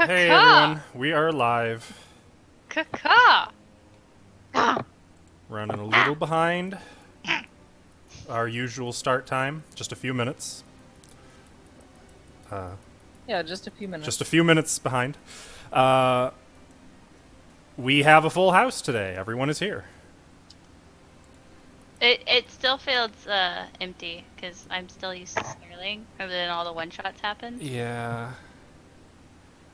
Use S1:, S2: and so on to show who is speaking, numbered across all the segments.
S1: Hey
S2: Caw.
S1: everyone, we are live.
S2: Caw.
S1: Running a little behind our usual start time, just a few minutes.
S3: Yeah, just a few minutes.
S1: Just a few minutes behind. Uh, we have a full house today. Everyone is here.
S2: It still feels empty because I'm still used to Sterling, and then all the one shots happened.
S1: Yeah.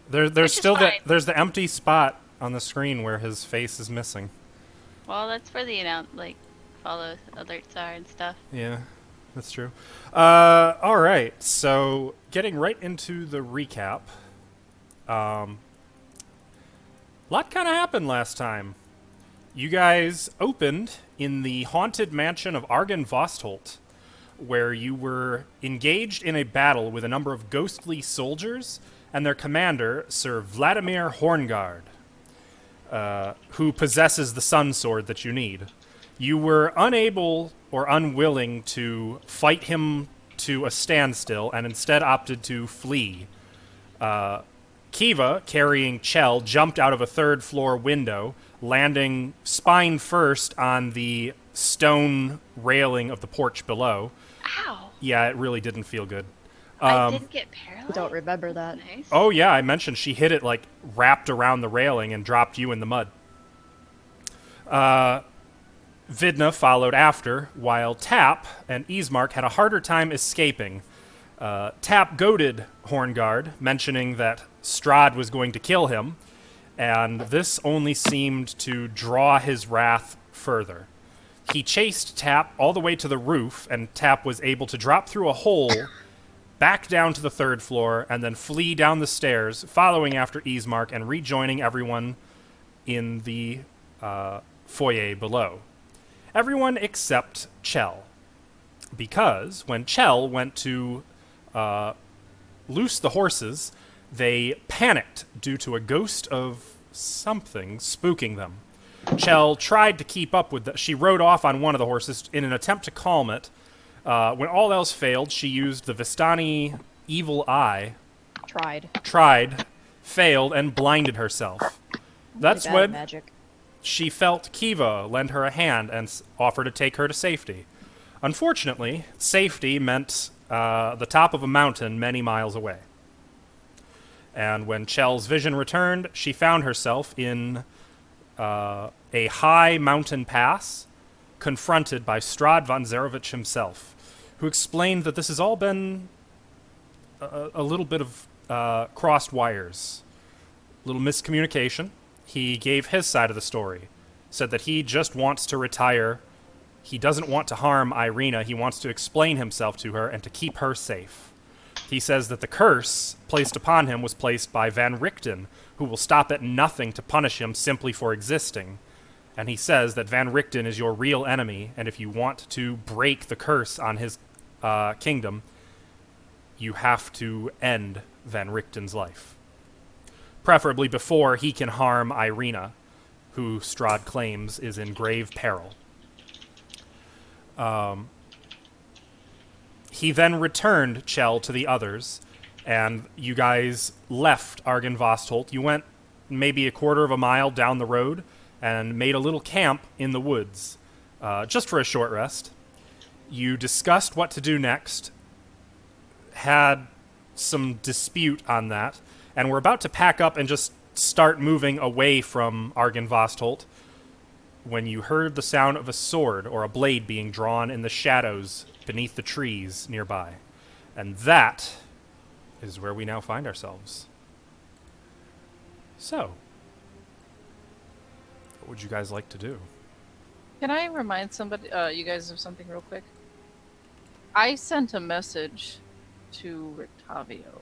S1: There's
S2: Which is
S1: still
S2: fine.
S1: there's the empty spot on the screen where his face is missing.
S2: Well, that's where the follow alerts are and stuff.
S1: Yeah, that's true. All right, so getting right into the recap. Lot kind of happened last time. You guys opened in the haunted mansion of Argon Vostholt, where you were engaged in a battle with a number of ghostly soldiers and their commander, Sir Vladimir Horngard, who possesses the sun sword that you need. You were unable or unwilling to fight him to a standstill and instead opted to flee. Kiva, carrying Chell, jumped out of a third-floor window, landing spine first on the stone railing of the porch below.
S2: Ow!
S1: Yeah, it really didn't feel good.
S2: I didn't get paralyzed.
S4: I don't remember that.
S2: Nice.
S1: Oh, yeah, I mentioned she hit it, like, wrapped around the railing and dropped you in the mud. Vidna followed after, while Tap and Ismark had a harder time escaping. Tap goaded Horngard, mentioning that Strahd was going to kill him, and this only seemed to draw his wrath further. He chased Tap all the way to the roof, and Tap was able to drop through a hole back down to the third floor and then flee down the stairs, following after Ismark and rejoining everyone in the foyer below. Everyone except Chell, because when Chell went to loose the horses, they panicked due to a ghost of something spooking them. Chell tried to keep up with she rode off on one of the horses in an attempt to calm it. When all else failed, she used the Vistani evil eye. Tried, failed, and blinded herself. That's when
S4: magic.
S1: she felt Kiva lend her a hand and offer to take her to safety. Unfortunately, safety meant the top of a mountain many miles away. And when Chell's vision returned, she found herself in a high mountain pass, confronted by Strahd von Zarevich himself, who explained that this has all been a little bit of crossed wires, little miscommunication. He gave his side of the story, said that he just wants to retire. He doesn't want to harm Irina. He wants to explain himself to her and to keep her safe. He says that the curse placed upon him was placed by Van Richten, who will stop at nothing to punish him simply for existing. And he says that Van Richten is your real enemy, and if you want to break the curse on his kingdom, you have to end Van Richten's life. Preferably before he can harm Irina, who Strahd claims is in grave peril. He then returned Chell to the others, and you guys left Argon Vostholt. You went maybe a quarter of a mile down the road and made a little camp in the woods, just for a short rest. You discussed what to do next, had some dispute on that, and were about to pack up and just start moving away from Argon Vostholt when you heard the sound of a sword or a blade being drawn in the shadows beneath the trees nearby. And that is where we now find ourselves. So, what would you guys like to do?
S3: Can I remind somebody, you guys, of something real quick? I sent a message to Rictavio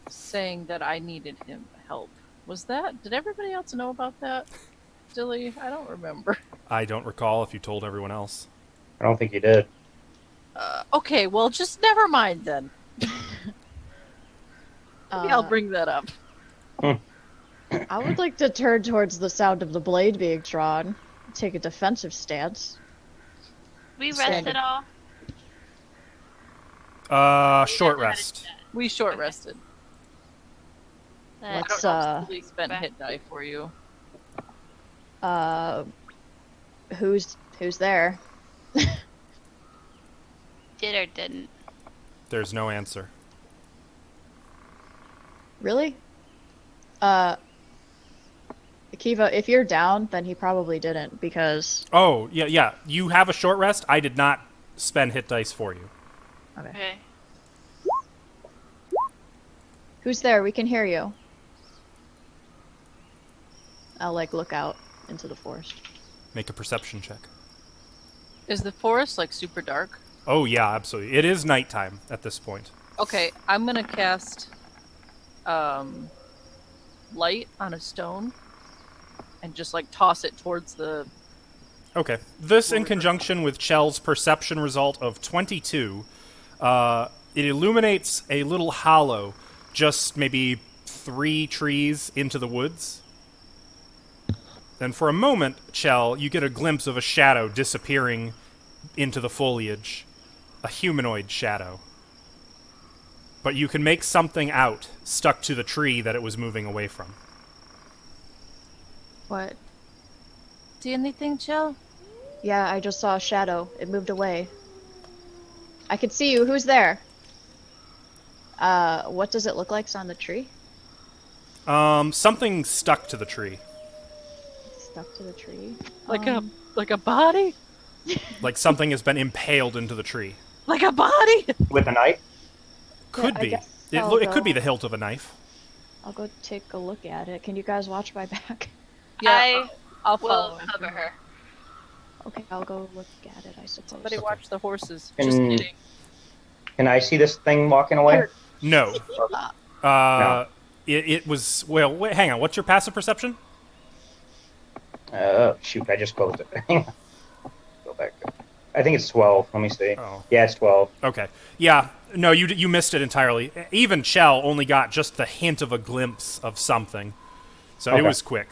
S3: saying that I needed him help. Did everybody else know about that? Dilly, I don't remember.
S1: I don't recall if you told everyone else.
S5: I don't think you did.
S3: Okay, well, just never mind then. Maybe I'll bring that up.
S4: I would like to turn towards the sound of the blade being drawn, take a defensive stance.
S2: We rested all.
S1: Short rest.
S3: We short rested.
S2: That
S3: I
S4: Let's
S3: don't know if Sully spent
S2: back-
S3: hit die for you.
S4: who's there?
S2: did or didn't.
S1: There's no answer.
S4: Really? Kiva, if you're down, then he probably didn't because.
S1: Oh, yeah, yeah. You have a short rest. I did not spend hit dice for you.
S4: Okay.
S2: Okay.
S4: Who's there? We can hear you. I'll like look out into the forest.
S1: Make a perception check.
S3: Is the forest like super dark?
S1: Oh, yeah, absolutely. It is nighttime at this point.
S3: Okay, I'm gonna cast light on a stone and just like toss it towards the.
S1: Okay. This, in conjunction with Chell's perception result of 22, it illuminates a little hollow just maybe 3 trees into the woods. And for a moment, Chell, you get a glimpse of a shadow disappearing into the foliage. A humanoid shadow. But you can make something out stuck to the tree that it was moving away from.
S4: What?
S3: See anything, Jill?
S4: Yeah, I just saw a shadow. It moved away. I can see you. Who's there? What does it look like? It's on the tree?
S1: Something stuck to the tree.
S4: Stuck to the tree.
S3: Like a body?
S1: Like something has been impaled into the tree.
S3: Like a body?
S5: With a knife?
S1: Could
S4: I
S1: be.
S4: guess
S1: It,
S4: I'll
S1: it could be
S4: go-
S1: the hilt of a knife.
S4: I'll go take a look at it. Can you guys watch my back?
S2: I
S3: I'll
S2: will
S3: follow.
S2: cover her.
S4: Okay, I'll go look at it, I suppose.
S3: Somebody watch the horses.
S5: And-
S3: Just kidding.
S5: Can I see this thing walking away?
S1: No.
S5: No.
S1: It was... Well, wait, hang on. What's your passive perception?
S5: Shoot, I just closed it. Go back. I think it's 12. Let me see.
S1: Oh.
S5: Yeah, it's 12.
S1: Okay. Yeah. No, you missed it entirely. Even Chell only got just the hint of a glimpse of something. So it
S5: Okay.
S1: was quick.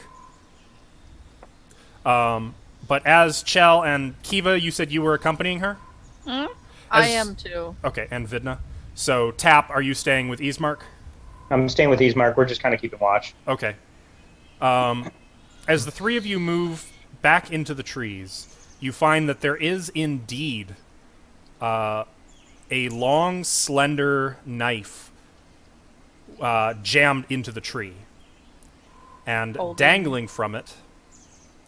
S1: But as Chell and Kiva, you said you were accompanying her?
S3: I
S1: As-
S3: am too.
S1: Okay, and Vidna. So, Tap, are you staying with Ismark?
S5: I'm staying with Ismark. We're just kind of keeping watch.
S1: Okay. As the three of you move back into the trees, you find that there is indeed a long, slender knife jammed into the tree. And
S3: Holding.
S1: dangling from it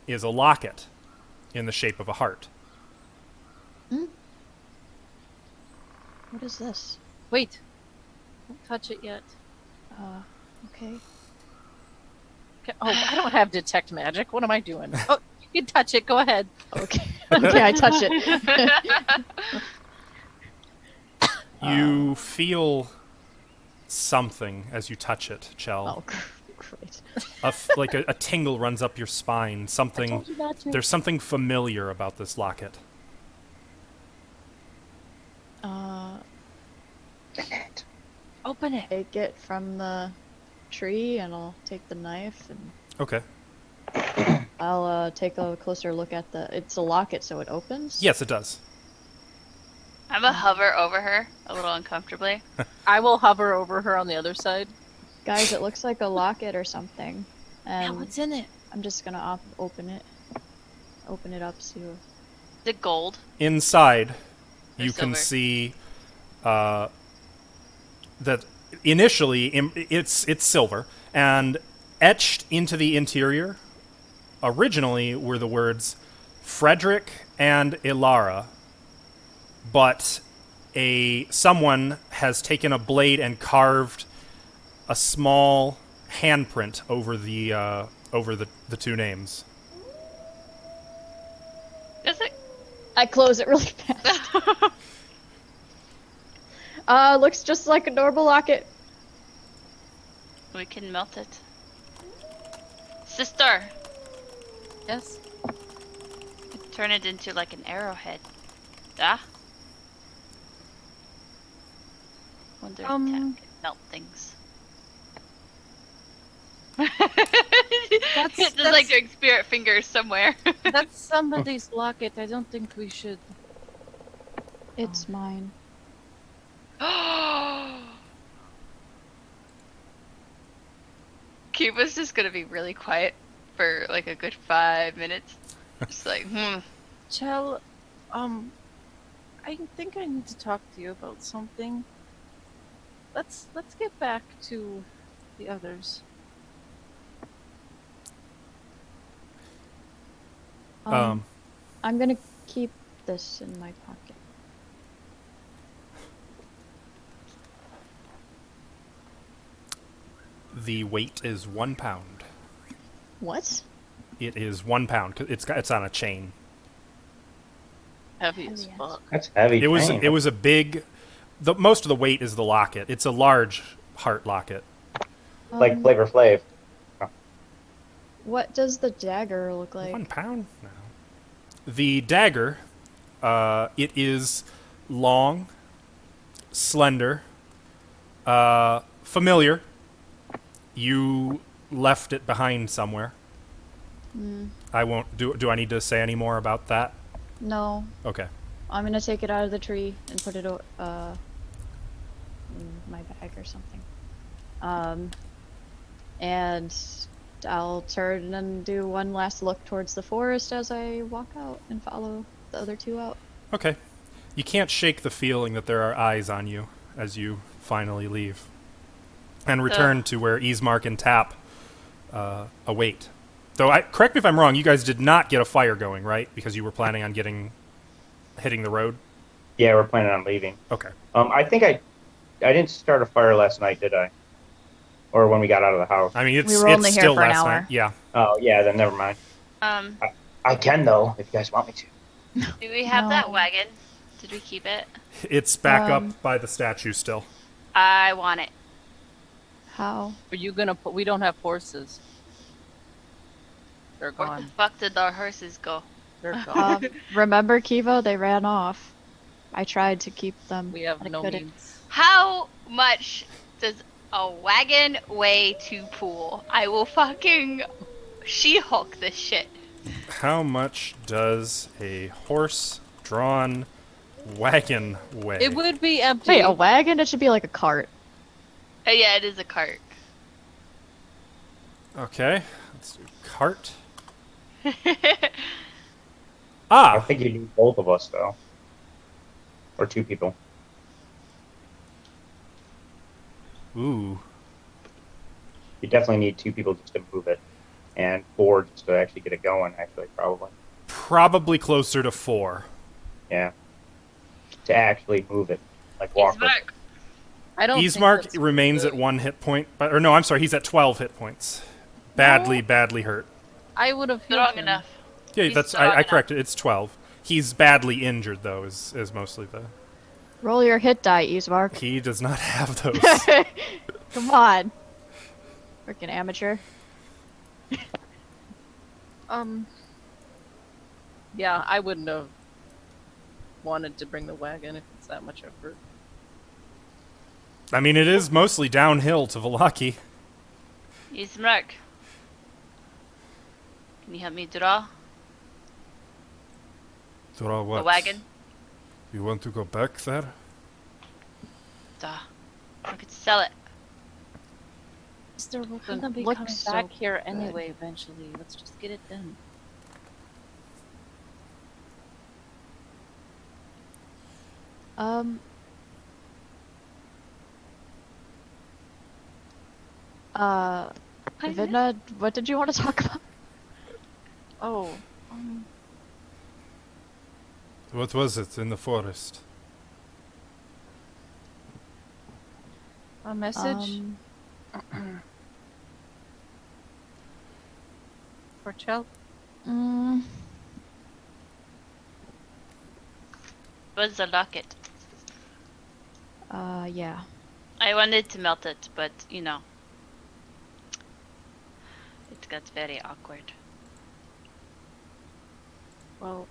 S1: is a locket in the shape of a heart.
S4: What is this?
S3: Wait. Don't touch it yet.
S4: Okay.
S3: Okay. Oh, I don't have detect magic. What am I doing? Oh, you can touch it. Go ahead.
S4: Okay. Okay, I touch it.
S1: You feel something as you touch it, Chell.
S4: Oh, great.
S1: Like a tingle runs up your spine. Something.
S3: told you not to.
S1: There's something familiar about this locket.
S3: Open it.
S4: Take it from the tree, and I'll take the knife, and
S1: Okay.
S4: I'll take a closer look at the. It's a locket, so it opens.
S1: Yes, it does.
S2: I'm gonna hover over her a little uncomfortably.
S3: I will hover over her on the other side.
S4: Guys, it looks like a locket or something,
S3: Yeah,
S4: and
S3: what's in it?
S4: I'm just gonna open it. Open it up, see what.
S2: The gold.
S1: Inside,
S2: Or
S1: you can
S2: silver.
S1: see that initially it's silver, and etched into the interior originally were the words Frederick and Ilara, but someone has taken a blade and carved a small handprint over the two names.
S2: Is it?
S4: I close it really fast. Looks just like a normal locket.
S2: We can melt it. Sister,
S3: Yes.
S2: turn it into like an arrowhead. Ah. Wonder if
S3: Um,
S2: Tap can melt things.
S3: That's-
S2: Just like doing spirit fingers somewhere.
S3: That's somebody's locket. I don't think we should.
S4: It's mine.
S2: Kiva's just gonna be really quiet for like a good 5 minutes. Just like,
S3: Chell, I think I need to talk to you about something. Let's get back to the others.
S1: Um,
S4: I'm gonna keep this in my pocket.
S1: The weight is 1 pound.
S4: What?
S1: It is 1 pound. It's on a chain.
S3: Heavy as
S4: Heavy ass.
S3: fuck.
S5: That's heavy.
S1: It was
S5: chain.
S1: it was a big. Most of the weight is the locket. It's a large heart locket.
S5: Like Flavor Flav.
S4: What does the dagger look like?
S1: 1 pound? No. The dagger, it is long, slender, familiar. You left it behind somewhere. I won't. Do I need to say any more about that?
S4: No,
S1: Okay.
S4: I'm gonna take it out of the tree and put it in my bag or something. And I'll turn and do one last look towards the forest as I walk out and follow the other two out.
S1: Okay. You can't shake the feeling that there are eyes on you as you finally leave. And return to where Ismark and Tap await. Though, correct me if I'm wrong, you guys did not get a fire going, right? Because you were planning on hitting the road?
S5: Yeah, we're planning on leaving.
S1: Okay.
S5: I think I didn't start a fire last night, did I? Or when we got out of the house.
S1: I mean, it's,
S4: We were
S1: it's
S4: only here
S1: still
S4: for an
S1: last
S4: hour.
S1: night. Yeah.
S5: Oh, yeah, then never mind. I can, though, if you guys want me to.
S2: do we have that
S4: No.
S2: wagon? Did we keep it?
S1: It's back up by the statue still.
S2: I want it.
S4: How?
S3: Are you gonna put? We don't have horses. They're
S2: Where the
S3: gone.
S2: fuck did our horses go?
S3: They're gone.
S4: Remember, Kiva? They ran off. I tried to keep them.
S3: We have
S4: but I
S3: no
S4: couldn't.
S3: means.
S2: How much does a wagon weigh to pool? I will fucking She-Hulk this shit.
S1: How much does a horse-drawn wagon weigh?
S3: It would be empty.
S4: Wait, a wagon? It should be like a cart.
S2: Yeah, it is a cart.
S1: Okay. Let's do cart.
S5: I
S1: Ah!
S5: think you need both of us, though. Or two people.
S1: Ooh.
S5: You definitely need two people just to move it. And four just to actually get it going, actually, probably.
S1: Probably closer to 4.
S5: Yeah. To actually move it. Like
S2: He's
S5: walk
S2: back.
S3: I don't. think
S1: Ismark
S3: that's
S1: remains
S3: good.
S1: at 1 hit point. Or no, I'm sorry, he's at 12 hit points. Badly hurt.
S3: I would have healed
S2: Strong
S3: him.
S2: enough.
S1: Yeah,
S2: He's
S1: that's
S2: strong
S1: I
S2: enough.
S1: corrected. It's 12. He's badly injured though. Is mostly the.
S4: Roll your hit die, Ismark.
S1: He does not have those.
S4: Come on. Freaking amateur.
S3: Yeah, I wouldn't have wanted to bring the wagon if it's that much effort.
S1: I mean, it is mostly downhill to Velaki.
S2: Ismark. Can you help me draw
S1: Draw what?
S2: the wagon?
S1: You want to go back there?
S2: Duh. I could sell it.
S3: Mister, we're
S4: Doesn't
S3: gonna be
S4: look
S3: coming
S4: so
S3: back here
S4: good.
S3: anyway eventually. Let's just get it done.
S4: Um. Vidna, what did you want to talk about?
S3: Oh,
S1: What was it in the forest?
S3: a message for Chell.
S4: Mm,
S2: What's the locket?
S4: yeah.
S2: I wanted to melt it, but you know, it got very awkward.
S3: Well,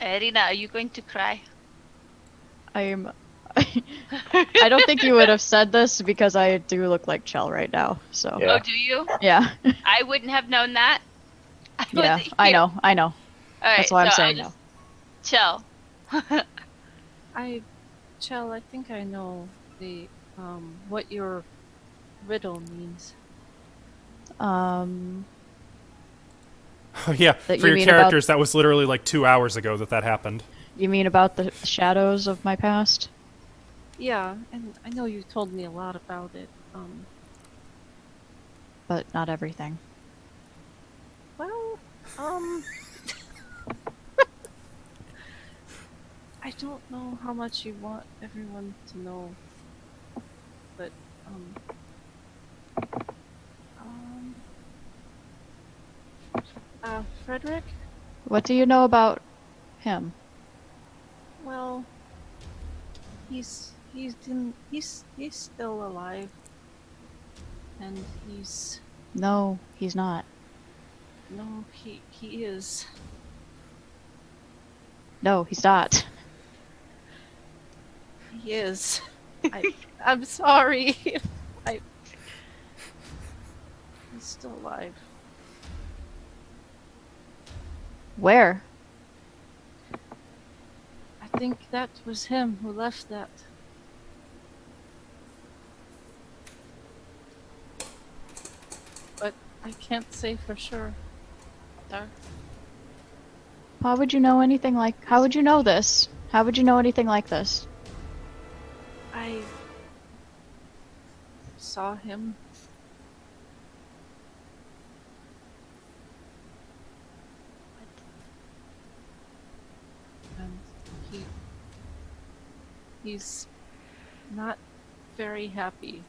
S2: Irina, are you going to cry?
S4: I'm. I don't think you would have said this because I do look like Chell right now. So
S5: Yeah.
S2: Oh, do you?
S4: yeah,
S2: I wouldn't have known that. I
S4: yeah.
S2: wasn't
S4: I
S2: here.
S4: know. I know.
S2: All right,
S4: That's why I'm
S2: so
S4: saying
S2: I'll
S4: no.
S2: just chill.
S3: Chell, I think I know the what you're riddle means.
S1: Oh yeah,
S4: That
S1: for
S4: you
S1: your
S4: mean about-
S1: characters, that was literally like 2 hours ago that happened.
S4: You mean about the shadows of my past?
S3: Yeah, and I know you told me a lot about it.
S4: But not everything.
S3: Well, I don't know how much you want everyone to know, but Frederick.
S4: What do you know about him?
S3: Well, he's still alive, and
S4: No, he's not.
S3: no, he is.
S4: No, he's not.
S3: He is. I'm sorry. I he's still alive.
S4: Where?
S3: I think that was him who left that. But I can't say for sure. Sir.
S4: How would you know anything like... How would you know this? How would you know anything like this?
S3: I saw him. And he's not very happy.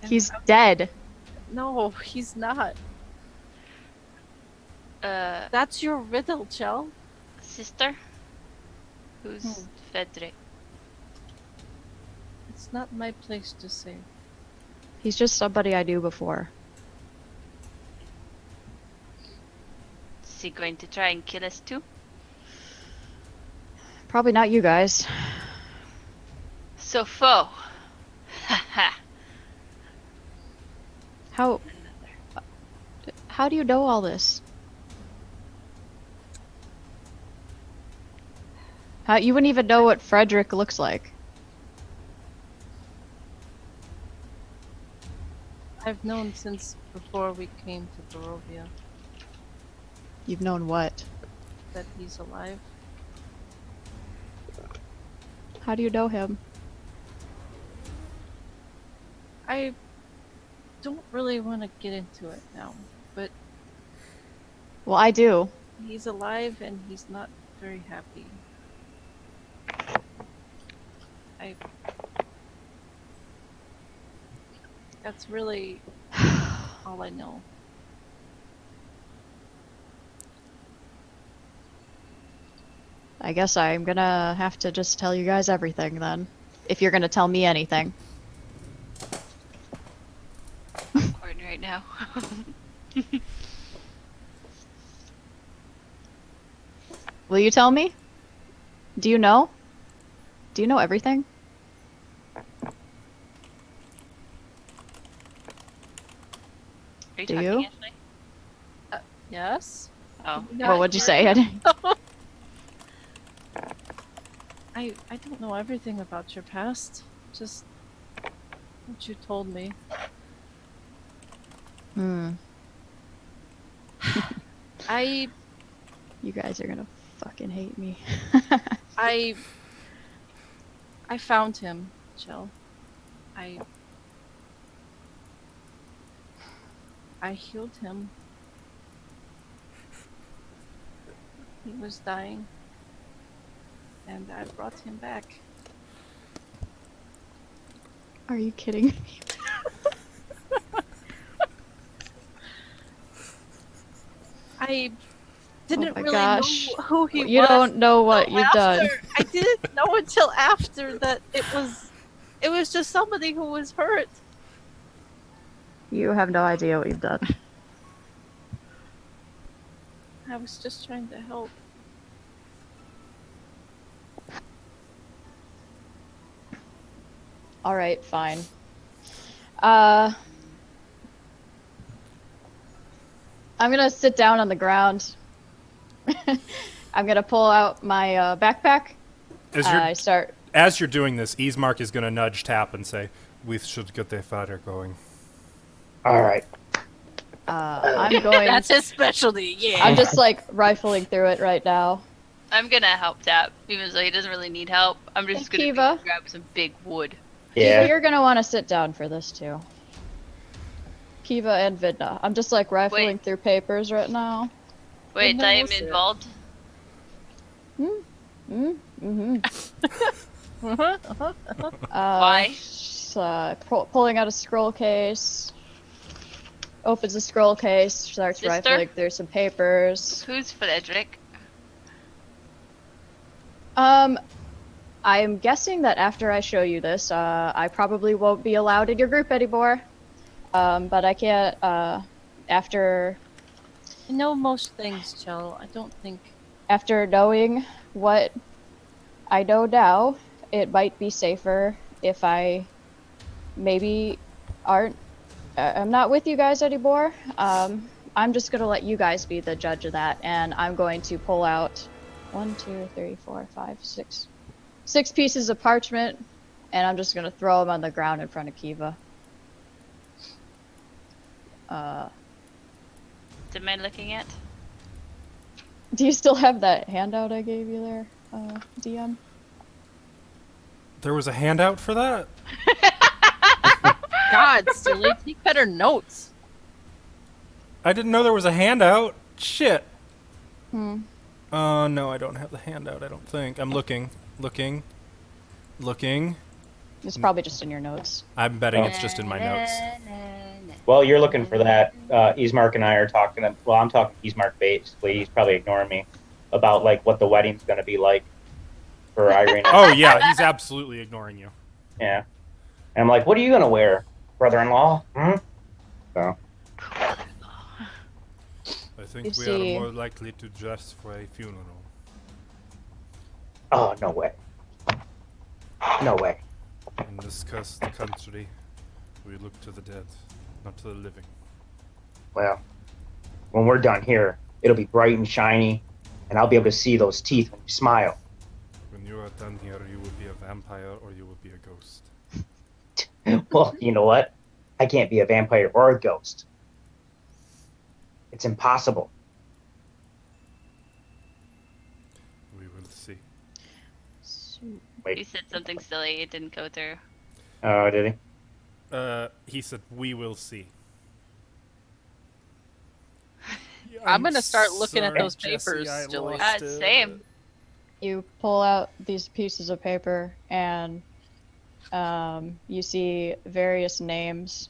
S3: And
S4: He's dead.
S3: no, he's not.
S2: Uh,
S3: That's your riddle, Chell.
S2: sister? Who's Frederick?
S3: It's not my place to say.
S4: He's just somebody I knew before.
S2: Is he going to try and kill us too?
S4: Probably not you guys.
S2: So foe. Haha.
S4: How do you know all this? You wouldn't even know what Frederick looks like.
S3: I've known since before we came to Barovia
S4: You've known what?
S3: that he's alive.
S4: How do you know him?
S3: I don't really want to get into it now, but
S4: Well, I do.
S3: he's alive and he's not very happy. That's really all I know.
S4: I guess I'm gonna have to just tell you guys everything then. If you're gonna tell me anything.
S2: Awkward right now.
S4: Will you tell me? Do you know? Do you know everything?
S2: Are you
S4: Do
S2: talking,
S4: you?
S2: Ashley?
S3: Yes?
S2: Oh.
S3: No,
S4: Well, what'd you say?
S3: I don't know everything about your past. Just what you told me. I
S4: You guys are gonna fucking hate me.
S3: I found him, Jill. I healed him. He was dying. And I brought him back.
S4: Are you kidding me?
S3: I didn't
S4: my
S3: really
S4: gosh.
S3: know who he
S4: You
S3: was.
S4: don't know what
S3: until
S4: you've done.
S3: after. I didn't know until after that it was just somebody who was hurt.
S4: You have no idea what you've done.
S3: I was just trying to help.
S4: Alright, fine. I'm gonna sit down on the ground. I'm gonna pull out my backpack.
S1: Is your
S4: I start.
S1: As you're doing this, Ismark is going to nudge Tap and say, "We should get the fire going."
S5: All right.
S4: I'm going.
S3: That's his specialty. Yeah.
S4: I'm just like rifling through it right now.
S2: I'm gonna help Tap, even though he doesn't really need help. I'm just
S4: Hey,
S2: gonna
S4: Kiva.
S2: grab some big wood.
S5: Yeah.
S4: Kiva, you're gonna want to sit down for this too. Kiva and Vidna. I'm just like rifling
S2: Wait.
S4: through papers right now.
S2: Wait,
S3: no,
S2: I am
S3: we'll sit.
S2: involved.
S4: Mm-hmm.
S2: Why?
S4: Pulling out a scroll case. Opens a scroll case, starts
S2: Sister?
S4: rifling through some papers.
S2: Who's Frederick?
S4: I'm guessing that after I show you this, I probably won't be allowed in your group anymore. But I can't, after
S3: I know most things, Chell. I don't think.
S4: after knowing what I know now, it might be safer if I maybe aren't. I'm not with you guys anymore. I'm just gonna let you guys be the judge of that, and I'm going to pull out 1, 2, 3, 4, 5, 6, 6 pieces of parchment, and I'm just gonna throw them on the ground in front of Kiva.
S2: Am I looking at?
S4: Do you still have that handout I gave you there, DM?
S1: There was a handout for that?
S3: God, silly, take better notes.
S1: I didn't know there was a handout. Shit.
S4: Hmm.
S1: No, I don't have the handout, I don't think. I'm looking.
S4: It's probably just in your notes.
S1: I'm betting it's just in my notes.
S5: Well, you're looking for that. Ismark and I are talking. Well, I'm talking to Ismark basically. He's probably ignoring me about like what the wedding's going to be like for Irene.
S1: Oh, yeah, he's absolutely ignoring you.
S5: Yeah. And I'm like, what are you going to wear, brother-in-law? So.
S1: I think
S4: You
S1: we
S4: see-
S1: are more likely to dress for a funeral.
S5: Oh, no way. No way.
S1: In this cursed country, we look to the dead, not to the living.
S5: Well, when we're done here, it'll be bright and shiny, and I'll be able to see those teeth when you smile.
S1: When you are done here, you will be a vampire or you will be a ghost.
S5: Well, you know what? I can't be a vampire or a ghost. It's impossible.
S1: We will see.
S2: You
S5: Wait.
S2: said something silly. It didn't go through.
S5: Oh, did he?
S1: He said, we will see.
S3: I'm gonna start looking at
S1: sorry,
S3: those
S1: Jesse,
S3: papers,
S1: I
S3: Julie.
S1: lost it.
S2: Same.
S4: You pull out these pieces of paper and you see various names.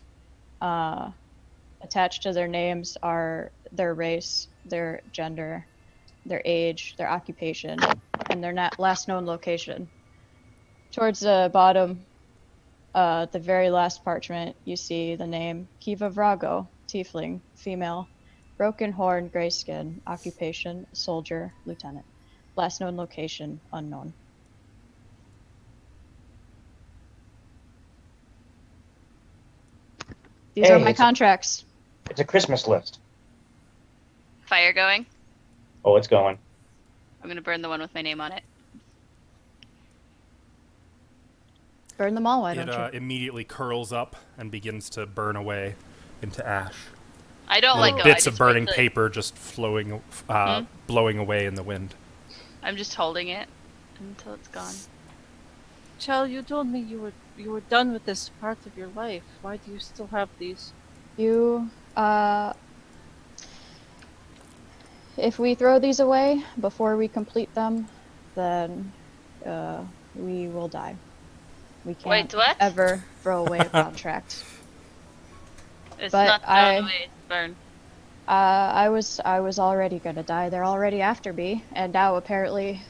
S4: Attached to their names are their race, their gender, their age, their occupation, and their last known location. Towards the bottom, the very last parchment, you see the name Kiva Vrago, tiefling, female, broken horn, gray skin, occupation, soldier, lieutenant. Last known location, unknown. These
S5: Hey,
S4: are my
S5: it's a-
S4: contracts.
S5: It's a Christmas list.
S2: Fire going.
S5: Oh, it's going.
S2: I'm gonna burn the one with my name on it.
S4: Burn them all, why
S1: It
S4: don't you?
S1: immediately curls up and begins to burn away into ash.
S2: I don't
S1: Little
S2: let go. I
S1: bits of
S2: just wait
S1: burning
S2: till-
S1: paper just flowing, blowing away in the wind.
S2: I'm just holding it until it's gone.
S3: Chell, you told me you were done with this part of your life. Why do you still have these?
S4: You, if we throw these away before we complete them, then, we will die. We can't
S2: Wait, what?
S4: ever throw away a contract.
S2: It's
S4: But
S2: not thrown away. It's burned.
S4: I was already gonna die. They're already after me, and now apparently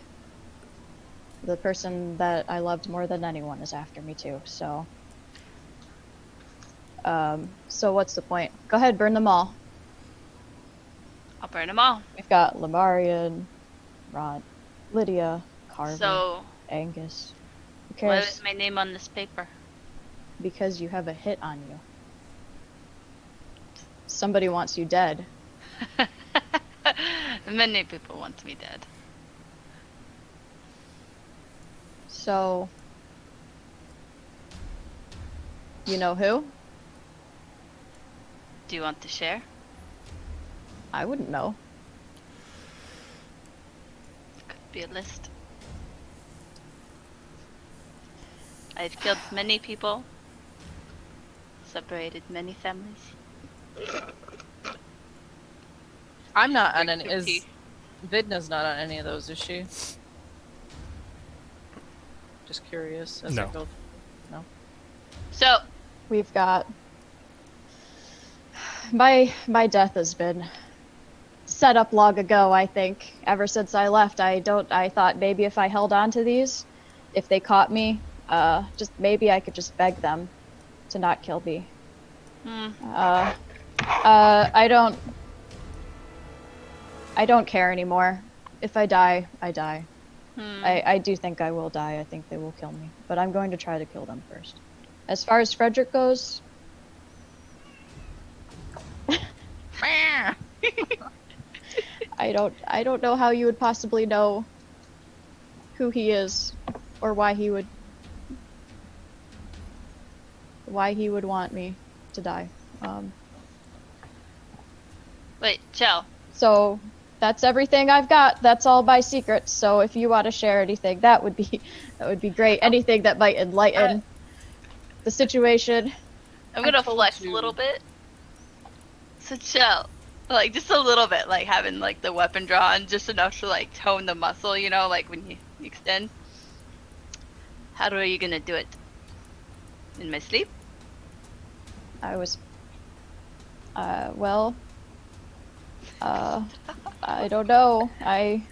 S4: the person that I loved more than anyone is after me too, so. So what's the point? Go ahead, burn them all.
S2: I'll burn them all.
S4: We've got Lamarian, Ron, Lydia, Carver,
S2: So,
S4: Angus. Who
S2: why
S4: cares?
S2: is my name on this paper?
S4: Because you have a hit on you. Somebody wants you dead.
S2: Many people want me dead.
S4: So, You know who?
S2: Do you want to share?
S4: I wouldn't know.
S2: Could be a list. I've killed many people, separated many families.
S3: I'm not on any.
S2: Drink some
S3: Is
S2: tea.
S3: Vidna's not on any of those? Is she? Just curious. As I
S1: No.
S3: go. No.
S2: So,
S4: We've got my death has been set up long ago, I think. Ever since I left, I thought maybe if I held on to these, if they caught me, just maybe I could just beg them to not kill me. I don't care anymore. If I die, I die. I do think I will die. I think they will kill me. But I'm going to try to kill them first. As far as Frederick goes, I don't know how you would possibly know who he is or why he would want me to die.
S2: wait, Chell.
S4: So that's everything I've got. That's all my secrets. So if you want to share anything, that would be great. Anything that might enlighten the situation.
S2: I'm
S3: I
S2: gonna
S3: told
S2: flex a
S3: you.
S2: little bit. So Chell, like just a little bit, like having like the weapon drawn just enough to like tone the muscle, you know, like when you extend. How are you gonna do it? In my sleep?
S4: I was I don't know. I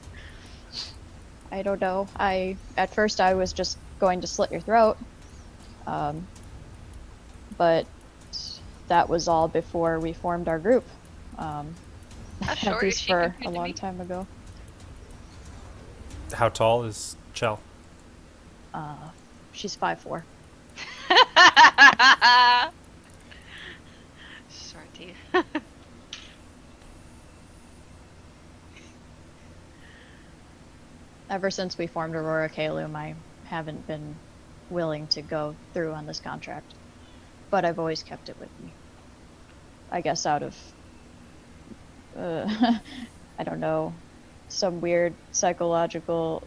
S4: don't know. At first I was just going to slit your throat. But that was all before we formed our group.
S2: How
S4: At
S2: short is
S4: least
S2: she
S4: for
S2: compared
S4: a
S2: to
S4: long
S2: me?
S4: time ago.
S1: How tall is Chell?
S4: She's 5'4".
S2: Shorty.
S4: Ever since we formed Aurora Kalum, I haven't been willing to go through on this contract. But I've always kept it with me. I guess out of, I don't know, some weird psychological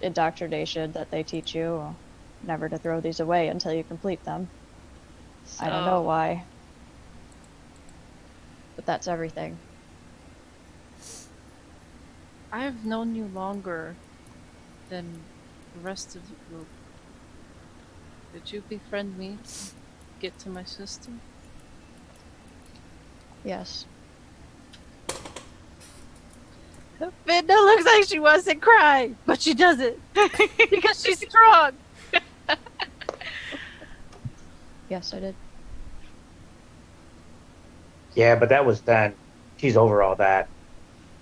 S4: indoctrination that they teach you never to throw these away until you complete them. I don't know why. But that's everything.
S3: I've known you longer than the rest of the group. Did you befriend me? Get to my sister?
S4: Yes.
S3: Vidna looks like she wants to cry, but she doesn't because she's strong.
S4: Yes, I did.
S5: Yeah, but that was then. She's over all that.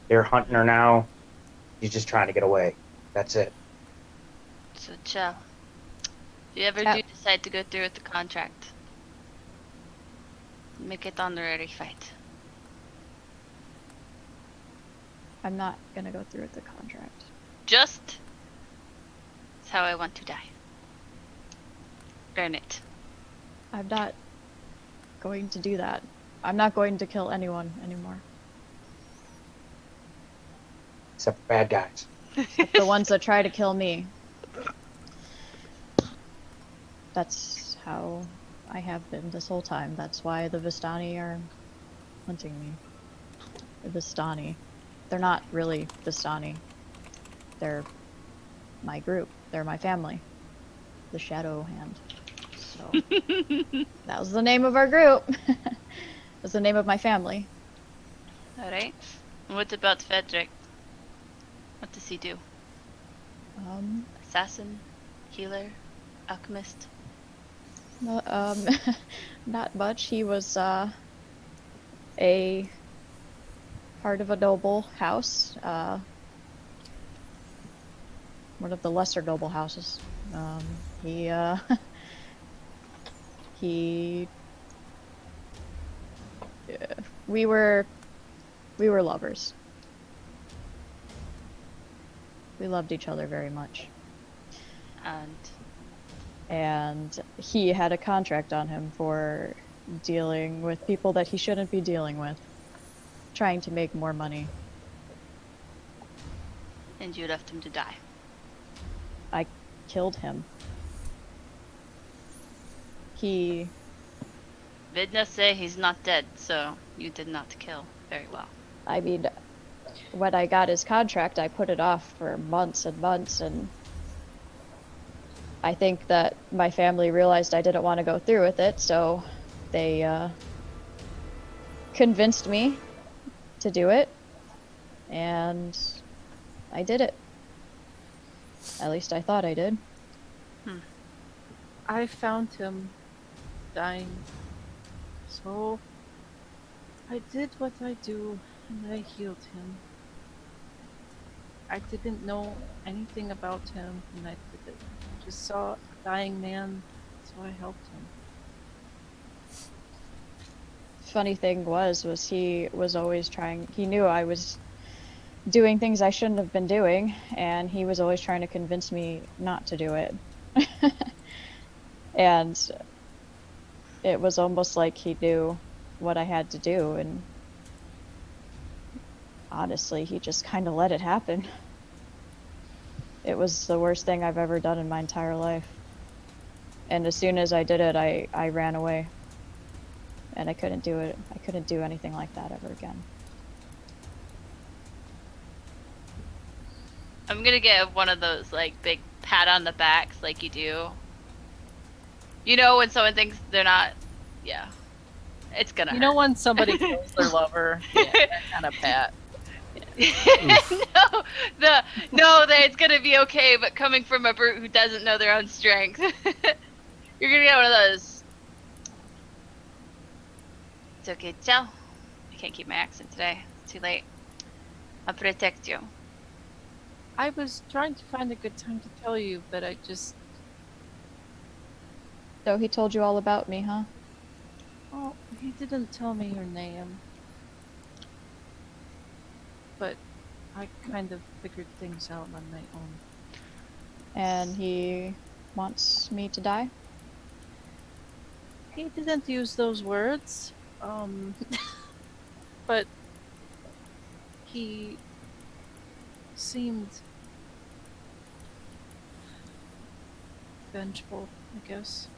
S5: They're hunting her now. She's just trying to get away. That's it.
S2: So Chell, if you ever
S4: Yeah.
S2: do decide to go through with the contract, make it honorary fight.
S4: I'm not gonna go through with the contract.
S2: Just it's how I want to die. Earn it.
S4: I'm not going to do that. I'm not going to kill anyone anymore.
S5: Except for bad guys.
S4: The ones that try to kill me. That's how I have been this whole time. That's why the Vistani are hunting me. The Vistani. They're not really Vistani. They're my group. They're my family. The Shadow Hand. So that was the name of our group. That's the name of my family.
S2: Alright. And what about Frederick? What does he do? Assassin? Healer? Alchemist?
S4: No, not much. He was a part of a noble house. One of the lesser noble houses. He he. We were lovers. We loved each other very much.
S2: And
S4: and he had a contract on him for dealing with people that he shouldn't be dealing with, trying to make more money.
S2: And you left him to die.
S4: I killed him. He
S2: Vidna say he's not dead, so you did not kill. Very well.
S4: I mean, when I got his contract, I put it off for months and months, and I think that my family realized I didn't want to go through with it, so they convinced me to do it, and I did it. At least I thought I did.
S3: I found him dying. So I did what I do and I healed him. I didn't know anything about him and I did it. I just saw a dying man, so I helped him.
S4: Funny thing was he was always trying, he knew I was doing things I shouldn't have been doing, and he was always trying to convince me not to do it. And it was almost like he knew what I had to do, and honestly, he just kind of let it happen. It was the worst thing I've ever done in my entire life. And as soon as I did it, I ran away. And I couldn't do it. I couldn't do anything like that ever again.
S2: I'm gonna get one of those like big pat on the backs like you do. You know when someone thinks they're not, yeah, it's gonna hurt.
S3: You know when somebody kills their lover? Yeah, that kind of pat.
S2: no, that it's gonna be okay, but coming from a brute who doesn't know their own strength, you're gonna get one of those. It's okay, Joe. I can't keep my accent today. It's too late. I'll protect you.
S3: I was trying to find a good time to tell you, but I just...
S4: So he told you all about me, huh?
S3: Well, he didn't tell me your name. But I kind of figured things out on my own.
S4: And he wants me to die?
S3: He didn't use those words. But he seemed vengeful, I guess.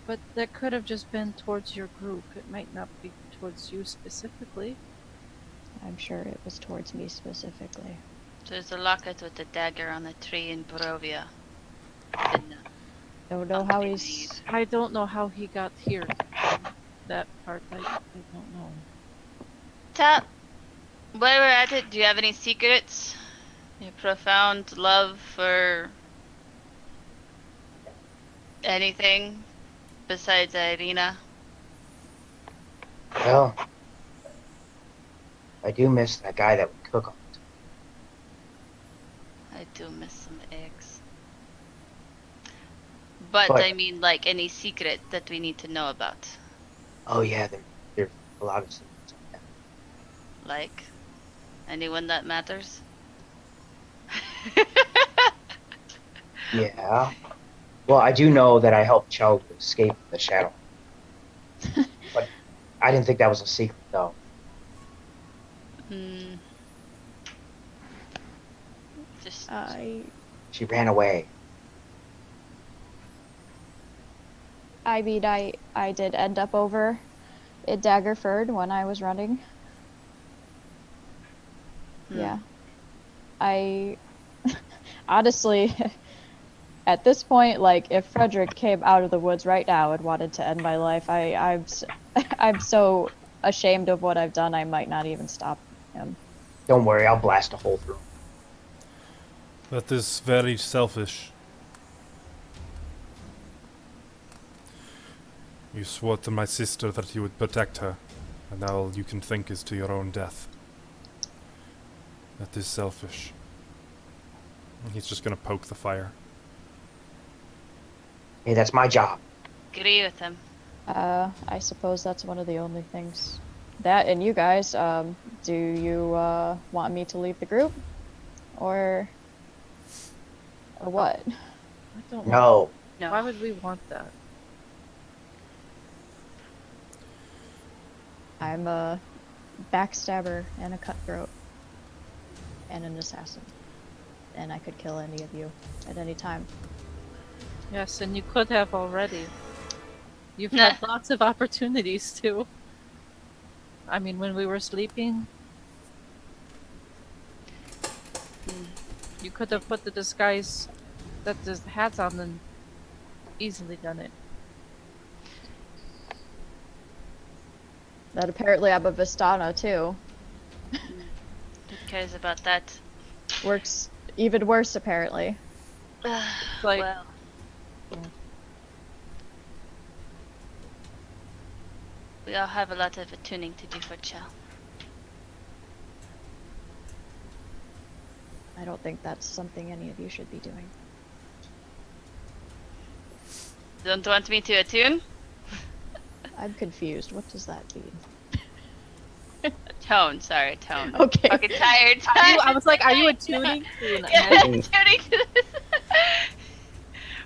S3: But that could have just been towards your group. It might not be towards you specifically.
S4: I'm sure it was towards me specifically.
S2: There's a locket with a dagger on the tree in Barovia.
S4: Don't know how he's...
S3: I don't know how he got here. That part I don't know.
S2: Tap, while we're at it, do you have any secrets? Your profound love for anything besides Irina?
S5: Well, I do miss that guy that would cook on it.
S2: I do miss some eggs. But I mean, like, any secret that we need to know about.
S5: Oh yeah, there's a lot of secrets on that.
S2: Like, anyone that matters?
S5: Yeah. Well, I do know that I helped Chell to escape the shadow. But I didn't think that was a secret, though.
S2: Just
S5: She ran away.
S4: I mean, I did end up over at Daggerford when I was running. Yeah. I honestly, at this point, like, if Frederick came out of the woods right now and wanted to end my life, I'm so ashamed of what I've done, I might not even stop him.
S5: Don't worry, I'll blast a hole through him.
S1: That is very selfish. You swore to my sister that you would protect her, and now all you can think is to your own death. That is selfish. And he's just gonna poke the fire.
S5: Hey, that's my job.
S2: agree with him.
S4: I suppose that's one of the only things. That and you guys, do you want me to leave the group? Or Or what?
S3: I don't.
S5: No.
S2: No.
S3: Why would we want that?
S4: I'm a backstabber and a cutthroat. And an assassin. And I could kill any of you at any time.
S3: Yes, and you could have already. You've
S2: Nah.
S3: had lots of opportunities to. I mean, when we were sleeping, you could have put the disguise that the hat's on and easily done it.
S4: That apparently I'm a Vistana too.
S2: Who cares about that?
S4: Works even worse apparently.
S3: Like-
S2: well. We all have a lot of attuning to do for Chell.
S4: I don't think that's something any of you should be doing.
S2: Don't want me to attune?
S4: I'm confused. What does that mean?
S2: Tone, sorry, tone.
S4: Okay.
S2: Fucking tired.
S3: I was like, are you attuning to an
S2: Yeah,
S3: ad?
S2: attuning to this.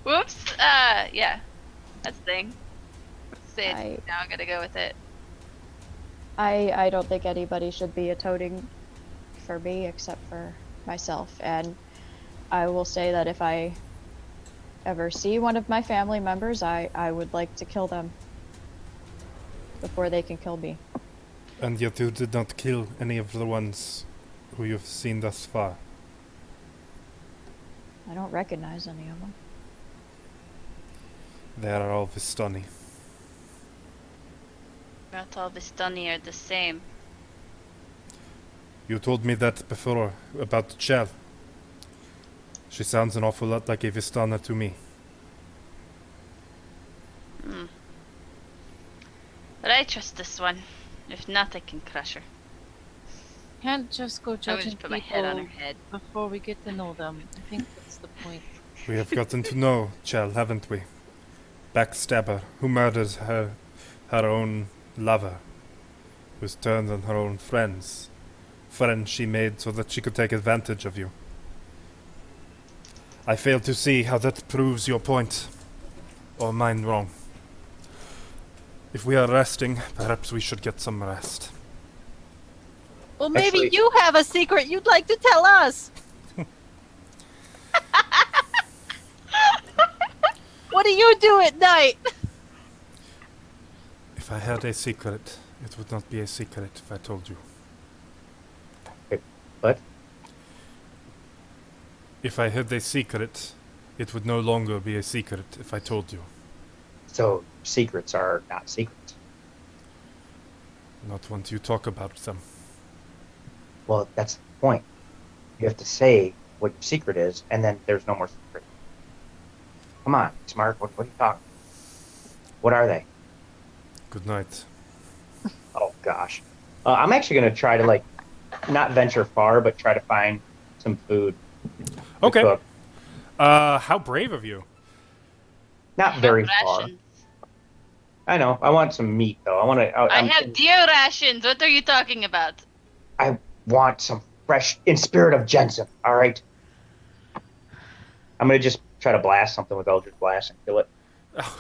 S2: Whoops. Yeah. That's the thing. Say it. Now I'm gonna go with it.
S4: I don't think anybody should be atoning for me except for myself. And I will say that if I ever see one of my family members, I would like to kill them before they can kill me.
S1: And yet you did not kill any of the ones who you've seen thus far.
S4: I don't recognize any of them.
S1: They are all Vistani.
S2: Not all Vistani are the same.
S1: You told me that before about Chell. She sounds an awful lot like a Vistana to me.
S2: But I trust this one. If not, I can crush her.
S3: Can't just go
S2: I would
S3: judging
S2: just put my head on her
S3: people
S2: head.
S3: before we get to know them. I think that's the point.
S1: We have gotten to know Chell, haven't we? Backstabber, who murdered her own lover, who's turned on her own friends. Friends she made so that she could take advantage of you. I fail to see how that proves your point, or mine wrong. If we are resting, perhaps we should get some rest.
S3: Well, maybe
S5: Actually-
S3: you have a secret you'd like to tell us. What do you do at night?
S1: If I had a secret, it would not be a secret if I told you.
S5: What?
S1: If I had a secret, it would no longer be a secret if I told you.
S5: So secrets are not secrets.
S1: Not once you talk about them.
S5: Well, that's the point. You have to say what your secret is, and then there's no more secret. Come on, Smart. What are you talking? What are they?
S1: Good night.
S5: Oh gosh, I'm actually gonna try to not venture far, but try to find some food. to
S1: Okay.
S5: cook.
S1: How brave of you.
S5: Not very
S2: I have
S5: far.
S2: rations.
S5: I know. I want some meat though.
S2: I have deer rations. What are you talking about?
S5: I want some fresh, in spirit of Jensen. All right. I'm gonna just try to blast something with Eldritch Blast and kill it.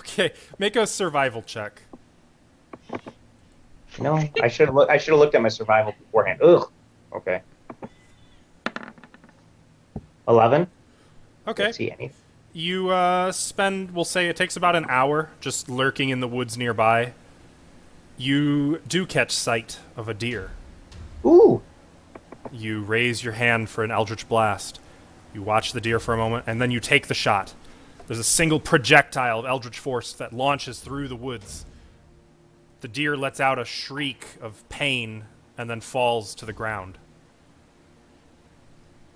S1: Okay, make a survival check.
S5: No, I should have looked at my survival beforehand. Ugh. Okay. 11.
S1: Okay.
S5: Don't see anything.
S1: You spend, we'll say it takes about an hour just lurking in the woods nearby. You do catch sight of a deer.
S5: Ooh.
S1: You raise your hand for an Eldritch Blast. You watch the deer for a moment, and then you take the shot. There's a single projectile of Eldritch Force that launches through the woods. The deer lets out a shriek of pain and then falls to the ground.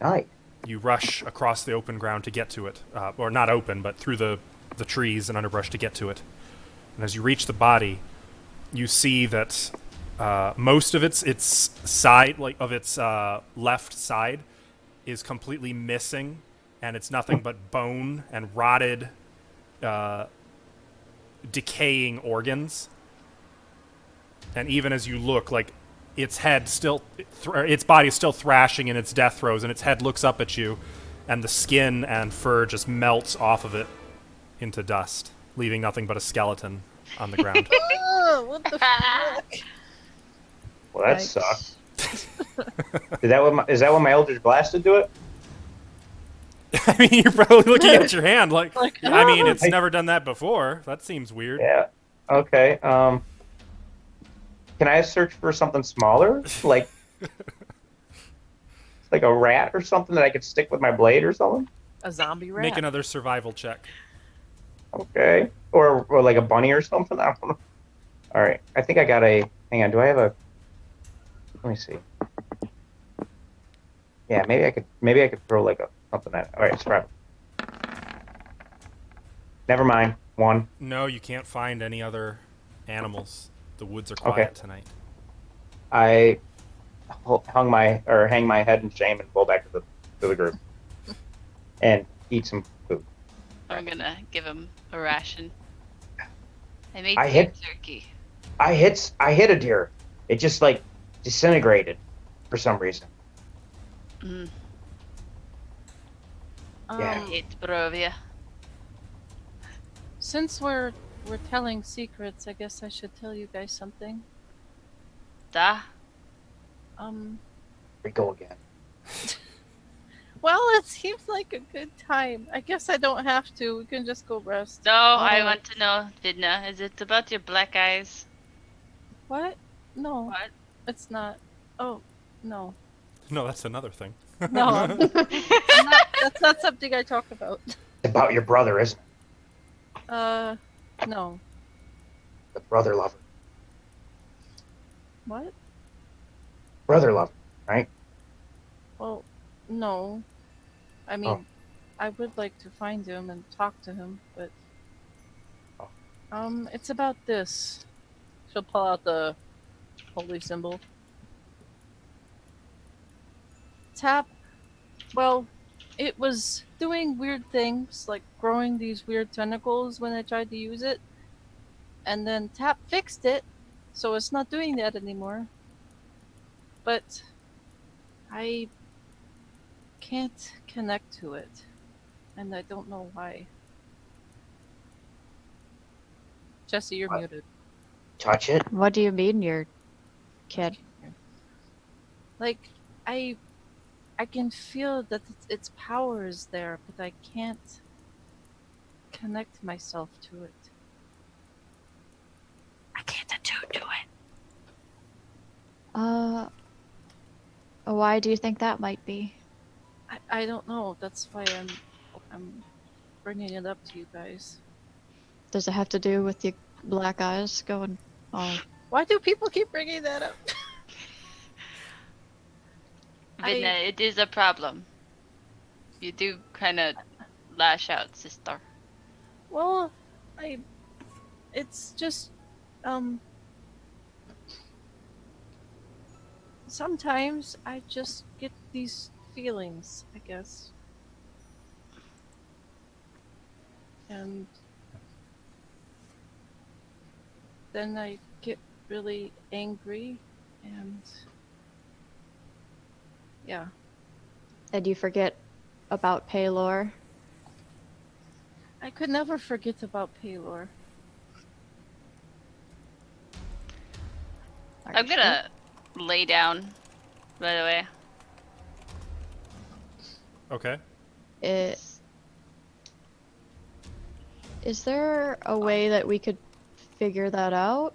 S5: Nice.
S1: You rush across the open ground to get to it. Or not open, but through the trees and underbrush to get to it. And as you reach the body, you see that most of its side, its left side, is completely missing, and it's nothing but bone and rotted, decaying organs. And even as you look, its head still, its body is still thrashing in its death throes, and its head looks up at you, and the skin and fur just melts off of it into dust, leaving nothing but a skeleton on the ground.
S3: Oh, what the fuck?
S5: Well, that
S4: Yikes.
S5: sucks. Is that what my Eldritch Blast did to it?
S1: I mean, you're probably looking at your hand like,
S3: Like,
S1: I mean, it's never done that before. That seems weird.
S5: Yeah. Okay. Can I search for something smaller, like a rat or something that I could stick with my blade or something?
S3: a zombie rat.
S1: Make another survival check.
S5: Okay. Or like a bunny or something. I don't know. All right. I think I got a. Hang on. Do I have a? Let me see. Yeah. Maybe I could throw like a something at it. All right. Survival. Never mind. 1.
S1: No, you can't find any other animals. The woods are quiet tonight.
S5: I hang my head in shame and go back to the group and eat some food.
S2: I'm gonna give him a ration. I made
S5: I
S2: beef
S5: hit-
S2: jerky.
S5: I hit a deer. It just like disintegrated for some reason.
S2: Mm,
S5: Yeah.
S2: I hate Barovia.
S3: Since we're telling secrets, I guess I should tell you guys something.
S2: Da.
S3: Um,
S5: We go again.
S3: well, it seems like a good time. I guess I don't have to. We can just go rest.
S2: No, I
S3: Oh.
S2: want to know, Vidna, is it about your black eyes?
S3: What? No,
S2: What?
S3: it's not. Oh, no.
S1: No, that's another thing.
S3: No. That's not something I talk about.
S5: It's about your brother, isn't it?
S3: No.
S5: The brother lover.
S3: What?
S5: Brother lover, right?
S3: Well, no. I mean,
S5: Oh.
S3: I would like to find him and talk to him, but
S5: Oh.
S3: it's about this. She'll pull out the holy symbol. Tap. Well, it was doing weird things, like growing these weird tentacles when I tried to use it. And then Tap fixed it, so it's not doing that anymore. But I can't connect to it, and I don't know why. Jesse, you're
S5: What?
S3: muted.
S5: Touch it.
S4: What do you mean you're kid?
S3: Like, I can feel that its power is there, but I can't connect myself to it. I can't attune to it.
S4: Why do you think that might be?
S3: I don't know. That's why I'm bringing it up to you guys.
S4: Does it have to do with your black eyes going all?
S3: Why do people keep bringing that up?
S2: Vidna, it is a problem. You do kind of lash out, sister.
S3: Well, it's just, sometimes I just get these feelings, I guess. And then I get really angry, and yeah.
S4: And you forget about Paylor?
S3: I could never forget about Paylor.
S4: Are
S2: I'm
S4: you
S2: gonna lay down, by the way.
S1: Okay.
S4: sure? Is there a way that we could figure that out?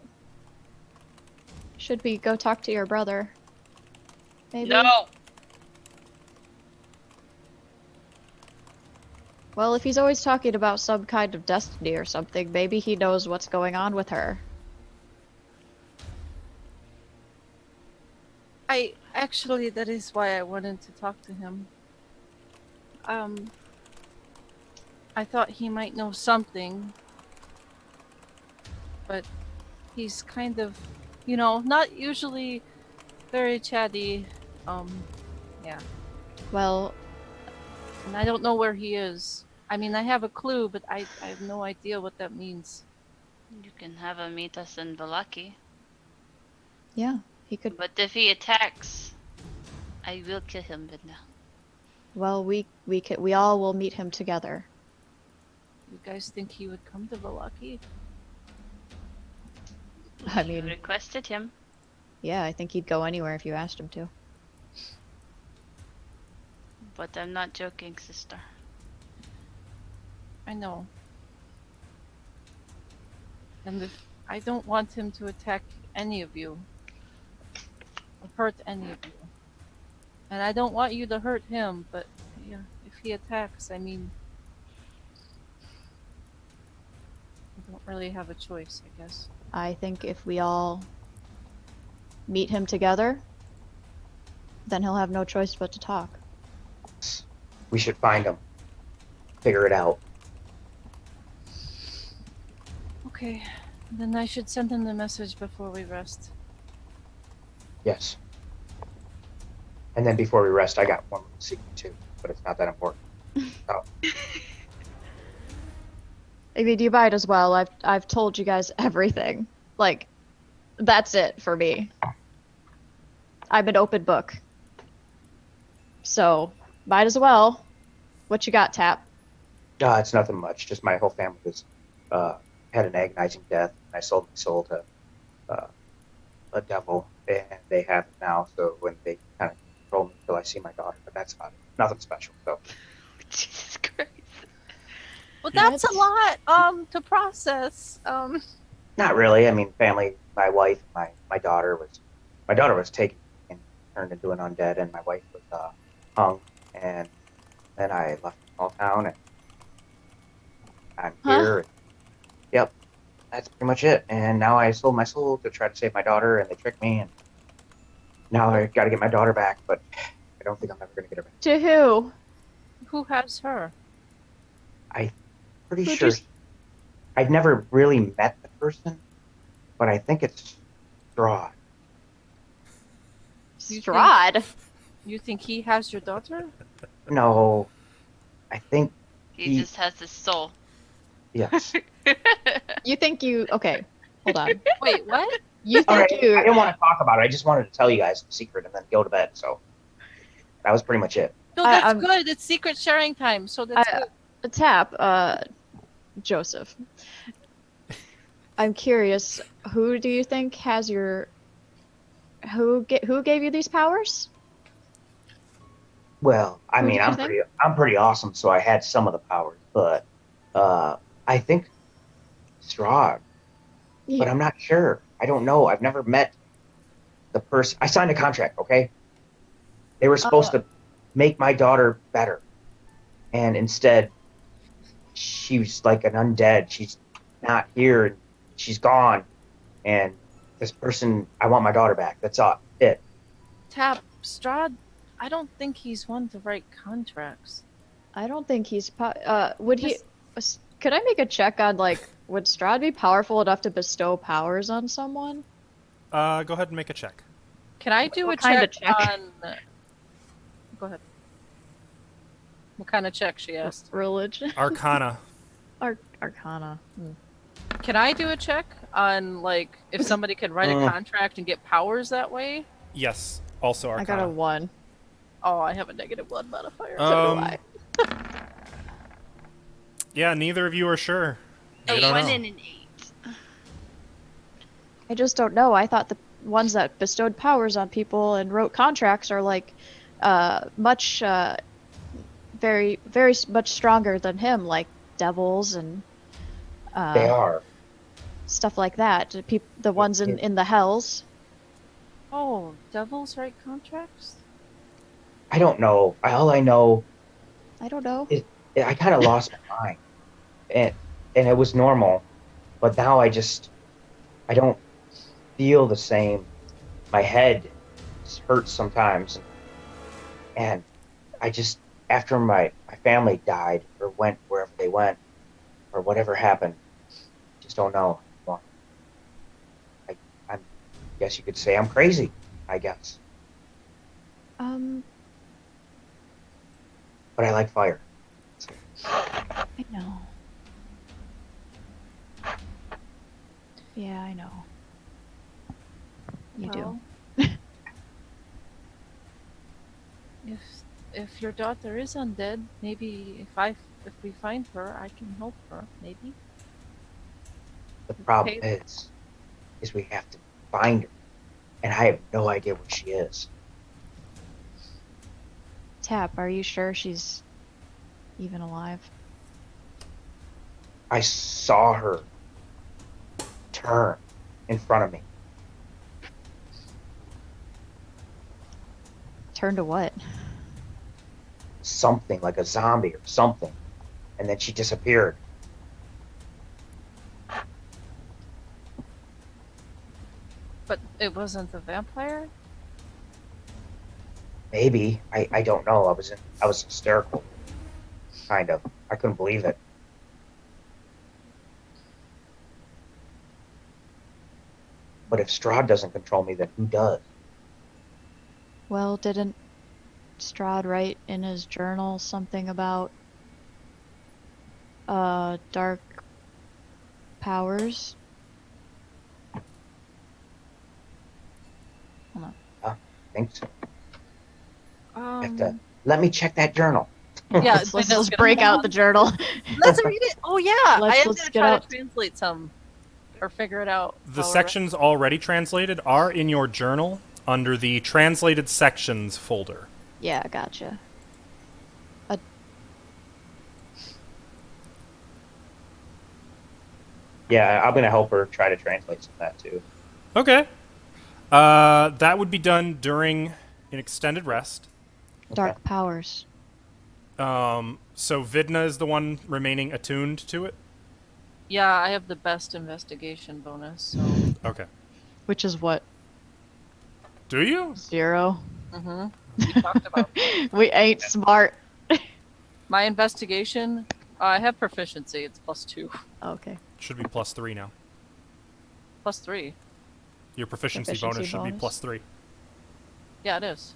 S4: Should we go talk to your brother? Maybe?
S2: No!
S4: Well, if he's always talking about some kind of destiny or something, maybe he knows what's going on with her.
S3: Actually, that is why I wanted to talk to him. I thought he might know something, but he's kind of, not usually very chatty. Yeah.
S4: Well,
S3: And I don't know where he is. I mean, I have a clue, but I have no idea what that means.
S2: You can have him meet us in Valaki.
S4: yeah, he could.
S2: But if he attacks, I will kill him, Vidna.
S4: Well, we all will meet him together.
S3: You guys think he would come to Valaki?
S4: I
S2: You
S4: mean,
S2: requested him.
S4: yeah, I think he'd go anywhere if you asked him to.
S2: But I'm not joking, sister.
S3: I know. And if I don't want him to attack any of you, or hurt any of you. And I don't want you to hurt him, but yeah, if he attacks, I mean, I don't really have a choice, I guess.
S4: I think if we all meet him together, then he'll have no choice but to talk.
S5: We should find him. Figure it out.
S3: Okay, then I should send him the message before we rest.
S5: Yes. And then before we rest, I got one little secret too, but it's not that important. Oh,
S4: I mean, you might as well. I've told you guys everything. Like, that's it for me. I'm an open book. So, might as well. What you got, Tap?
S5: it's nothing much. Just my whole family was had an agonizing death, and I sold my soul to a devil, and they have it now. So when they kind of control me until I see my daughter, but that's about it. Nothing special. So
S2: Jesus Christ.
S3: Well,
S4: Yeah,
S3: that's a
S4: it's-
S3: lot to process.
S5: not really. I mean, family. My wife, my daughter was taken and turned into an undead, and my wife was hung, and then I left the small town, and I'm
S4: Huh?
S5: here. Yep, that's pretty much it. And now I sold my soul to try to save my daughter, and they tricked me, and now I got to get my daughter back, but I don't think I'm ever going to get her back.
S4: To who?
S3: Who has her?
S5: Pretty
S4: Who
S5: sure
S4: just-
S5: I've never really met the person, but I think it's Strahd.
S3: You think-
S4: Strahd.
S3: You think he has your daughter?
S5: No, I think
S2: He just has his soul.
S5: yes.
S4: You think you? Okay, hold on.
S3: Wait, what?
S4: You
S5: All
S4: think
S5: right,
S4: you?
S5: I didn't want to talk about it. I just wanted to tell you guys the secret and then go to bed. So that was pretty much it.
S3: No,
S4: I-
S3: that's
S4: I'm-
S3: good. It's secret sharing time, so that's
S4: I-
S3: good.
S4: Tap. Joseph. I'm curious. Who do you think has your? Who gave you these powers?
S5: Well, I
S4: Who
S5: mean,
S4: do you think?
S5: I'm pretty awesome, so I had some of the powers, but I think Strahd, but I'm not sure. I don't know. I've never met the person. I signed a contract, okay? They were supposed to make my daughter better, and instead, she's like an undead. She's not here, and she's gone. And this person, I want my daughter back. That's all. It.
S3: Tap, Strahd, I don't think he's one to write contracts.
S4: I don't think he's. Would he?
S3: This-
S4: Could I make a check on like? Would Strahd be powerful enough to bestow powers on someone?
S1: Go ahead and make a check.
S3: Can I do
S4: What
S3: a
S4: kind of
S3: check
S4: check?
S3: on... What kind of check, she asked.
S4: Religion.
S1: Arcana.
S4: Arcana.
S3: Can I do a check on, like, if somebody could write a contract and get powers that way?
S1: Yes, also
S4: I got a
S1: Arcana.
S4: 1.
S3: Oh, I have a -1 modifier.
S4: So do I.
S1: Yeah, neither of you are sure. You
S2: A
S1: don't
S2: 1
S1: know.
S2: and an 8.
S4: I just don't know. I thought the ones that bestowed powers on people and wrote contracts are like much very much stronger than him, like devils and
S5: They are.
S4: stuff like that. The ones in the hells.
S3: Oh, devils write contracts?
S5: I don't know. All I know
S4: I don't know.
S5: is I kind of lost my mind, and it was normal, but now I don't feel the same. My head hurts sometimes, and I just after my family died or went wherever they went or whatever happened, just don't know anymore. I guess you could say I'm crazy. I guess, but I like fire.
S4: I know. Yeah, I know. You do.
S3: Well, if your daughter is undead, maybe if we find her, I can help her. Maybe.
S5: The problem
S3: Okay.
S5: is we have to find her, and I have no idea where she is.
S4: Tap, are you sure she's even alive?
S5: I saw her turn in front of me.
S4: Turn to what?
S5: Something like a zombie or something, and then she disappeared.
S3: But it wasn't the vampire?
S5: Maybe. I don't know. I was hysterical. Kind of. I couldn't believe it. But if Strahd doesn't control me, then who does?
S4: Well, didn't Strahd write in his journal something about dark powers? Hold on.
S5: I think so.
S3: Um,
S5: Let me check that journal.
S3: yeah,
S4: Let's break out the journal.
S3: Let's read it. Oh yeah, I am
S4: Let's
S3: gonna
S4: get
S3: try
S4: out.
S3: to translate some, or figure it out.
S1: The
S3: however.
S1: sections already translated are in your journal under the translated sections folder.
S4: Yeah, gotcha.
S5: Yeah, I'm gonna help her try to translate some of that too.
S1: Okay. That would be done during an extended rest.
S4: Dark powers.
S1: So Vidna is the one remaining attuned to it?
S3: Yeah, I have the best investigation bonus. So.
S1: Okay.
S4: Which is what?
S1: Do you?
S4: 0.
S3: We talked about
S4: We ain't smart.
S3: my investigation. I have proficiency. It's +2,
S4: Okay.
S1: Should be +3 now.
S3: +3.
S1: Your proficiency
S4: Proficiency
S1: bonus should be
S4: bonus?
S1: +3.
S3: Yeah, it is.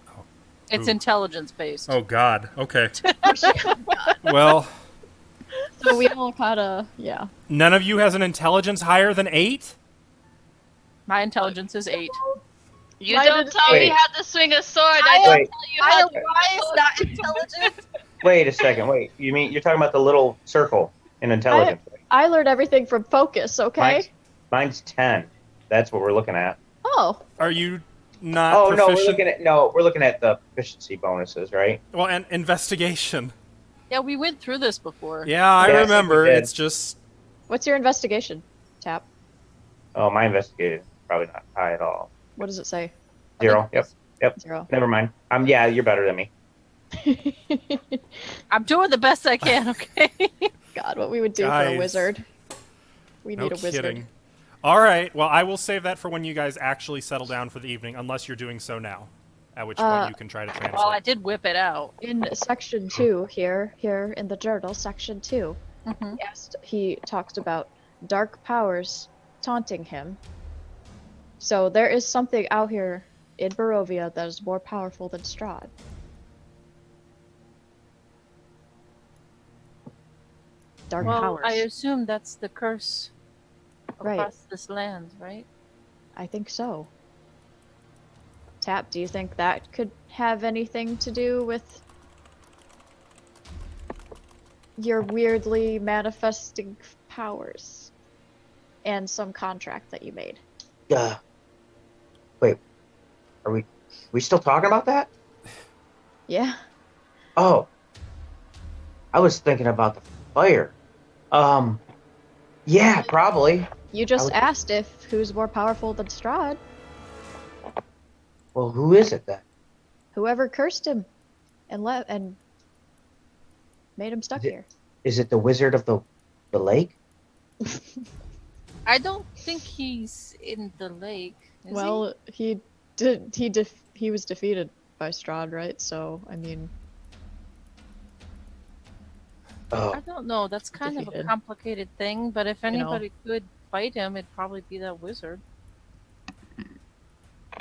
S1: Oh.
S3: It's
S1: Ooh.
S3: intelligence based.
S1: Oh God. Okay. Well,
S4: So we all kinda, yeah.
S1: none of you has an intelligence higher than 8?
S3: My intelligence is 8.
S2: You
S4: Why
S2: don't
S4: did-
S2: tell me
S5: Wait.
S2: how to swing a sword. I don't
S5: Wait.
S2: tell you how to.
S3: not intelligent.
S5: Wait a second. Wait. You mean you're talking about the little circle in intelligence? right?
S4: I learned everything from focus, okay?
S5: Mine's 10. That's what we're looking at.
S4: Oh.
S1: Are you not
S5: Oh no,
S1: proficient?
S5: we're looking at the proficiency bonuses, right?
S1: Well, and investigation.
S3: Yeah, we went through this before.
S1: Yeah, I
S5: Yes,
S1: remember.
S5: we did.
S1: It's just
S4: What's your investigation, Tap?
S5: Oh, my investigation is probably not high at all.
S4: What does it say?
S5: 0. Yep.
S4: 0.
S5: Never mind. Yeah, you're better than me.
S3: I'm doing the best I can. Okay.
S4: God, what we would do for
S1: Guys.
S4: a wizard. We
S1: no
S4: need a wizard.
S1: kidding. All right. Well, I will save that for when you guys actually settle down for the evening, unless you're doing so now. At which point you can try to translate.
S3: Well, I did whip it out.
S4: In section 2, here in the journal, section 2,
S3: Mhm.
S4: he talks about dark powers taunting him. So there is something out here in Barovia that is more powerful than Strahd. Dark
S3: Well,
S4: powers.
S3: I assume that's the curse
S4: Right.
S3: across this land, right?
S4: I think so. Tap, do you think that could have anything to do with your weirdly manifesting powers and some contract that you made?
S5: Wait. Are we still talking about that?
S4: Yeah.
S5: Oh. I was thinking about the fire. Yeah, probably.
S4: You just
S5: would-
S4: asked if who's more powerful than Strahd.
S5: Well, who is it then?
S4: Whoever cursed him and made him stuck
S5: Is it-
S4: here.
S5: Is it the wizard of the lake?
S3: I don't think he's in the lake. Is
S4: Well, he was defeated by Strahd, right? So, I mean,
S3: he?
S5: Oh,
S3: I don't know. That's kind of a
S4: Defeated.
S3: complicated thing. But if
S4: know.
S3: anybody could fight him, it'd probably be that wizard.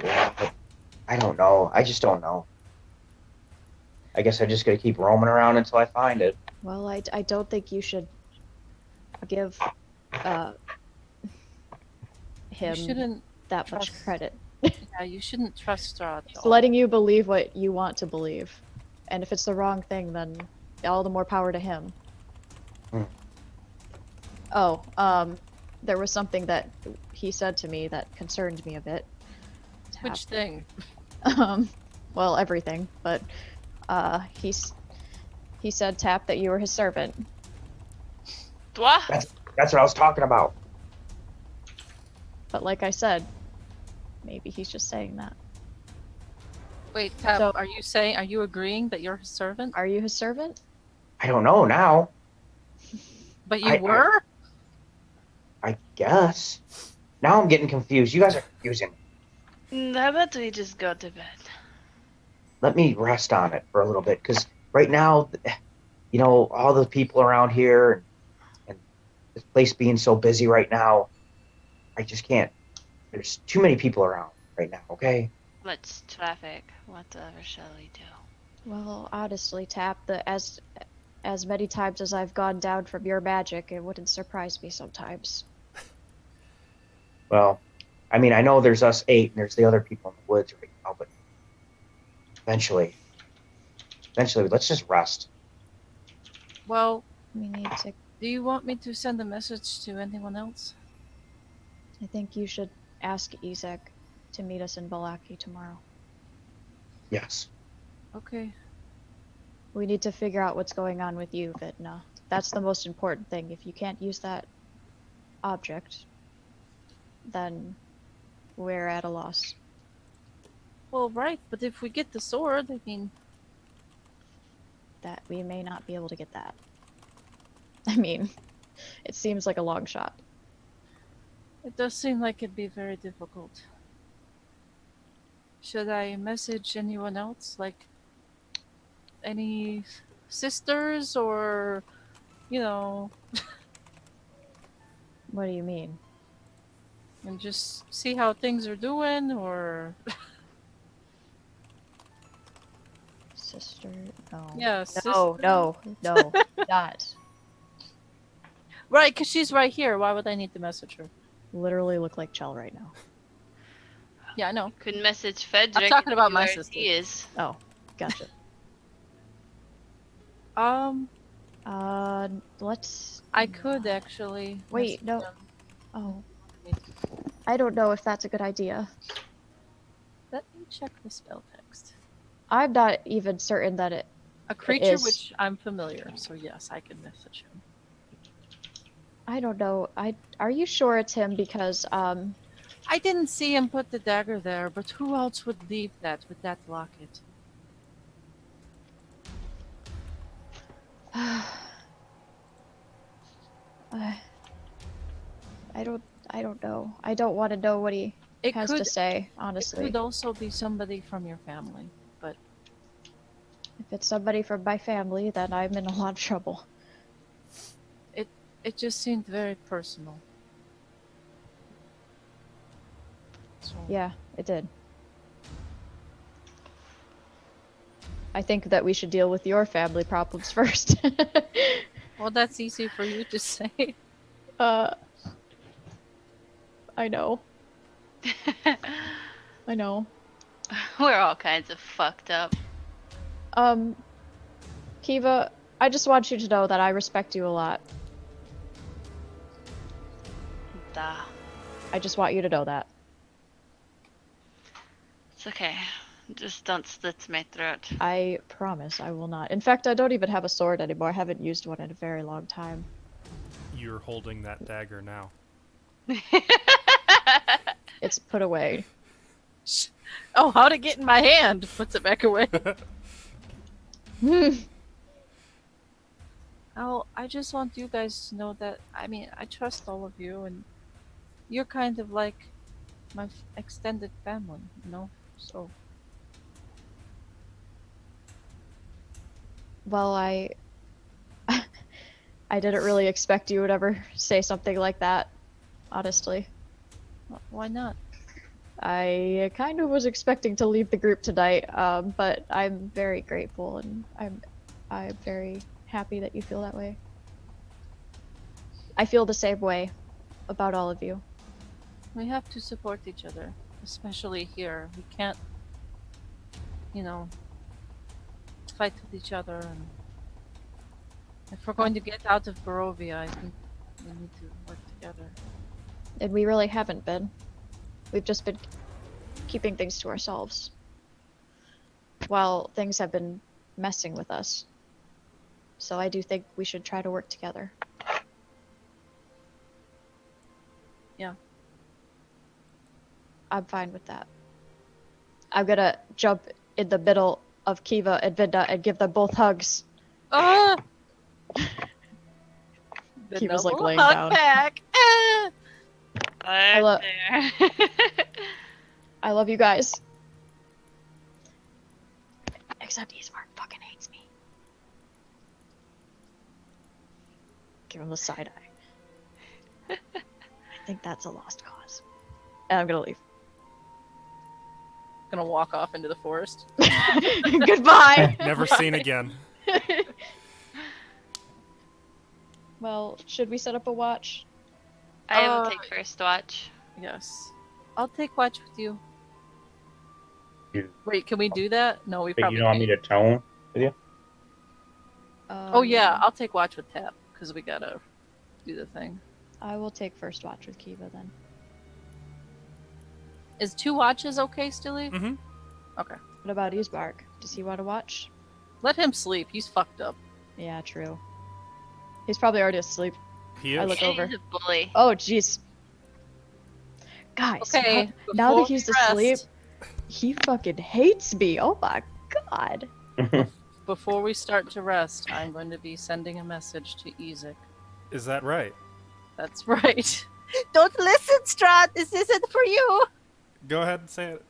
S5: yeah, but I don't know. I just don't know. I guess I just gotta keep roaming around until I find it.
S4: well, I don't think you should give
S3: You
S4: him
S3: shouldn't.
S4: that much
S3: trust-
S4: credit.
S3: Yeah, you shouldn't trust Strahd at
S4: He's
S3: all.
S4: letting you believe what you want to believe. And if it's the wrong thing, then all the more power to him.
S5: Hmm.
S4: Oh, there was something that he said to me that concerned me a bit.
S3: Which thing?
S4: Um, well, everything, but he said, Tap, that you were his servant.
S2: What?
S5: That's what I was talking about.
S4: But like I said, maybe he's just saying that.
S3: Wait, Tap,
S4: So-
S3: are you agreeing that you're his servant?
S4: Are you his servant?
S5: I don't know now.
S3: But you
S5: I-
S3: were?
S5: I guess. Now I'm getting confused. You guys are confusing me.
S2: How about we just go to bed?
S5: Let me rest on it for a little bit, because right now, you know, all the people around here and this place being so busy right now, I just can't. There's too many people around right now, okay?
S2: Let's traffic. Whatever shall we do?
S4: Well, honestly, Tap, as many times as I've gone down from your magic, it wouldn't surprise me sometimes.
S5: Well, I mean, I know there's us 8 and there's the other people in the woods right now, but eventually, let's just rest.
S3: Well,
S4: We need to.
S3: do you want me to send a message to anyone else?
S4: I think you should ask Izek to meet us in Balaki tomorrow.
S5: Yes.
S3: Okay.
S4: We need to figure out what's going on with you, Vidna. That's the most important thing. If you can't use that object, then we're at a loss.
S3: Well, right, but if we get the sword, I mean,
S4: That we may not be able to get that. I mean, it seems like a long shot.
S3: it does seem like it'd be very difficult. Should I message anyone else? Like, any sisters or, you know,
S4: What do you mean?
S3: and just see how things are doing, or
S4: Sister? No.
S3: yeah,
S4: No, no, not.
S3: right? Because she's right here. Why would I need to message her?
S4: Literally look like Chell right now.
S3: Yeah, I know.
S2: Could message Fedric.
S3: talking
S2: and
S3: about
S2: see
S3: my
S2: where
S3: sister.
S2: He is.
S4: Oh, gotcha. Let's.
S3: I could actually.
S4: Wait,
S3: message
S4: no.
S3: them.
S4: Oh. I don't know if that's a good idea.
S3: Let me check the spell text.
S4: I'm not even certain that it.
S3: A creature
S4: is.
S3: which I'm familiar, so yes, I can message him.
S4: I don't know. Are you sure it's him? Because
S3: I didn't see him put the dagger there, but who else would leave that with that locket?
S4: I don't know. I don't want to know what he
S3: It
S4: has
S3: could
S4: to say,
S3: it
S4: honestly.
S3: could also be somebody from your family, but
S4: If it's somebody from my family, then I'm in a lot of trouble.
S3: it just seemed very personal. So
S4: Yeah, it did. I think that we should deal with your family problems first.
S3: well, that's easy for you to say.
S4: I know. I know.
S2: We're all kinds of fucked up.
S4: Kiva, I just want you to know that I respect you a lot.
S2: Duh.
S4: I just want you to know that.
S2: It's okay. Just don't slit my throat.
S4: I promise I will not. In fact, I don't even have a sword anymore. I haven't used one in a very long time.
S1: You're holding that dagger now.
S4: It's put away.
S3: Oh, how'd it get in my hand? Puts it back away. Oh, I just want you guys to know that, I mean, I trust all of you, and you're kind of like my extended family, you know? So,
S4: Well, I didn't really expect you would ever say something like that, honestly.
S3: why not?
S4: I kind of was expecting to leave the group tonight, but I'm very grateful and I'm very happy that you feel that way. I feel the same way about all of you.
S3: We have to support each other. especially here. We can't, fight with each other. And if we're going to get out of Barovia, I think we need to work together.
S4: And we really haven't been. We've just been keeping things to ourselves. While things have been messing with us. So I do think we should try to work together.
S3: Yeah.
S4: I'm fine with that. I'm gonna jump in the middle of Kiva and Vinda and give them both hugs.
S3: Ah! The
S4: Kiva's, like,
S3: noble
S4: laying
S3: hug
S4: down.
S3: back. Ah!
S2: I'm
S4: lo-
S2: there.
S4: I love you guys. Except Ismark fucking hates me. Give him the side eye. I think that's a lost cause. And I'm gonna leave.
S3: Gonna walk off into the forest.
S4: Goodbye!
S1: Never seen again.
S4: Well, should we set up a watch?
S2: I will take first watch.
S3: Yes. I'll take watch with you.
S6: You-
S3: Wait, can we do that? No, we
S6: But
S3: probably
S6: you don't want me
S3: can't.
S6: to tone with you?
S3: Oh yeah, I'll take watch with Tap, because we gotta do the thing.
S4: I will take first watch with Kiva then.
S3: Is 2 watches okay, Stilly?
S1: Mm-hmm.
S3: Okay.
S4: What about Ismark? Does he want to watch?
S3: Let him sleep. He's fucked up.
S4: Yeah, true. He's probably already asleep.
S1: He
S4: I
S1: is.
S4: look
S2: Yeah,
S4: over.
S2: he's a bully.
S4: Oh, jeez. Guys,
S3: Okay.
S4: now that
S3: before
S4: he's
S3: we
S4: asleep,
S3: rest-
S4: he fucking hates me. Oh my god.
S3: Before we start to rest, I'm going to be sending a message to Ezek.
S1: Is that right?
S3: That's right. Don't listen, Strahd. This isn't for you.
S1: Go ahead and say it.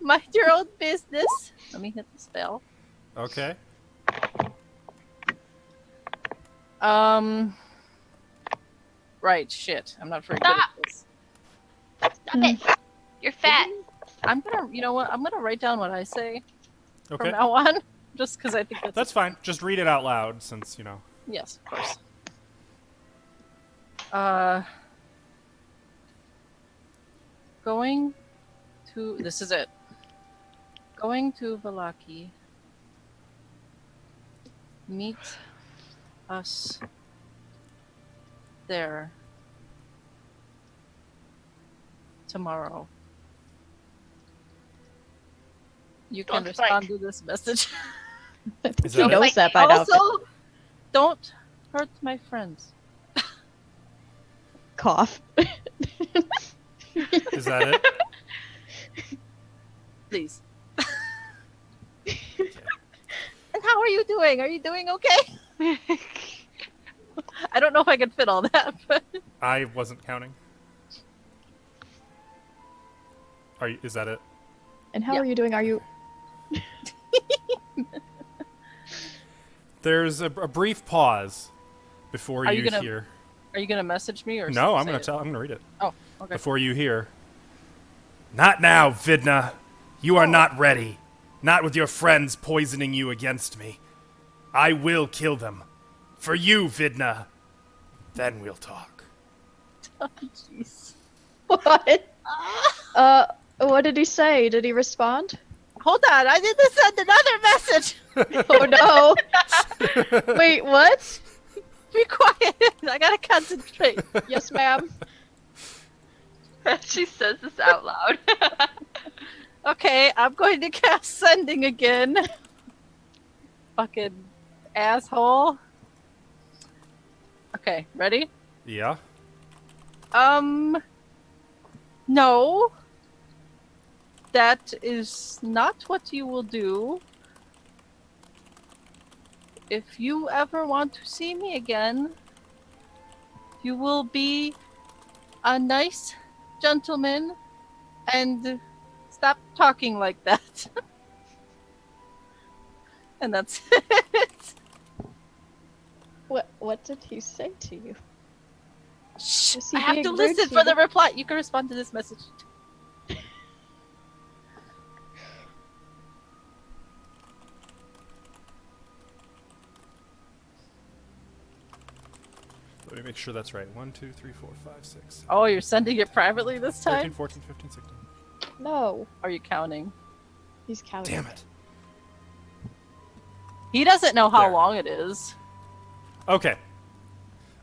S3: Mind your own business. Let me hit the spell.
S1: Okay.
S3: Right, shit. I'm not very good at
S2: Stop.
S3: this.
S2: Stop it. You're fat.
S3: I'm gonna, you know what? I'm gonna write down what I say
S1: Okay.
S3: from now on, just because I think
S1: That's fine. Just read it out loud, since you know.
S3: Yes, of course. Going to. This is it. Going to Valaki. Meet us there tomorrow. You can
S2: Don't
S3: respond
S2: fight.
S3: to this message.
S1: Is
S4: He
S1: that
S4: knows
S1: it?
S4: that by now.
S3: Also, don't hurt my friends.
S4: Cough.
S1: Is that it?
S3: Please. And how are you doing? Are you doing okay? I don't know if I can fit all that, but
S1: I wasn't counting. Are you, is that it?
S4: And how
S3: Yeah.
S4: are you doing? Are you...
S1: There's a brief pause before
S3: Are
S1: you
S3: you gonna-
S1: hear.
S3: are you gonna message me or?
S1: No, I'm
S3: say
S1: gonna
S3: it?
S1: tell. I'm gonna read it
S3: Oh, okay.
S1: before you hear. Not now, Vidna. You are not ready. Not with your friends poisoning you against me. I will kill them. For you, Vidna. Then we'll talk.
S3: Jeez.
S4: What? What did he say? Did he respond?
S3: Hold on, I need to send another message.
S4: Oh no! Wait, what?
S3: Be quiet. I gotta concentrate.
S4: Yes, ma'am.
S2: She says this out loud.
S3: Okay, I'm going to cast sending again. Fucking asshole. Okay, ready?
S1: Yeah.
S3: No. That is not what you will do. If you ever want to see me again, you will be a nice gentleman and stop talking like that. And that's it.
S4: What did he say to you?
S3: Shh,
S4: Is he
S3: I have
S4: being
S3: to
S4: rude
S3: listen
S4: to
S3: for the
S4: you?
S3: reply. You can respond to this message.
S1: Let me make sure that's right. 1, 2, 3, 4, 5, 6,
S3: Oh, you're sending it privately this
S1: 13,
S3: time?
S1: 14, 15, 16.
S4: No,
S3: Are you counting?
S4: he's counting.
S1: Damn it.
S3: He doesn't know how
S1: There.
S3: long it is.
S1: Okay.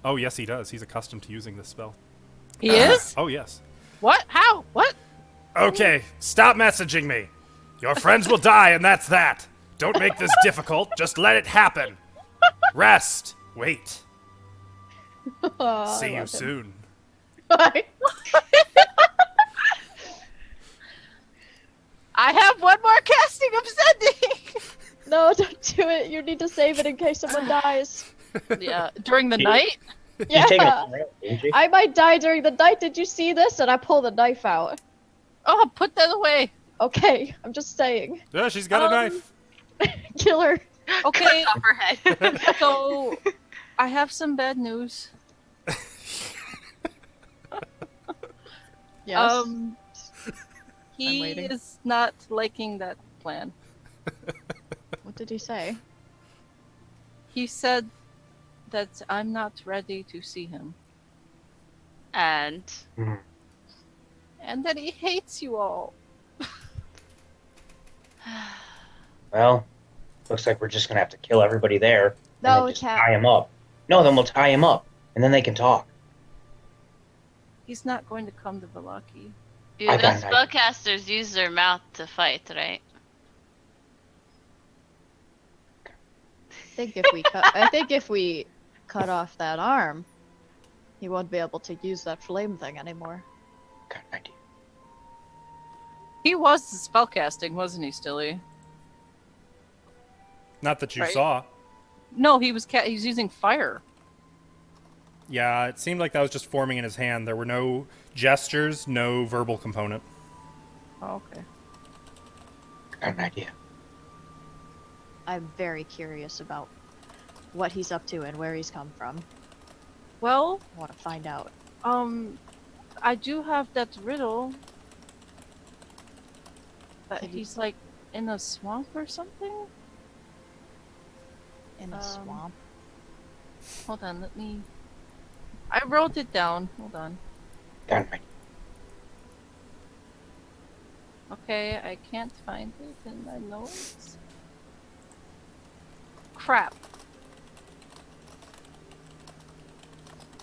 S1: Oh, yes, he does. He's accustomed to using this spell.
S3: He is?
S1: Oh, yes.
S3: What? How? What?
S1: Okay, stop messaging me. Your friends will die, and that's that. Don't make this difficult. Just let it happen. Rest. Wait.
S4: Oh,
S1: See
S4: I
S1: you
S4: love him.
S1: soon.
S3: I have one more casting of sending!
S4: No, don't do it. You need to save it in case someone dies.
S3: Yeah, during the night?
S5: She's taking
S4: Yeah.
S5: a break, isn't she?
S4: I might die during the night. Did you see this? And I pull the knife out.
S3: Oh, put that away.
S4: Okay, I'm just saying.
S1: Yeah, she's got a knife.
S4: Kill her.
S3: Okay,
S2: Off her head.
S3: so I have some bad news.
S4: Yes.
S3: He
S4: waiting.
S3: is not liking that plan.
S4: What did he say?
S3: He said that I'm not ready to see him.
S2: And
S5: Mhm.
S3: And that he hates you all.
S5: Well, looks like we're just gonna have to kill everybody there.
S4: No,
S5: and then
S4: we
S5: just
S4: can't.
S5: tie him up. No, then we'll tie him up, and then they can talk.
S3: He's not going to come to Valaki.
S2: you,
S5: I
S2: the
S5: got an idea.
S2: spellcasters use their mouth to fight, right?
S4: I think if we cut off that arm, he won't be able to use that flame thing anymore.
S5: Got an idea.
S3: He was spellcasting, wasn't he, Stilly?
S1: Not that you
S3: Right.
S1: saw.
S3: No, he was he's using fire.
S1: Yeah, it seemed like that was just forming in his hand. There were no gestures, no verbal component.
S3: Oh, okay.
S5: Got an idea.
S4: I'm very curious about what he's up to and where he's come from.
S3: Well,
S4: I want to find out.
S3: I do have that riddle. That
S4: Can you-
S3: he's like in a swamp or something?
S4: In a swamp.
S3: Hold on, let me. I wrote it down. Hold on.
S5: Got an idea.
S3: Okay, I can't find it in my notes. Crap.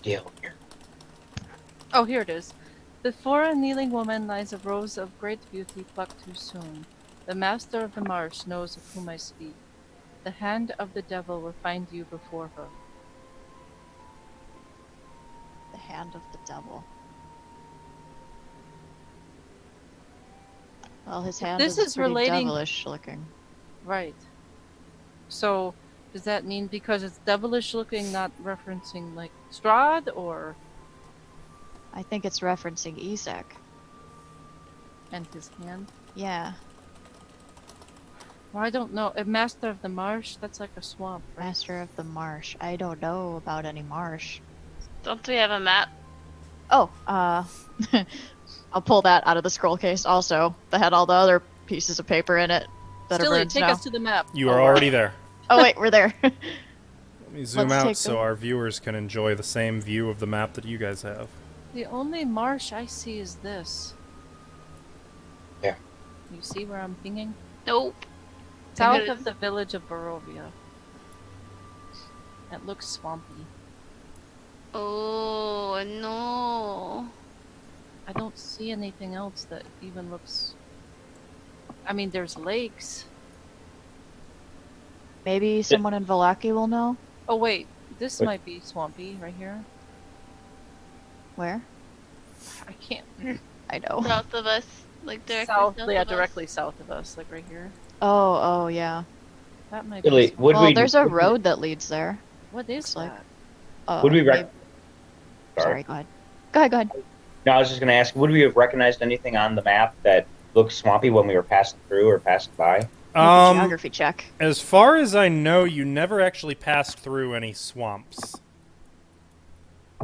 S5: Deal here.
S3: Oh, here it is. Before a kneeling woman lies a rose of great beauty plucked too soon. The master of the marsh knows of whom I speak. The hand of the devil will find you before her.
S4: The hand of the devil. Well, his hand
S3: This
S4: is
S3: is
S4: pretty
S3: relating-
S4: devilish looking.
S3: Right. So, does that mean because it's devilish looking, not referencing like Strahd or
S4: I think it's referencing Isaac.
S3: and his hand?
S4: Yeah,
S3: Well, I don't know. A master of the marsh? That's like a swamp, right?
S4: Master of the Marsh. I don't know about any marsh.
S2: Don't we have a map?
S4: Oh, I'll pull that out of the scroll case also. That had all the other pieces of paper in it that are
S3: Stilly,
S4: burned
S3: take
S4: now.
S3: us to the map.
S1: You are already there.
S4: Oh wait, we're there.
S1: Let me zoom
S4: Let's
S1: out
S4: take
S1: so
S4: them.
S1: our viewers can enjoy the same view of the map that you guys have.
S3: The only marsh I see is this.
S5: Yeah.
S3: You see where I'm pinging?
S2: Nope.
S3: South
S2: Good.
S3: of the village of Barovia. It looks swampy.
S2: Oh no.
S3: I don't see anything else that even looks. I mean, there's lakes.
S4: Maybe someone in Valaki will know.
S3: Oh wait, this
S5: Wait.
S3: might be swampy right here.
S4: Where?
S3: I can't.
S4: I know.
S2: South of us, like directly
S3: South,
S2: south
S3: yeah,
S2: of us.
S3: directly south of us, like right here.
S4: Oh, yeah.
S3: That might
S5: Really,
S3: be.
S5: would
S4: Well,
S5: we?
S4: there's a
S5: would we-
S4: road that leads there.
S3: What is
S4: looks like-
S3: that?
S5: Would we
S4: maybe-
S5: rec-
S4: Sorry, go ahead. Go ahead, go ahead.
S5: No, I was just gonna ask. Would we have recognized anything on the map that looked swampy when we were passing through or passing by?
S4: Make a geography check.
S1: As far as I know, you never actually passed through any swamps.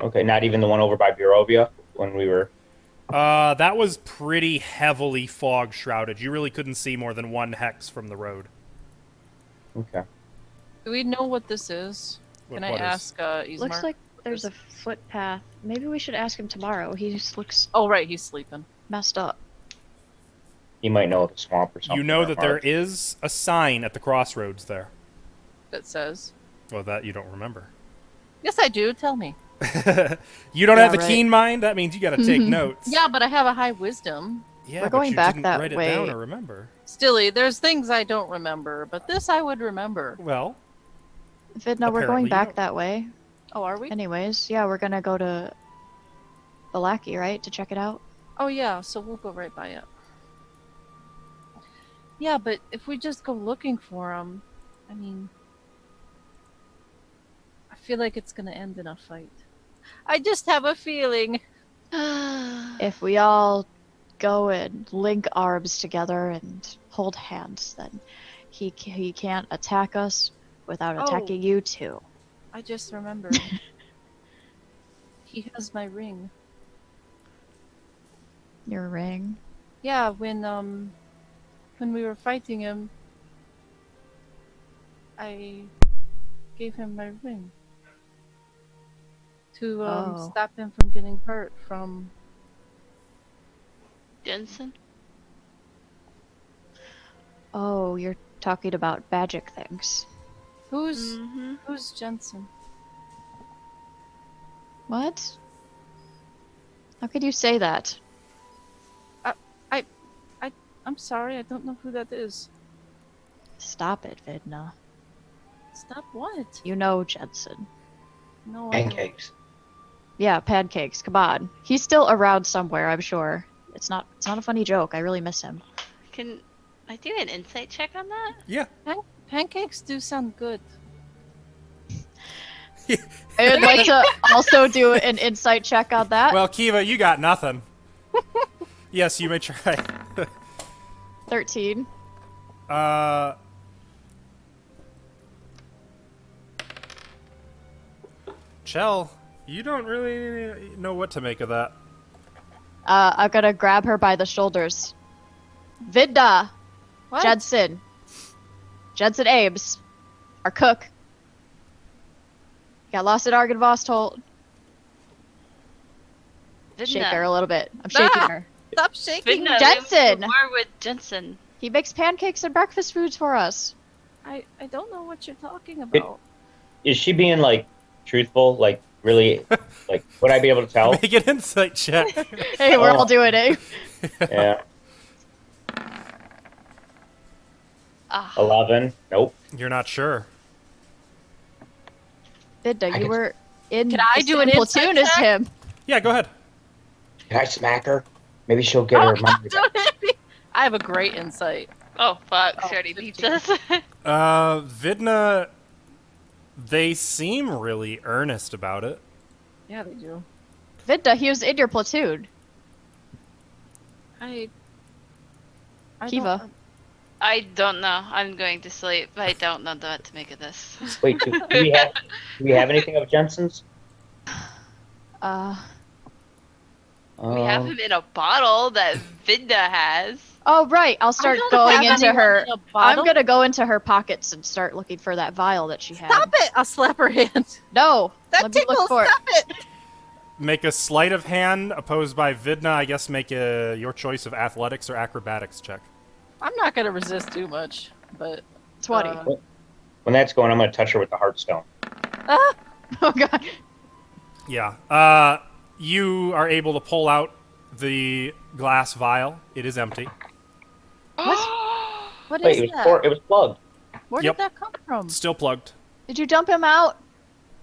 S5: Okay, not even the one over by Burovia when we were.
S1: That was pretty heavily fog shrouded. You really couldn't see more than one hex from the road.
S5: Okay.
S3: Do we know what this is? Can I
S1: What is-
S3: ask Ismar?
S4: Looks like
S3: what
S4: there's a
S3: this-
S4: footpath. Maybe we should ask him tomorrow. He just looks
S3: Oh right, he's sleeping.
S4: messed up.
S6: He might know the swamp or something.
S1: You know
S6: or
S1: that there
S6: marsh.
S1: is a sign at the crossroads there.
S3: That says.
S1: Well, that you don't remember.
S3: Yes, I do. Tell me.
S1: You don't
S4: Yeah,
S1: have a
S4: right.
S1: keen mind? That means you gotta take notes.
S3: Yeah, but I have a high wisdom.
S1: Yeah,
S4: We're
S1: but
S4: going
S1: you
S4: back
S1: didn't
S4: that
S1: write it
S4: way.
S1: down or remember.
S3: Stilly, there's things I don't remember, but this I would remember.
S1: Well,
S4: Vidna, we're
S1: Apparently
S4: going
S1: you
S4: back
S1: don't.
S4: that way.
S3: Oh, are we?
S4: Anyways, yeah, we're gonna go to Balaki, right, to check it out.
S3: Oh, yeah, so we'll go right by it. Yeah, but if we just go looking for him, I mean, I feel like it's gonna end in a fight. I just have a feeling.
S4: If we all go and link arms together and hold hands, then he can't attack us without
S3: Oh.
S4: attacking you too.
S3: I just remembered. He has my ring.
S4: Your ring.
S3: Yeah, when we were fighting him, I gave him my ring to
S4: Oh.
S3: stop him from getting hurt from.
S2: Jensen?
S4: Oh, you're talking about magic things.
S3: Who's
S2: Mm-hmm.
S3: who's Jensen?
S4: What? How could you say that?
S3: I'm sorry, I don't know who that is.
S4: Stop it, Vidna.
S3: Stop what?
S4: You know Jensen.
S3: No, I don't.
S6: Pancakes.
S4: Yeah, pancakes. Come on. He's still around somewhere, I'm sure. It's not a funny joke. I really miss him.
S2: Can I do an insight check on that?
S1: yeah.
S3: Pancakes do sound good.
S4: I would like to also do an insight check on that.
S1: Well, Kiva, you got nothing. Yes, you may try.
S4: 13.
S1: Chell, you don't really know what to make of that.
S4: I'm gonna grab her by the shoulders. Vidna!
S3: What?
S4: Jensen Ames, our cook. Got lost at Argenvost. Shake her a little bit. I'm shaking
S3: Ah!
S4: her.
S3: Stop shaking.
S2: Vidna,
S4: Jensen!
S2: More with Jensen.
S4: He makes pancakes and breakfast foods for us.
S3: I don't know what you're talking about.
S6: Is she being like truthful? Like really? Like would I be able to tell?
S1: Make an insight check.
S4: Hey, we're
S6: Oh.
S4: all doing it.
S6: Yeah.
S2: Ah,
S6: 11. Nope.
S1: You're not sure.
S4: Vidna,
S5: I
S4: you
S5: can-
S4: were in
S3: Can I
S4: the
S3: do
S4: same
S3: an insight
S4: platoon as
S3: check?
S4: him.
S1: Yeah, go ahead.
S5: Can I smack her? Maybe she'll get her mind.
S3: Don't hit me. I have a great insight.
S2: oh fuck,
S3: Oh,
S2: she already beats
S3: 15.
S2: us.
S1: Vidna, they seem really earnest about it.
S3: Yeah, they do.
S4: Vidna, he was in your platoon.
S3: I
S4: Kiva.
S3: don't-
S2: I don't know. I'm going to sleep. I don't know what to make of this.
S6: Wait, do we have anything of Jensen's?
S2: We have him in a bottle that Vidna has.
S4: Oh, right. I'll start
S3: don't
S4: going
S3: have
S4: into
S3: anyone
S4: her.
S3: in a
S4: I'm
S3: bottle.
S4: gonna go into her pockets and start looking for that vial that she had.
S3: Stop it! I'll slap her hand.
S4: No,
S3: That
S4: let me
S3: tickles.
S4: look for it.
S3: Stop it!
S1: Make a sleight of hand opposed by Vidna. I guess make your choice of athletics or acrobatics check.
S3: I'm not gonna resist too much, but
S4: 20.
S6: When that's going, I'm going to touch her with the heartstone.
S3: ah,
S4: Oh god.
S1: Yeah. You are able to pull out the glass vial. It is empty.
S3: what
S6: Wait,
S3: is
S6: it was
S3: that?
S6: it was plugged.
S3: Where
S1: Yep.
S3: did that come from?
S1: Still plugged.
S4: Did you dump him out?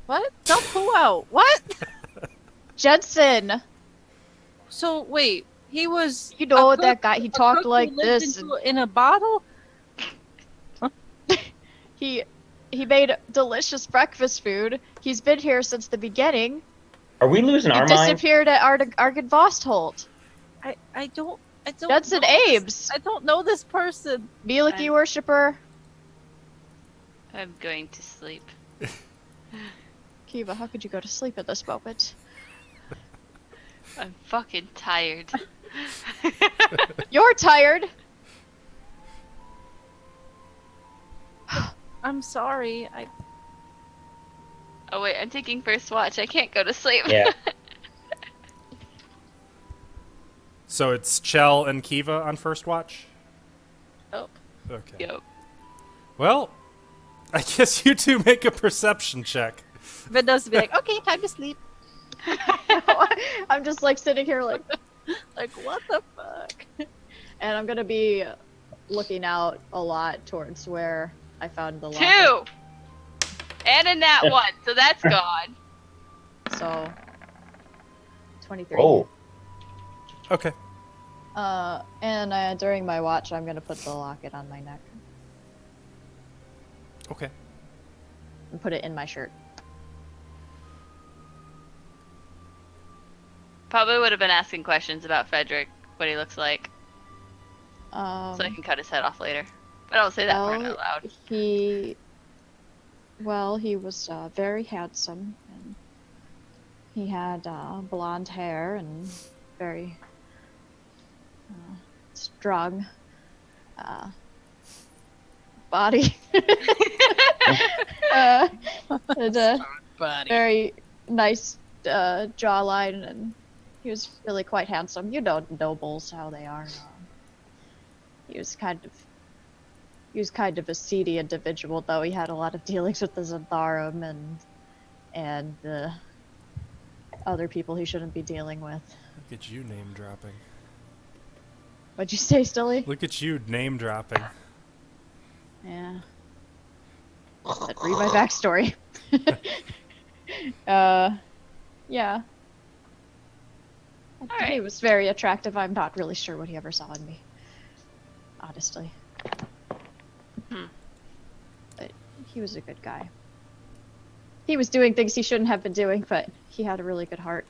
S3: What? Don't pull out. What?
S4: Jensen!
S3: So wait, he was.
S4: You know
S3: a
S4: what that
S3: cook-
S4: guy, he
S3: a
S4: talked
S3: cook who
S4: like
S3: lived
S4: this.
S3: in a bottle.
S4: He made delicious breakfast food. He's been here since the beginning.
S6: Are we losing
S4: He
S6: our minds?
S4: disappeared at Argenvostholt.
S3: I don't.
S4: Jensen
S3: know this-
S4: Ames!
S3: I don't know this person.
S4: Mieliki worshipper.
S2: I'm going to sleep.
S4: Kiva, how could you go to sleep at this moment?
S2: I'm fucking tired.
S4: You're tired!
S3: I'm sorry.
S2: Oh wait, I'm taking first watch. I can't go to sleep.
S6: Yeah.
S1: So it's Chell and Kiva on first watch?
S3: Oh.
S1: Okay.
S2: Yep.
S1: Well, I guess you two make a perception check.
S3: Vidna's be like, okay, time to sleep.
S4: I'm just like sitting here like,
S3: Like, what the fuck?
S4: and I'm gonna be looking out a lot towards where I found the locker.
S2: 2! And a nat 1, so that's gone.
S4: So 23.
S5: Oh,
S1: Okay.
S4: And during my watch, I'm gonna put the locket on my neck
S1: Okay.
S4: and put it in my shirt.
S2: Probably would have been asking questions about Frederick, what he looks like, so
S4: Um,
S2: I can cut his head off later. But I don't say that part
S4: well,
S2: out loud.
S4: he was very handsome, and he had blonde hair and very strong body. And a
S3: Buddy.
S4: very nice jawline, and he was really quite handsome. You know nobles how they are. He was kind of a seedy individual, though. He had a lot of dealings with the Zantharum and the other people he shouldn't be dealing with.
S1: Look at you name dropping.
S4: What'd you say, Stilly?
S1: Look at you name dropping.
S4: Yeah. But read my backstory. Yeah.
S2: Alright.
S4: He was very attractive. I'm not really sure what he ever saw in me. Honestly. But he was a good guy. He was doing things he shouldn't have been doing, but he had a really good heart.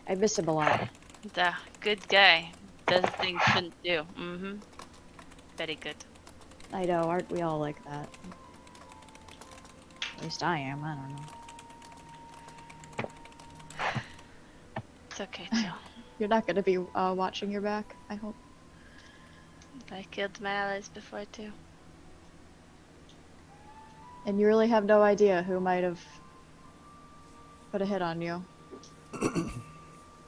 S4: I miss him a lot.
S2: He's a good guy. Does things shouldn't do. Mm-hmm. Very good.
S4: I know, aren't we all like that? At least I am, I don't know.
S2: It's okay, Jill.
S4: You're not gonna be watching your back, I hope.
S2: I killed my allies before, too.
S4: And you really have no idea who might have put a hit on you.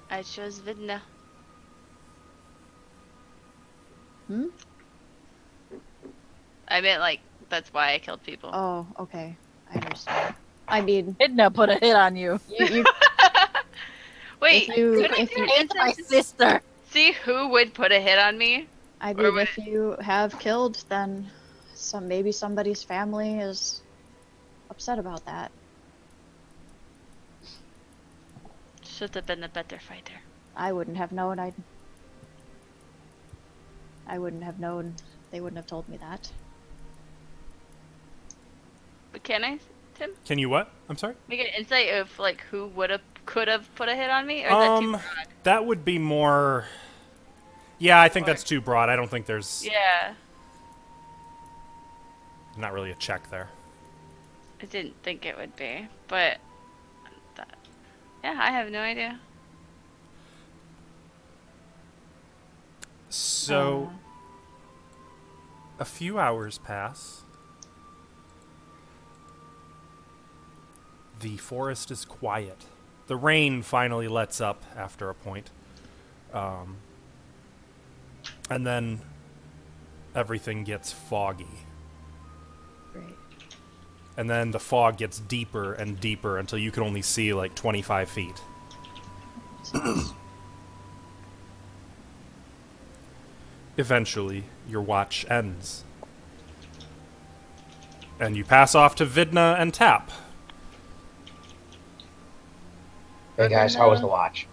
S2: I chose Vidna.
S4: Hmm?
S2: I meant, like, that's why I killed people.
S4: Oh, okay. I understand. I mean,
S3: Vidna put a hit on you.
S4: you
S2: Wait,
S4: if you-
S2: couldn't
S4: if
S2: you
S4: you-
S3: It's my
S2: answer to
S3: sister.
S2: see who would put a hit on me?
S4: I
S2: Or
S4: mean,
S2: would
S4: if you have killed, then maybe somebody's family is upset about that.
S2: Should have been a better fighter.
S4: I wouldn't have known. I wouldn't have known. They wouldn't have told me that.
S2: But can I, Tim?
S1: Can you what? I'm sorry?
S2: Make an insight of, like, who could have put a hit on me? Or is that too broad?
S1: That would be more... Yeah, I think that's too broad. I don't think there's
S2: Yeah.
S1: not really a check there.
S2: I didn't think it would be, but... Yeah, I have no idea.
S1: So, a few hours pass. The forest is quiet. The rain finally lets up after a point. And then everything gets foggy.
S4: Great.
S1: And then the fog gets deeper and deeper until you can only see like 25 feet. Eventually, your watch ends. And you pass off to Vidna and Tap.
S5: hey guys, how was the watch?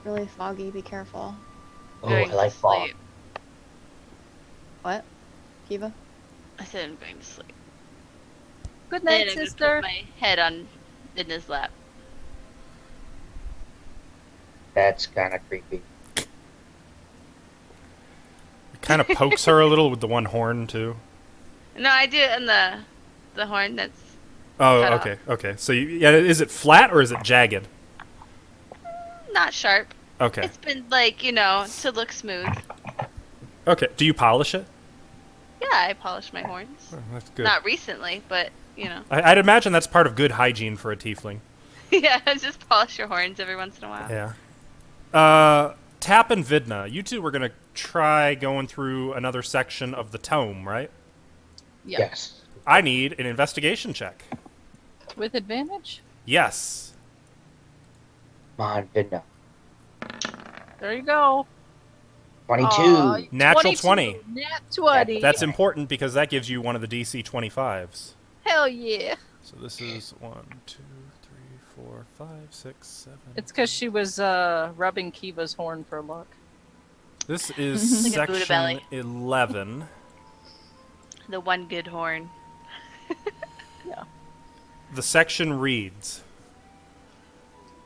S4: Really foggy. Be careful.
S5: Oh, I
S2: Going to
S5: like fog.
S2: sleep.
S4: What? Kiva?
S2: I said I'm going to sleep.
S3: Good
S2: Then
S3: night,
S2: I'm gonna
S3: sister.
S2: put my head on Vidna's lap.
S5: That's kind of creepy.
S1: It kind of pokes her a little with the one horn, too.
S2: No, I do it in the horn that's...
S1: Oh,
S2: Cut
S1: okay, okay. So, yeah, is it flat or is it jagged?
S2: not sharp.
S1: Okay.
S2: It's been, like, you know, to look smooth.
S1: Okay. Do you polish it?
S2: Yeah, I polish my horns.
S1: Oh, that's good.
S2: Not recently, but, you know.
S1: I'd imagine that's part of good hygiene for a tiefling.
S2: Yeah, just polish your horns every once in a while.
S1: Yeah. Tap and Vidna, you two were going to try going through another section of the tome, right?
S3: Yeah.
S5: Yes.
S1: I need an investigation check.
S3: With advantage?
S1: Yes.
S5: Come on, Vidna.
S3: There you go.
S5: 22.
S3: Aw,
S1: Natural
S3: 22.
S1: 20.
S3: Nat 20.
S1: That's important because that gives you one of the DC 25s.
S3: Hell yeah.
S1: So this is 1, 2, 3, 4, 5, 6, 7.
S3: It's because she was rubbing Kiva's horn for luck.
S1: This is
S2: Like a Buddha
S1: section
S2: belly.
S1: 11.
S2: The one good horn.
S1: The section reads: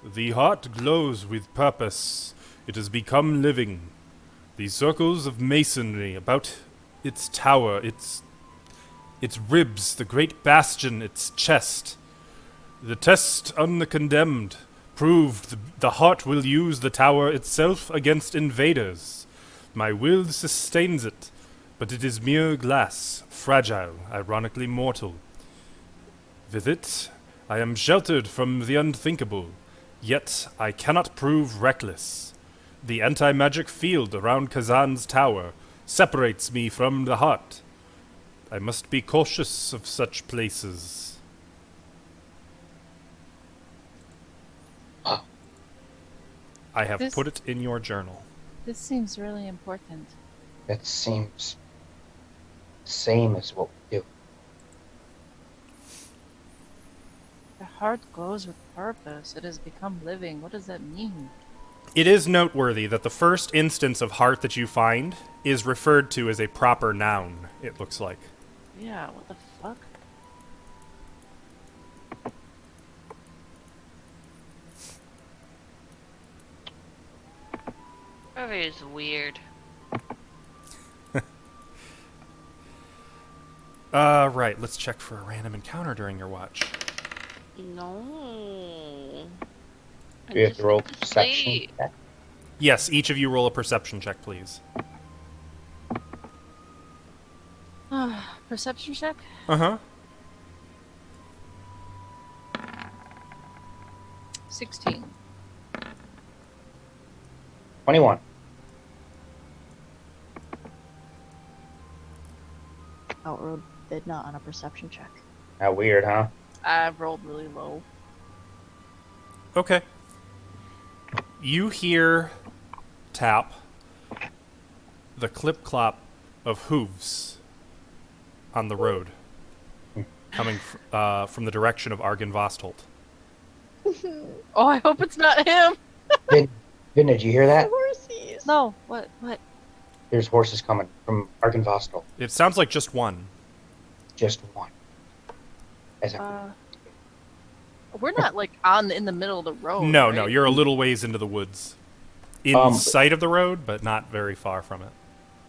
S1: The heart glows with purpose. It has become living. The circles of masonry about its tower, its ribs, the great bastion, its chest. The test on the condemned proved the heart will use the tower itself against invaders. My will sustains it, but it is mere glass, fragile, ironically mortal. With it, I am sheltered from the unthinkable, yet I cannot prove reckless. The anti-magic field around Kazan's tower separates me from the heart. I must be cautious of such places. I have
S3: This-
S1: put it in your journal.
S3: This seems really important.
S5: That seems same as what we do.
S3: The heart glows with purpose. It has become living. What does that mean?
S1: It is noteworthy that the first instance of heart that you find is referred to as a proper noun, it looks like.
S3: Yeah, what the fuck?
S2: Whatever is weird.
S1: Right, let's check for a random encounter during your watch.
S2: No.
S5: Do we have to roll
S2: Just
S5: perception?
S2: sleep.
S5: check?
S1: Yes, each of you roll a perception check, please.
S3: Perception check?
S1: Uh-huh.
S3: 16.
S5: 21.
S4: Outrode Vidna on a perception check.
S5: How weird, huh?
S3: I rolled really low.
S1: Okay. You hear tap the clip-clop of hooves on the road coming from the direction of Argynvostholt.
S3: Oh, I hope it's not him!
S5: Vidna, did you hear that?
S4: Horsies.
S3: No, what?
S5: There's horses coming from Argynvostholt.
S1: It sounds like just one.
S5: Just one. As a,
S3: We're not like in the middle of the road.
S1: No,
S3: right?
S1: no, you're a little ways into the woods. In sight of the road, but not very far from it.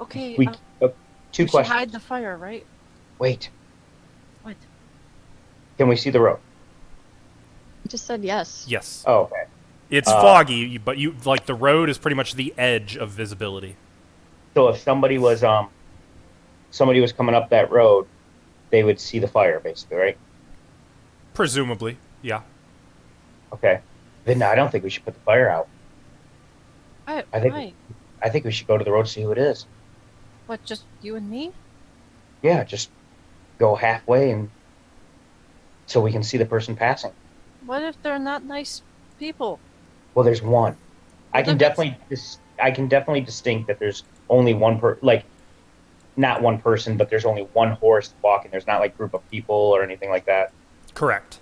S3: Okay,
S5: we,
S3: we
S5: two
S3: should
S5: questions.
S3: hide the fire, right?
S5: Wait,
S3: What?
S5: can we see the road?
S4: I just said yes.
S1: Yes.
S5: Oh, okay.
S1: It's foggy, but you like the road is pretty much the edge of visibility.
S5: So if somebody was coming up that road, they would see the fire, basically, right?
S1: Presumably, yeah.
S5: Okay. Then I don't think we should put the fire out. I think-
S3: Why?
S5: I think we should go to the road, see who it is.
S3: What, just you and me?
S5: Yeah, just go halfway and so we can see the person passing.
S3: What if they're not nice people?
S5: Well, there's one. I
S3: Well,
S5: can
S3: then
S5: definitely distinct that there's only one not one person, but there's only one horse walking. There's not like group of people or anything like that.
S1: Correct.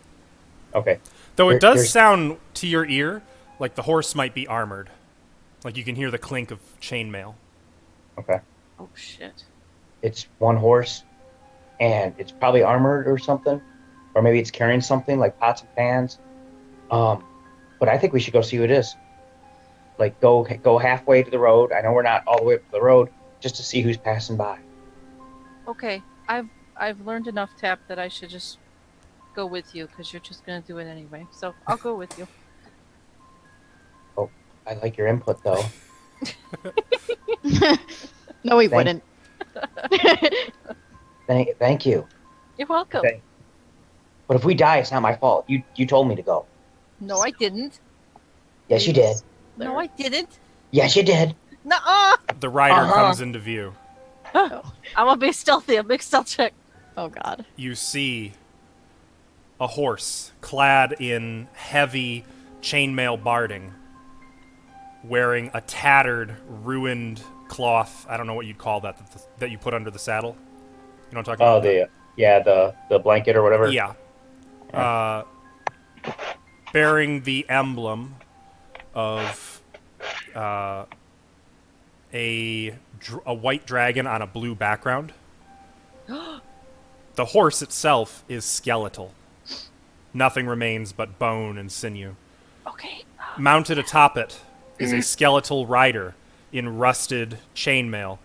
S5: Okay.
S1: Though it does
S5: There's-
S1: sound to your ear like the horse might be armored. Like you can hear the clink of chainmail.
S5: Okay.
S3: Oh shit.
S5: It's one horse, and it's probably armored or something, or maybe it's carrying something like pots and pans. But I think we should go see who it is. Like go halfway to the road. I know we're not all the way up to the road, just to see who's passing by.
S3: Okay, I've learned enough, Tap, that I should just go with you because you're just gonna do it anyway. So I'll go with you.
S5: I like your input though.
S4: No, he
S5: Thank-
S4: wouldn't.
S5: Thank you.
S3: You're welcome.
S5: Okay. But if we die, it's not my fault. You told me to go.
S3: No, I didn't.
S5: Yes, you did.
S3: No, I didn't.
S5: Yes, you did.
S3: Nuh-uh!
S1: The rider
S5: Uh-huh.
S1: comes into view.
S3: I'm gonna be stealthy. A big stealth check.
S4: Oh God.
S1: You see a horse clad in heavy chainmail barding, wearing a tattered, ruined cloth. I don't know what you'd call that you put under the saddle. You know what I'm talking
S6: Oh,
S1: about?
S6: the blanket or whatever.
S1: Yeah. Bearing the emblem of a white dragon on a blue background. The horse itself is skeletal. Nothing remains but bone and sinew.
S3: Okay.
S1: Mounted atop it is a skeletal rider in rusted chainmail.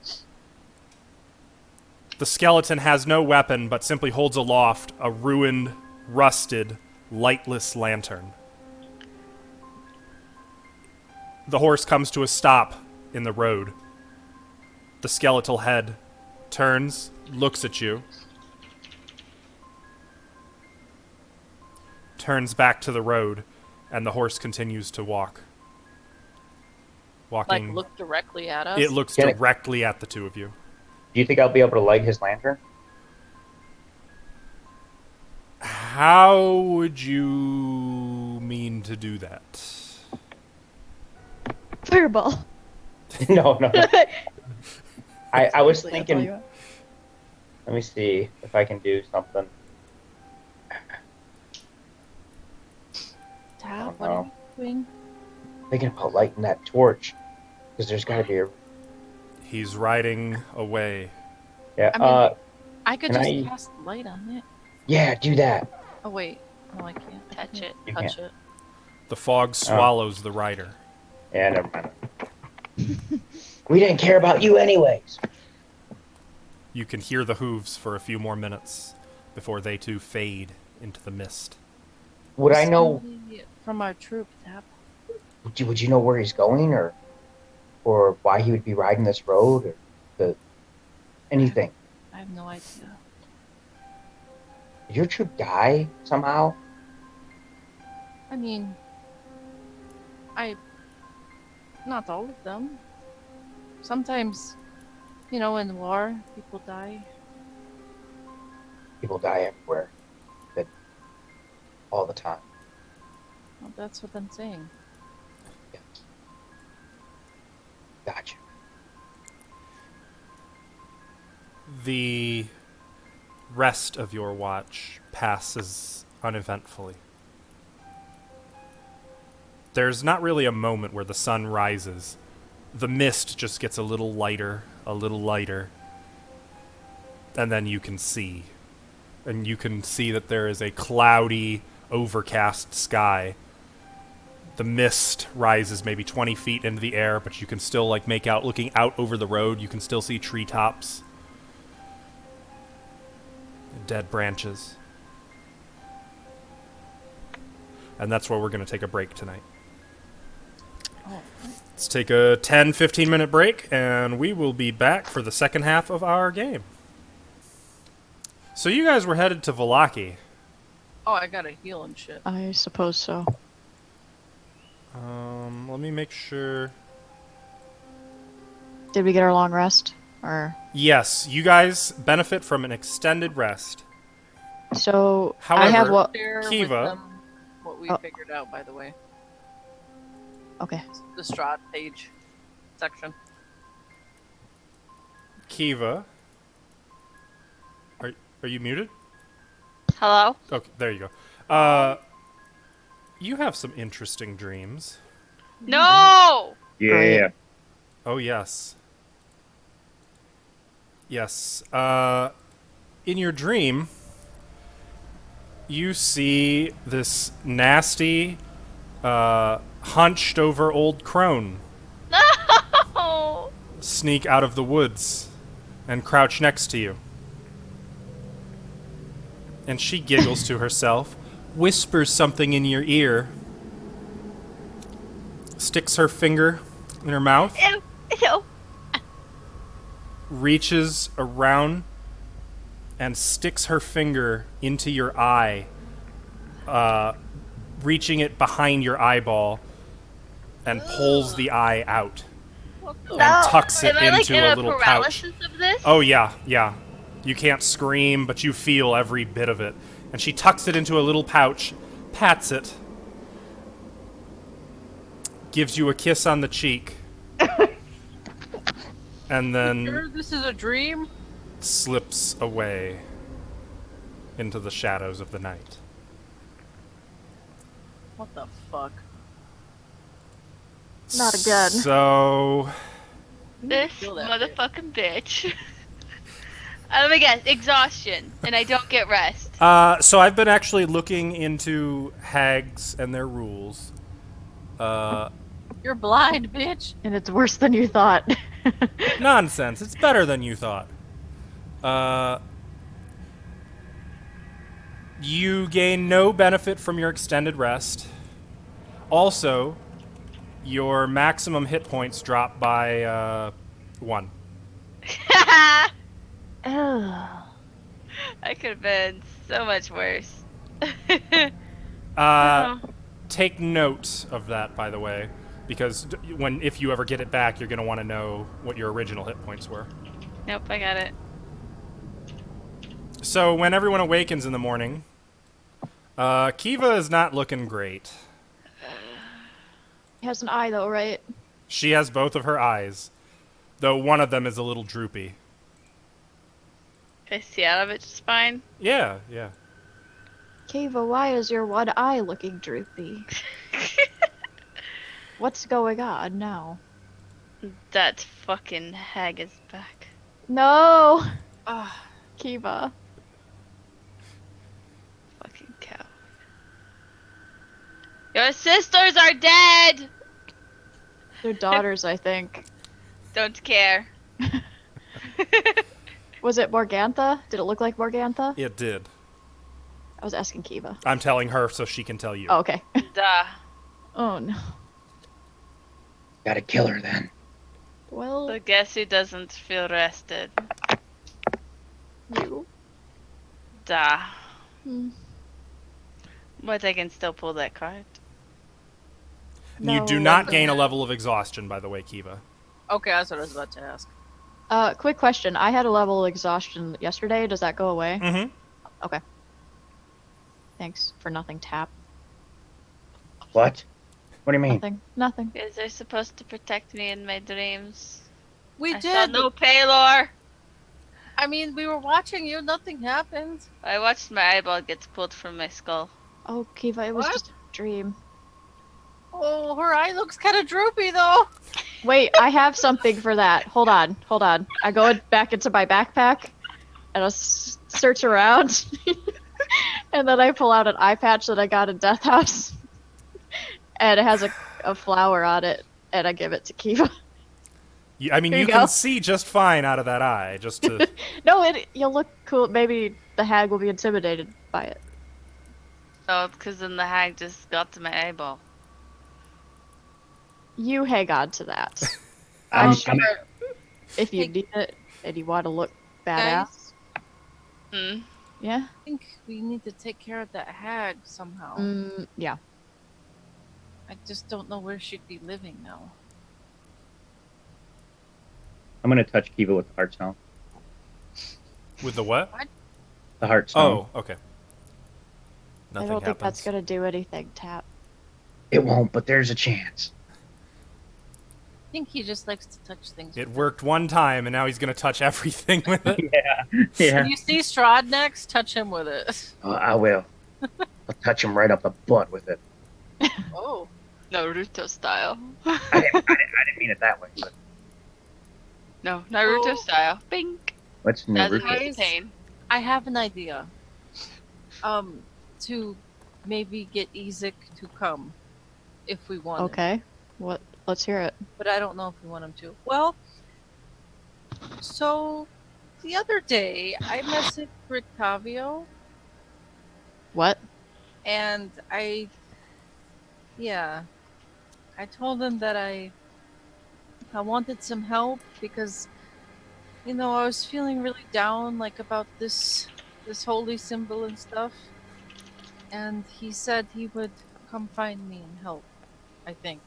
S1: The skeleton has no weapon, but simply holds aloft a ruined, rusted, lightless lantern. The horse comes to a stop in the road. The skeletal head turns, looks at you, turns back to the road, and the horse continues to walk.
S3: Like,
S1: Walking.
S3: look directly at us.
S1: It looks
S6: Can it-
S1: directly at the two of you.
S6: Do you think I'll be able to light his lantern?
S1: How would you mean to do that?
S4: Fireball.
S6: No. I was
S4: Seriously, I'll tell
S6: thinking.
S4: you what.
S6: Let me see if I can do something.
S3: Tab,
S6: Oh,
S3: what are you doing?
S5: Thinking about lighting that torch, because there's got to be a.
S1: He's riding away.
S6: Yeah.
S3: I mean- I could
S6: Can
S3: just
S6: I-
S3: cast light on it.
S5: Yeah, do that.
S3: Oh wait, no, I can't. I
S2: Touch
S3: can't
S2: it.
S6: You
S3: Touch it.
S1: The fog swallows the rider.
S6: Yeah, never mind.
S5: We didn't care about you anyways.
S1: You can hear the hooves for a few more minutes before they too fade into the mist.
S5: Would I know?
S3: Somebody from our troop, Tab?
S5: Would you know where he's going, or why he would be riding this road, or anything?
S3: I have no idea.
S5: Did your troop die somehow?
S3: I mean, not all of them. Sometimes, in war, people die.
S5: People die everywhere, but all the time.
S3: Well, that's what I'm saying.
S5: Yeah. Gotcha.
S1: The rest of your watch passes uneventfully. There's not really a moment where the sun rises. The mist just gets a little lighter, and then you can see. And you can see that there is a cloudy, overcast sky. The mist rises maybe 20 feet into the air, but you can still make out, looking out over the road, you can still see treetops. Dead branches. And that's where we're going to take a break tonight.
S3: Oh,
S1: Let's take a 10-15 minute break, and we will be back for the second half of our game. So you guys were headed to Vallaki.
S3: I gotta heal and shit.
S4: I suppose so.
S1: Let me make sure.
S4: Did we get our long rest? Or
S1: Yes, you guys benefit from an extended rest.
S4: so I
S1: However-
S4: have what?
S3: Share with
S1: Kiva.
S3: them what we
S4: Oh.
S3: figured out, by the way.
S4: Okay.
S3: The Strahd page section.
S1: Kiva. Are you muted?
S2: Hello?
S1: Okay, there you go. You have some interesting dreams.
S2: No!
S4: Great.
S1: Oh, yes. Yes. In your dream, you see this nasty, hunched over old crone
S2: No!
S1: sneak out of the woods and crouch next to you. And she giggles to herself, whispers something in your ear, sticks her finger in her mouth,
S2: Ew. Ew.
S1: reaches around and sticks her finger into your eye, reaching it behind your eyeball, and pulls the eye out. and
S2: No.
S1: tucks it
S2: Am I like
S1: into
S2: in
S1: a
S2: a
S1: little pouch.
S2: paralysis of this?
S1: Oh, yeah, yeah. You can't scream, but you feel every bit of it. And she tucks it into a little pouch, pats it, gives you a kiss on the cheek, and then
S3: Sure, this is a dream.
S1: slips away into the shadows of the night.
S3: What the fuck?
S4: Not again.
S1: So,
S2: This
S3: Kill that bitch.
S2: motherfucking bitch. Let me guess, exhaustion, and I don't get rest.
S1: so I've been actually looking into hags and their rules.
S3: You're blind, bitch.
S4: And it's worse than you thought.
S1: Nonsense. It's better than you thought. You gain no benefit from your extended rest. Also, your maximum hit points drop by 1.
S4: Ugh.
S2: I could have been so much worse.
S1: Take note of that, by the way, because if you ever get it back, you're going to want to know what your original hit points were.
S2: Nope, I got it.
S1: So when everyone awakens in the morning, Kiva is not looking great.
S4: He has an eye though, right?
S1: She has both of her eyes, though one of them is a little droopy.
S2: Can I see out of it just fine?
S1: Yeah, yeah.
S4: Kiva, why is your one eye looking droopy? What's going on now?
S2: That fucking hag is back.
S4: No!
S3: Ah,
S4: Kiva.
S2: Fucking cow. Your sisters are dead!
S4: They're daughters, I think.
S2: Don't care.
S4: Was it Morgantha? Did it look like Morgantha?
S1: It did.
S4: I was asking Kiva.
S1: I'm telling her so she can tell you.
S4: Oh, okay.
S2: Duh.
S4: Oh no.
S5: Gotta kill her then.
S4: Well,
S2: So guess who doesn't feel rested?
S4: you.
S2: Duh.
S4: Hmm.
S2: But I can still pull that card.
S1: You do
S4: No,
S1: not
S4: I
S1: gain a
S4: don't.
S1: level of exhaustion, by the way, Kiva.
S3: okay, that's what I was about to ask.
S4: Quick question. I had a level of exhaustion yesterday. Does that go away?
S1: Mm-hmm.
S4: Okay. Thanks for nothing, Tap.
S5: What? What do you mean?
S4: Nothing. Nothing.
S2: Because they're supposed to protect me in my dreams.
S3: We
S2: I saw
S3: did.
S2: no Paylor.
S3: I mean, we were watching you. Nothing happened.
S2: I watched my eyeball get pulled from my skull.
S4: Oh, Kiva, it was
S3: What?
S4: just a dream.
S3: Oh, her eye looks kind of droopy though.
S4: Wait, I have something for that. Hold on. I go back into my backpack and I search around. And then I pull out an eye patch that I got in Death House. And it has a flower on it. And I give it to Kiva.
S1: I mean,
S4: Here
S1: you
S4: you
S1: can
S4: go.
S1: see just fine out of that eye. Just to.
S4: No, you'll look cool. Maybe the hag will be intimidated by it.
S2: Oh, because then the hag just got to my eyeball.
S4: You hang on to that.
S5: I'm
S4: If you
S3: Hey.
S4: need it and you want to look badass.
S2: Hmm.
S4: Yeah?
S3: I think we need to take care of that hag somehow.
S4: Yeah.
S3: I just don't know where she'd be living now.
S5: I'm gonna touch Kiva with the heart stone.
S1: With the what?
S5: The heart stone.
S1: Oh, okay.
S4: I
S1: Nothing
S4: don't think that's
S1: happens.
S4: gonna do anything, Tap.
S5: It won't, but there's a chance.
S3: I think he just likes to touch things.
S1: It worked one time, and now he's gonna touch everything with it.
S5: Yeah.
S3: When you see Strahd next, touch him with it.
S5: I will. I'll touch him right up the butt with it.
S3: Oh.
S2: Naruto style.
S5: I didn't mean it that way. But
S2: No, Naruto
S3: Oh.
S2: style. Bink.
S5: what's
S2: Doesn't
S5: Naruto?
S2: use pain.
S3: I have an idea. To maybe get Ezek to come if we want.
S4: Okay. What? Let's hear it.
S3: But I don't know if we want him to. Well, so the other day I messaged Rictavio
S4: What?
S3: and I told him that I wanted some help because I was feeling really down like about this holy symbol and stuff. And he said he would come find me and help, I think.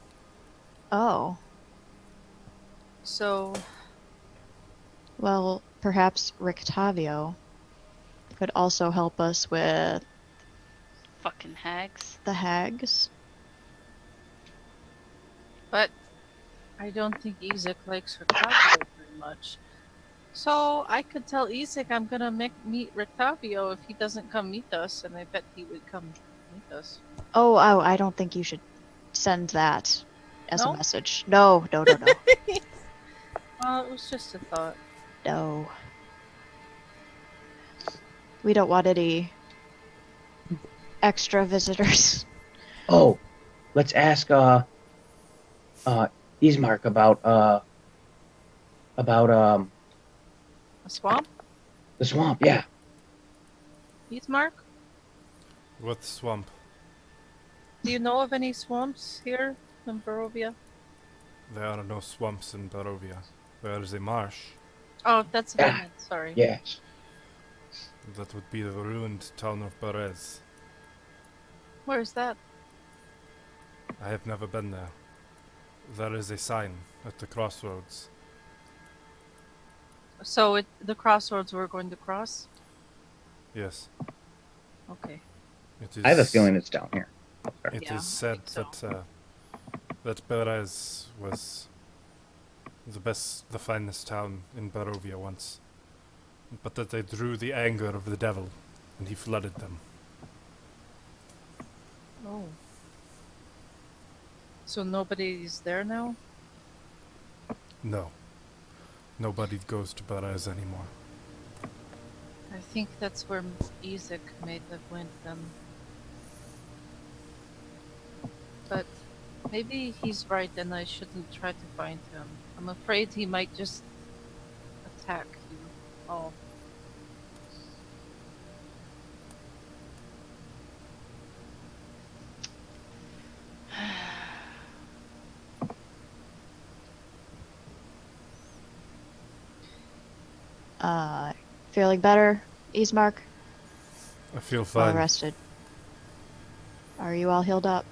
S4: Oh.
S3: So,
S4: Well, perhaps Rictavio could also help us with
S2: Fucking hags.
S4: the hags.
S3: but I don't think Isaac likes Rictavio very much. So I could tell Isaac I'm gonna meet Rictavio if he doesn't come meet us, and I bet he would come meet us.
S4: Oh, I don't think you should send that as a
S3: No?
S4: message. No, no, no, no.
S3: Well, it was just a thought.
S4: No. We don't want any extra visitors.
S5: Oh, let's ask Ismark about
S3: A swamp?
S5: the swamp. Yeah.
S3: Heathmark?
S1: What swamp?
S3: Do you know of any swamps here in Barovia?
S1: There are no swamps in Barovia. There is a marsh.
S3: Oh, that's what I
S5: Yeah.
S3: meant. Sorry.
S5: Yes.
S1: That would be the ruined town of Perez.
S3: Where's that?
S1: I have never been there. There is a sign at the crossroads.
S3: So the crossroads we're going to cross?
S1: Yes.
S3: Okay.
S1: It is,
S5: I have a feeling it's down here.
S1: it
S3: Yeah,
S1: is said
S3: I think so.
S1: that Perez was the finest town in Barovia once, but that they drew the anger of the devil, and he flooded them.
S3: Oh. So nobody's there now?
S1: No. Nobody goes to Perez anymore.
S3: I think that's where Isaac may have went then. But maybe he's right and I shouldn't try to find him. I'm afraid he might just attack you. Oh.
S4: Feeling better, Ismark?
S1: I feel
S4: Well
S1: fine.
S4: rested. Are you all healed up?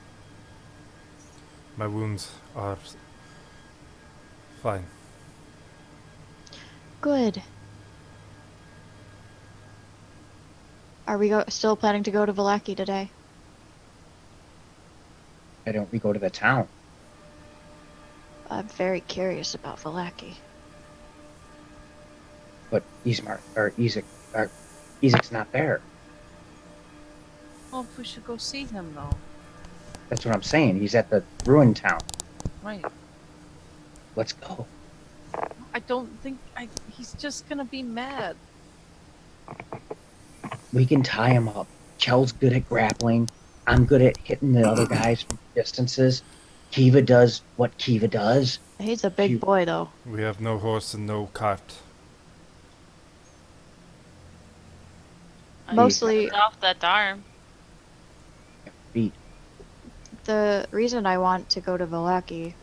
S1: My wounds are fine.
S4: Good. Are we still planning to go to Vallaki today?
S5: Why don't we go to the town?
S4: I'm very curious about Vallaki.
S5: But Isaac's not there.
S3: Oh, we should go see him though.
S5: That's what I'm saying. He's at the ruined town.
S3: Right.
S5: Let's go.
S3: I don't think he's just gonna be mad.
S5: We can tie him up. Chel's good at grappling. I'm good at hitting the other guys from distances. Kiva does what Kiva does.
S4: He's a big
S5: She-
S4: boy, though.
S1: We have no horse and no cart.
S4: Mostly,
S2: Cut off that arm.
S5: Feet.
S4: the reason I want to go to Vallaki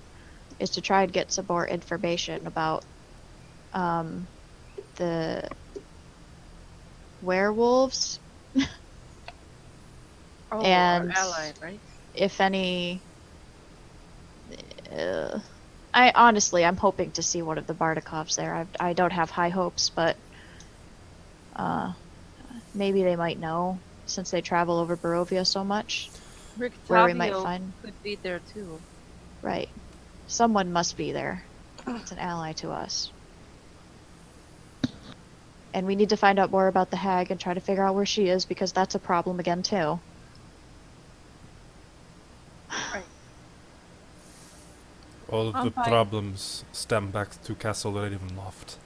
S4: is to try and get some more information about the werewolves,
S3: Oh,
S4: And-
S3: our ally, right?
S4: if any. I'm hoping to see one of the Bardakovs there. I don't have high hopes, but maybe they might know since they travel over Barovia so much.
S3: Rick
S4: Where we might
S3: Tavio
S4: find-
S3: could be there too.
S4: Right. Someone must be there. It's an ally to us. And we need to find out more about the hag and try to figure out where she is because that's a problem again too.
S1: All of
S3: I'm
S1: the
S3: fine.
S1: problems stem back to Castle Ravenloft,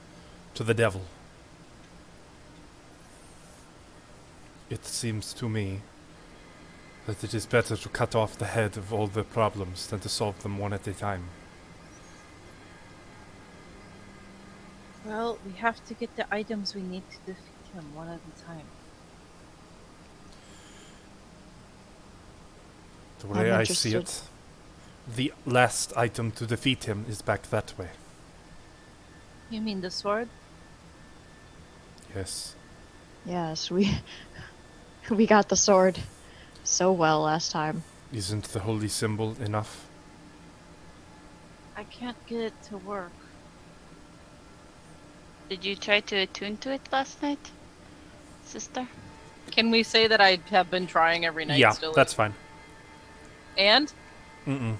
S1: to the devil. It seems to me that it is better to cut off the head of all the problems than to solve them one at a time.
S3: Well, we have to get the items we need to defeat him one at a time.
S1: The way
S4: I'm
S1: I see
S4: interested.
S1: it, the last item to defeat him is back that way.
S3: You mean the sword?
S1: Yes.
S4: Yes, we got the sword so well last time.
S1: Isn't the holy symbol enough?
S3: I can't get it to work.
S2: Did you try to attune to it last night, sister?
S3: Can we say that I have been trying every night
S1: Yeah,
S3: still?
S1: that's fine.
S3: And?
S1: Mm-mm.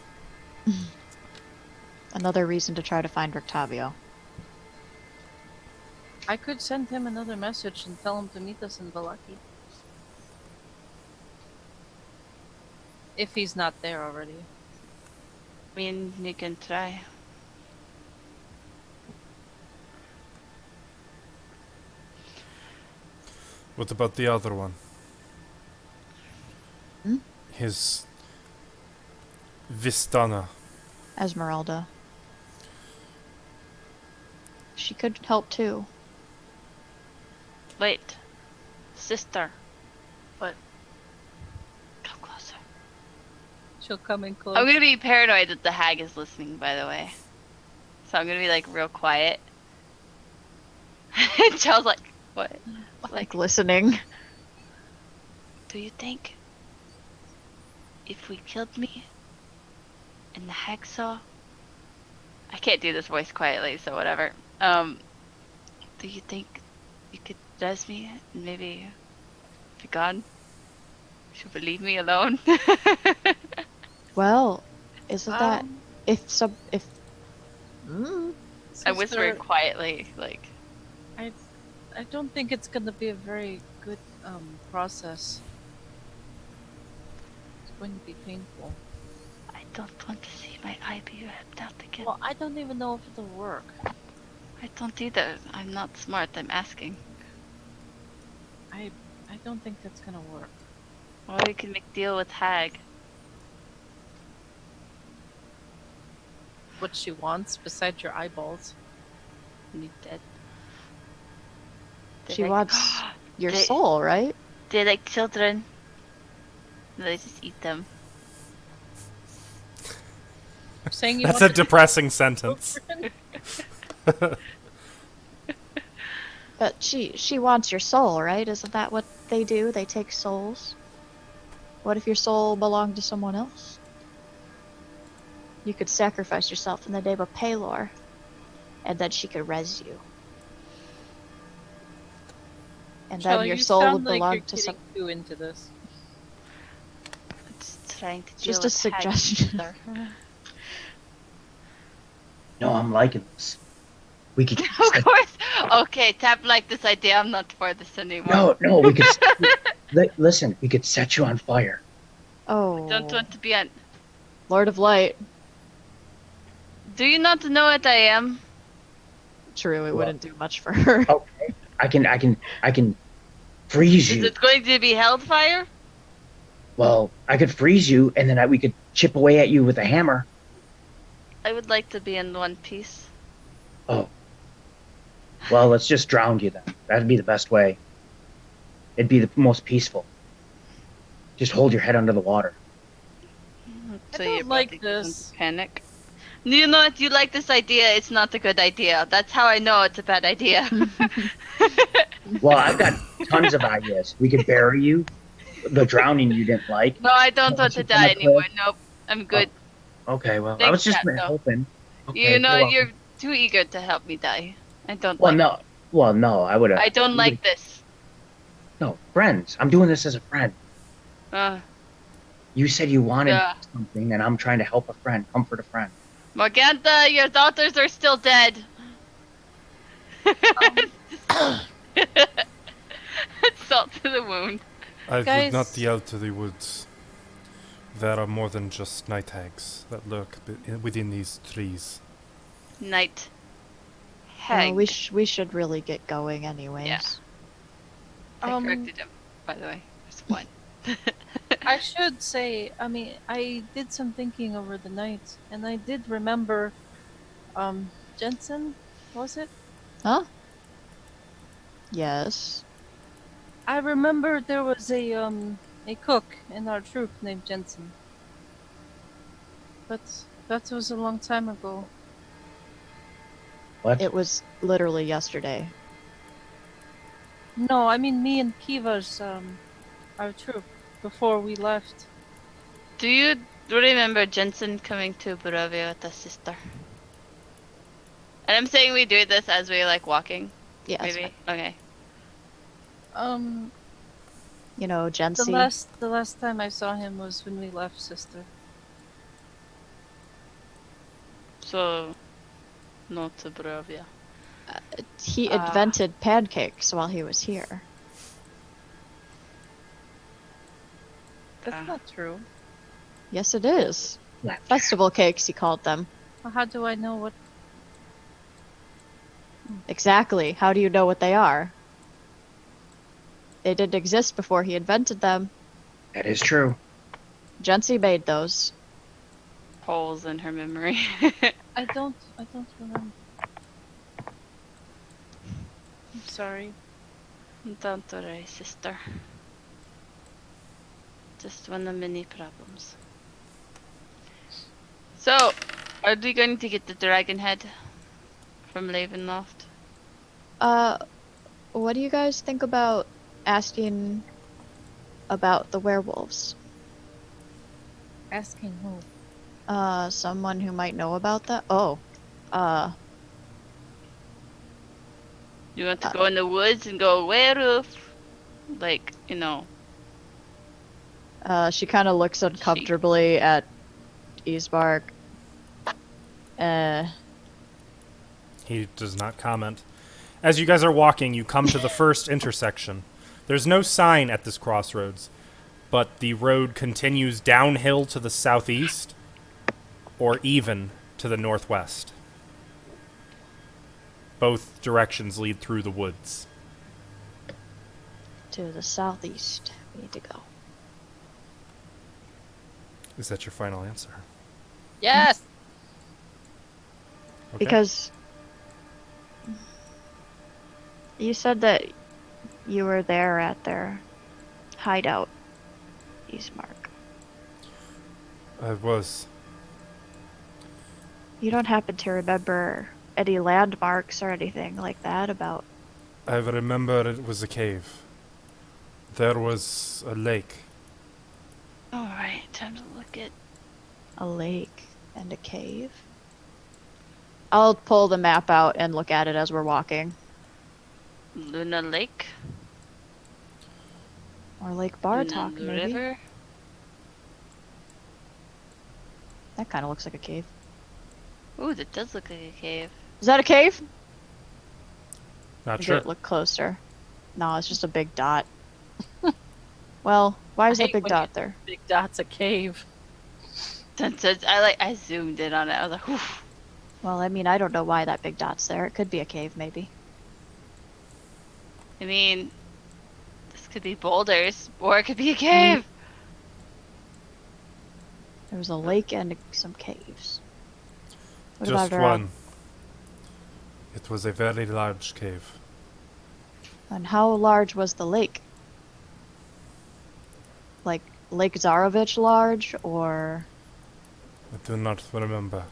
S4: Another reason to try to find Rictavio.
S3: I could send him another message and tell him to meet us in Valaki. If he's not there already.
S2: I mean, you can try.
S1: What about the other one?
S4: Hmm?
S1: His Vistana.
S4: Esmeralda. She could help too.
S2: Wait, sister. What? Come closer.
S3: She'll come in close.
S2: I'm gonna be paranoid that the hag is listening, by the way. So I'm gonna be like real quiet. And Chell's like, what?
S4: Like listening.
S2: Do you think if we killed me and the hag saw? I can't do this voice quietly, so whatever. Do you think you could dress me and maybe be gone? She'll believe me alone.
S4: Well, isn't that
S3: Um,
S4: if some if mm,
S2: I whisper quietly, like,
S3: I don't think it's gonna be a very good process. It's going to be painful.
S2: I don't want to see my eye be ripped out again.
S3: Well, I don't even know if it'll work.
S2: I don't either. I'm not smart. I'm asking.
S3: I don't think that's gonna work.
S2: Or we can make deal with hag.
S3: What she wants besides your eyeballs.
S2: And you dead. They
S4: she
S2: like-
S4: wants your
S2: They-
S4: soul, right?
S2: They're like children. They just eat them.
S3: You're saying you
S1: That's a
S3: want to
S1: depressing sentence.
S4: But she wants your soul, right? Isn't that what they do? They take souls. What if your soul belonged to someone else? You could sacrifice yourself in the name of Paylor, and then she could res you. And
S3: Shell,
S4: then your
S3: you
S4: soul
S3: sound
S4: would
S3: like
S4: belong
S3: you're
S4: to
S3: getting
S4: some.
S3: too into this.
S2: I'm just trying to deal
S4: Just a
S2: with hag,
S4: suggestion.
S2: sister.
S5: No, I'm liking this. We could.
S2: Of course. Okay, tap like this idea. I'm not for this anymore.
S5: No, we could. Listen, we could set you on fire.
S4: Oh,
S2: Don't want to be on.
S4: Lord of Light.
S2: Do you not know what I am?
S4: True, it
S5: Well-
S4: wouldn't do much for her.
S5: Okay, I can freeze
S2: Is
S5: you.
S2: it going to be hellfire?
S5: Well, I could freeze you, and then we could chip away at you with a hammer.
S2: I would like to be in one piece.
S5: Oh. Well, let's just drown you then. That'd be the best way. It'd be the most peaceful. Just hold your head under the water.
S2: So
S3: don't
S2: your
S3: like
S2: body doesn't
S3: this.
S2: Panic. You know what? You like this idea. It's not a good idea. That's how I know it's a bad idea.
S5: Well, I've got tons of ideas. We could bury you. The drowning you didn't like.
S2: No, I don't want to die anymore. Nope. I'm good.
S5: Okay, well, I
S2: Thanks,
S5: was just
S2: Kat, though.
S5: hoping. Okay,
S2: You know,
S5: welcome.
S2: you're too eager to help me die. I don't
S5: Well,
S2: like
S5: no. Well, no, I would have.
S2: I don't like this.
S5: No, friends. I'm doing this as a friend. You said you wanted
S2: Yeah.
S5: something, and I'm trying to help a friend, comfort a friend.
S2: Morgantha, your daughters are still dead. Salt to the wound.
S1: I
S3: Guys-
S1: would not yell to the woods. There are more than just night hags that lurk within these trees.
S2: Night.
S4: Well,
S2: Hag.
S4: we should really get going anyways.
S2: Yeah. I
S3: Um,
S2: corrected him, by the way. There's one.
S3: I should say, I mean, I did some thinking over the night, and I did remember, Jensen, was it?
S4: Huh? Yes.
S3: I remember there was a cook in our troop named Jensen. But that was a long time ago.
S5: What?
S4: It was literally yesterday.
S3: No, I mean me and Kiva's, our troop, before we left.
S2: Do you remember Jensen coming to Barovia with us, sister? And I'm saying we do this as we like walking.
S4: Yeah, that's
S2: Maybe.
S4: fine.
S2: Okay.
S4: You know,
S3: The
S4: Jency.
S3: last time I saw him was when we left, sister.
S2: So, not to Bravia.
S4: He
S2: Ah.
S4: invented pancakes while he was here.
S3: That's
S2: Ah.
S3: not true.
S4: Yes, it is. Festival cakes, he called them.
S3: Well, how do I know what?
S4: Exactly. How do you know what they are? They didn't exist before he invented them.
S5: That is true.
S4: Jency made those.
S2: Holes in her memory.
S3: I don't remember. I'm sorry.
S2: Don't worry, sister. Just one of many problems. So, are we going to get the dragon head from Ravenloft?
S4: What do you guys think about asking about the werewolves?
S3: Asking who?
S4: Someone who might know about that? Oh.
S2: You want to go in the woods and go werewolf? Like,
S4: She kind of looks uncomfortably at Isbark.
S1: He does not comment. As you guys are walking, you come to the first intersection. There's no sign at this crossroads, but the road continues downhill to the southeast or even to the northwest. Both directions lead through the woods.
S4: To the southeast, we need to go.
S1: Is that your final answer?
S3: Yes.
S1: Okay.
S4: Because you said that you were there at their hideout, Ismark.
S1: I was.
S4: You don't happen to remember any landmarks or anything like that about
S1: I remember it was a cave. There was a lake.
S2: Alright, time to look at.
S4: a lake and a cave? I'll pull the map out and look at it as we're walking.
S2: Luna Lake?
S4: Or Lake
S2: Luna
S4: Bartok, maybe?
S2: River?
S4: That kind of looks like a cave.
S2: Ooh, that does look like a cave.
S4: Is that a cave?
S1: Not
S4: Or
S1: sure.
S4: did it look closer? No, it's just a big dot. Well, why is
S3: I
S4: that
S3: hate
S4: big
S3: when
S4: dot there?
S3: Big dot's a cave.
S2: I zoomed in on it. I was like, whew.
S4: Well, I mean, I don't know why that big dot's there. It could be a cave, maybe.
S2: I mean, this could be boulders, or it could be a cave.
S4: There was a lake and some caves. What
S1: Just
S4: about her?
S1: one. It was a very large cave.
S4: And how large was the lake? Like Lake Zarovich large, or
S1: I do not remember.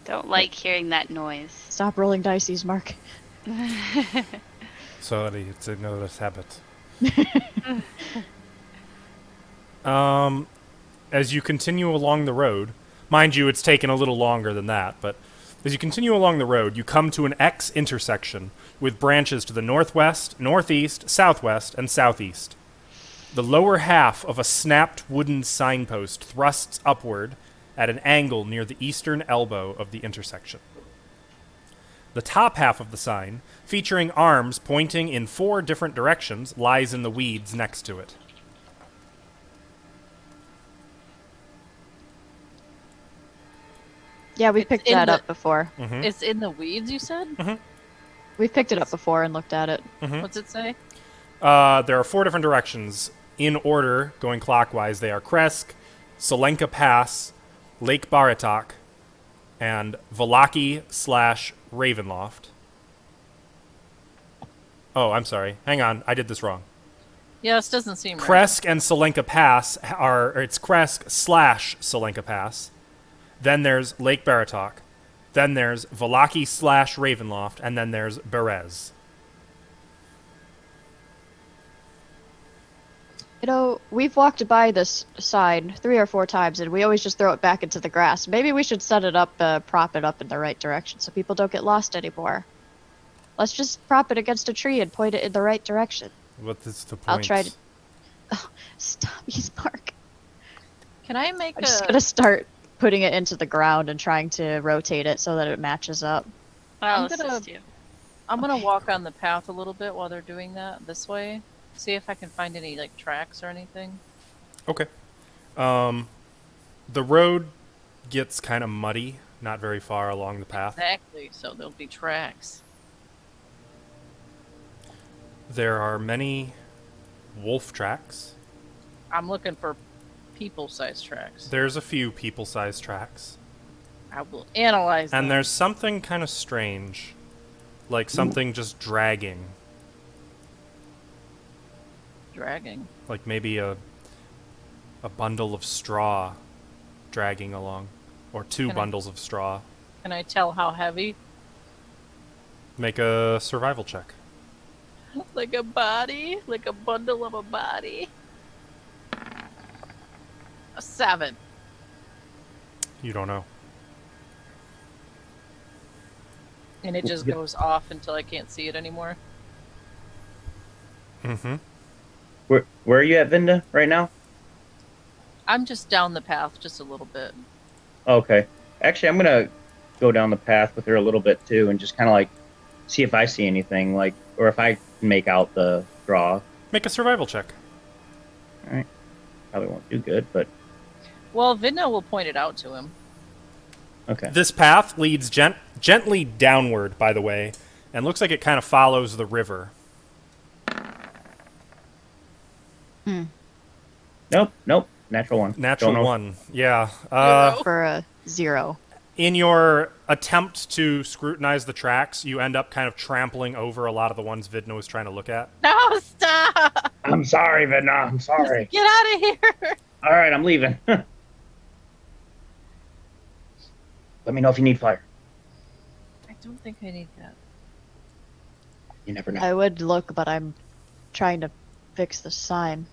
S2: Don't like hearing that noise.
S4: stop rolling dice, Mark.
S1: Sorry, it's a nervous habit. As you continue along the road, mind you, it's taken a little longer than that, but as you continue along the road, you come to an X intersection with branches to the northwest, northeast, southwest, and southeast. The lower half of a snapped wooden signpost thrusts upward at an angle near the eastern elbow of the intersection. The top half of the sign, featuring arms pointing in 4 different directions, lies in the weeds next to it.
S4: Yeah, we
S3: It's
S4: picked
S3: in
S4: that
S3: the-
S4: up before.
S3: It's in the weeds, you said?
S4: We've picked it up before and looked at it.
S3: What's it say?
S1: There are 4 different directions. In order, going clockwise, they are Kresk, Solenka Pass, Lake Baratok, and Valaki/Ravenloft. Oh, I'm sorry. Hang on. I did this wrong.
S3: Yeah, this doesn't seem right.
S1: Kresk and Solenka Pass it's Kresk/Solenka Pass. Then there's Lake Baratok. Then there's Valaki/Ravenloft. And then there's Berez.
S4: You know, we've walked by this side 3 or 4 times, and we always just throw it back into the grass. Maybe we should set it up, prop it up in the right direction so people don't get lost anymore. Let's just prop it against a tree and point it in the right direction.
S1: What is the point?
S4: I'll try to. Oh, stop, he's Mark.
S3: Can I make
S4: I'm just gonna start putting it into the ground and trying to rotate it so that it matches up.
S2: I'll
S3: I'm gonna-
S2: assist you.
S3: I'm gonna walk on the path a little bit while they're doing that this way. See if I can find any like tracks or anything.
S1: Okay. The road gets kind of muddy, not very far along the path.
S3: Exactly. So there'll be tracks.
S1: There are many wolf tracks.
S3: I'm looking for people-sized tracks.
S1: There's a few people-sized tracks.
S3: I will analyze them.
S1: And there's something kind of strange. Like something just dragging.
S3: dragging.
S1: Like maybe a bundle of straw dragging along. Or two
S3: Can I-
S1: bundles of straw.
S3: Can I tell how heavy?
S1: Make a survival check.
S3: Like a body? Like a bundle of a body? A 7.
S1: You don't know.
S3: And it just goes off until I can't see it anymore.
S1: Mm-hmm.
S6: Where are you at, Vinda, right now?
S3: I'm just down the path just a little bit.
S6: Okay. Actually, I'm gonna go down the path with her a little bit too, and just kind of like see if I see anything, like, or if I can make out the draw.
S1: Make a survival check.
S6: All right. Probably won't do good, but
S3: Well, Vidna will point it out to him.
S6: okay.
S1: This path leads gently downward, by the way, and looks like it kind of follows the river.
S6: Nope. Natural one.
S1: Natural
S6: Don't know.
S1: one. Yeah.
S4: For a 0.
S1: In your attempt to scrutinize the tracks, you end up kind of trampling over a lot of the ones Vidna was trying to look at.
S3: No, stop!
S6: I'm sorry, Vinda. I'm sorry.
S3: Get out of here!
S6: All right, I'm leaving. Let me know if you need fire.
S3: I don't think I need that.
S6: You never know.
S4: I would look, but I'm trying to fix the sign.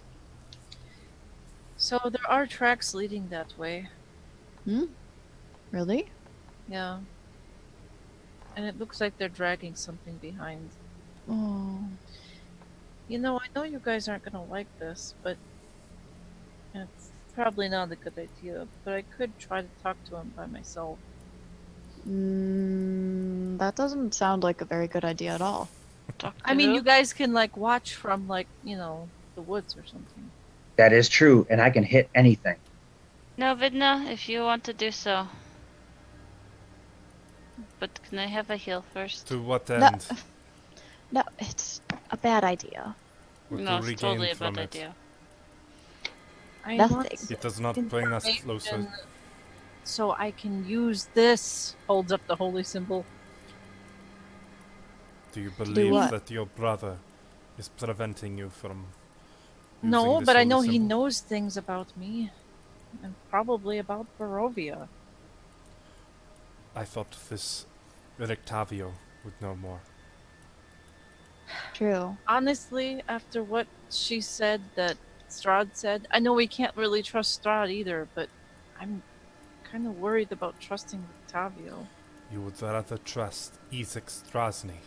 S3: So there are tracks leading that way.
S4: Really?
S3: Yeah. And it looks like they're dragging something behind.
S4: Oh.
S3: You know, I know you guys aren't gonna like this, but it's probably not a good idea. But I could try to talk to him by myself.
S4: That doesn't sound like a very good idea at all.
S3: I mean, you guys can like watch from like, you know, the woods or something.
S6: That is true, and I can hit anything.
S2: No, Vidna, if you want to do so. But can I have a heal first?
S1: To what
S4: No.
S1: end?
S4: No, it's a bad idea.
S1: What
S2: No,
S1: do we
S2: it's totally
S1: gain
S2: a bad
S1: from it?
S2: idea.
S3: I
S4: Nothing.
S3: want
S1: It does not bring us closer.
S3: information so I can use this. Holds up the holy symbol.
S1: Do you believe
S4: what?
S1: that your brother is preventing you from
S3: No,
S1: using this
S3: but I
S1: holy
S3: know he
S1: symbol?
S3: knows things about me. And probably about Barovia.
S1: I thought this Rectavio would know more.
S4: True.
S3: Honestly, after what she said that Strahd said, I know we can't really trust Strahd either, but I'm kind of worried about trusting Octavio.
S1: You would rather trust Isaac Strasny.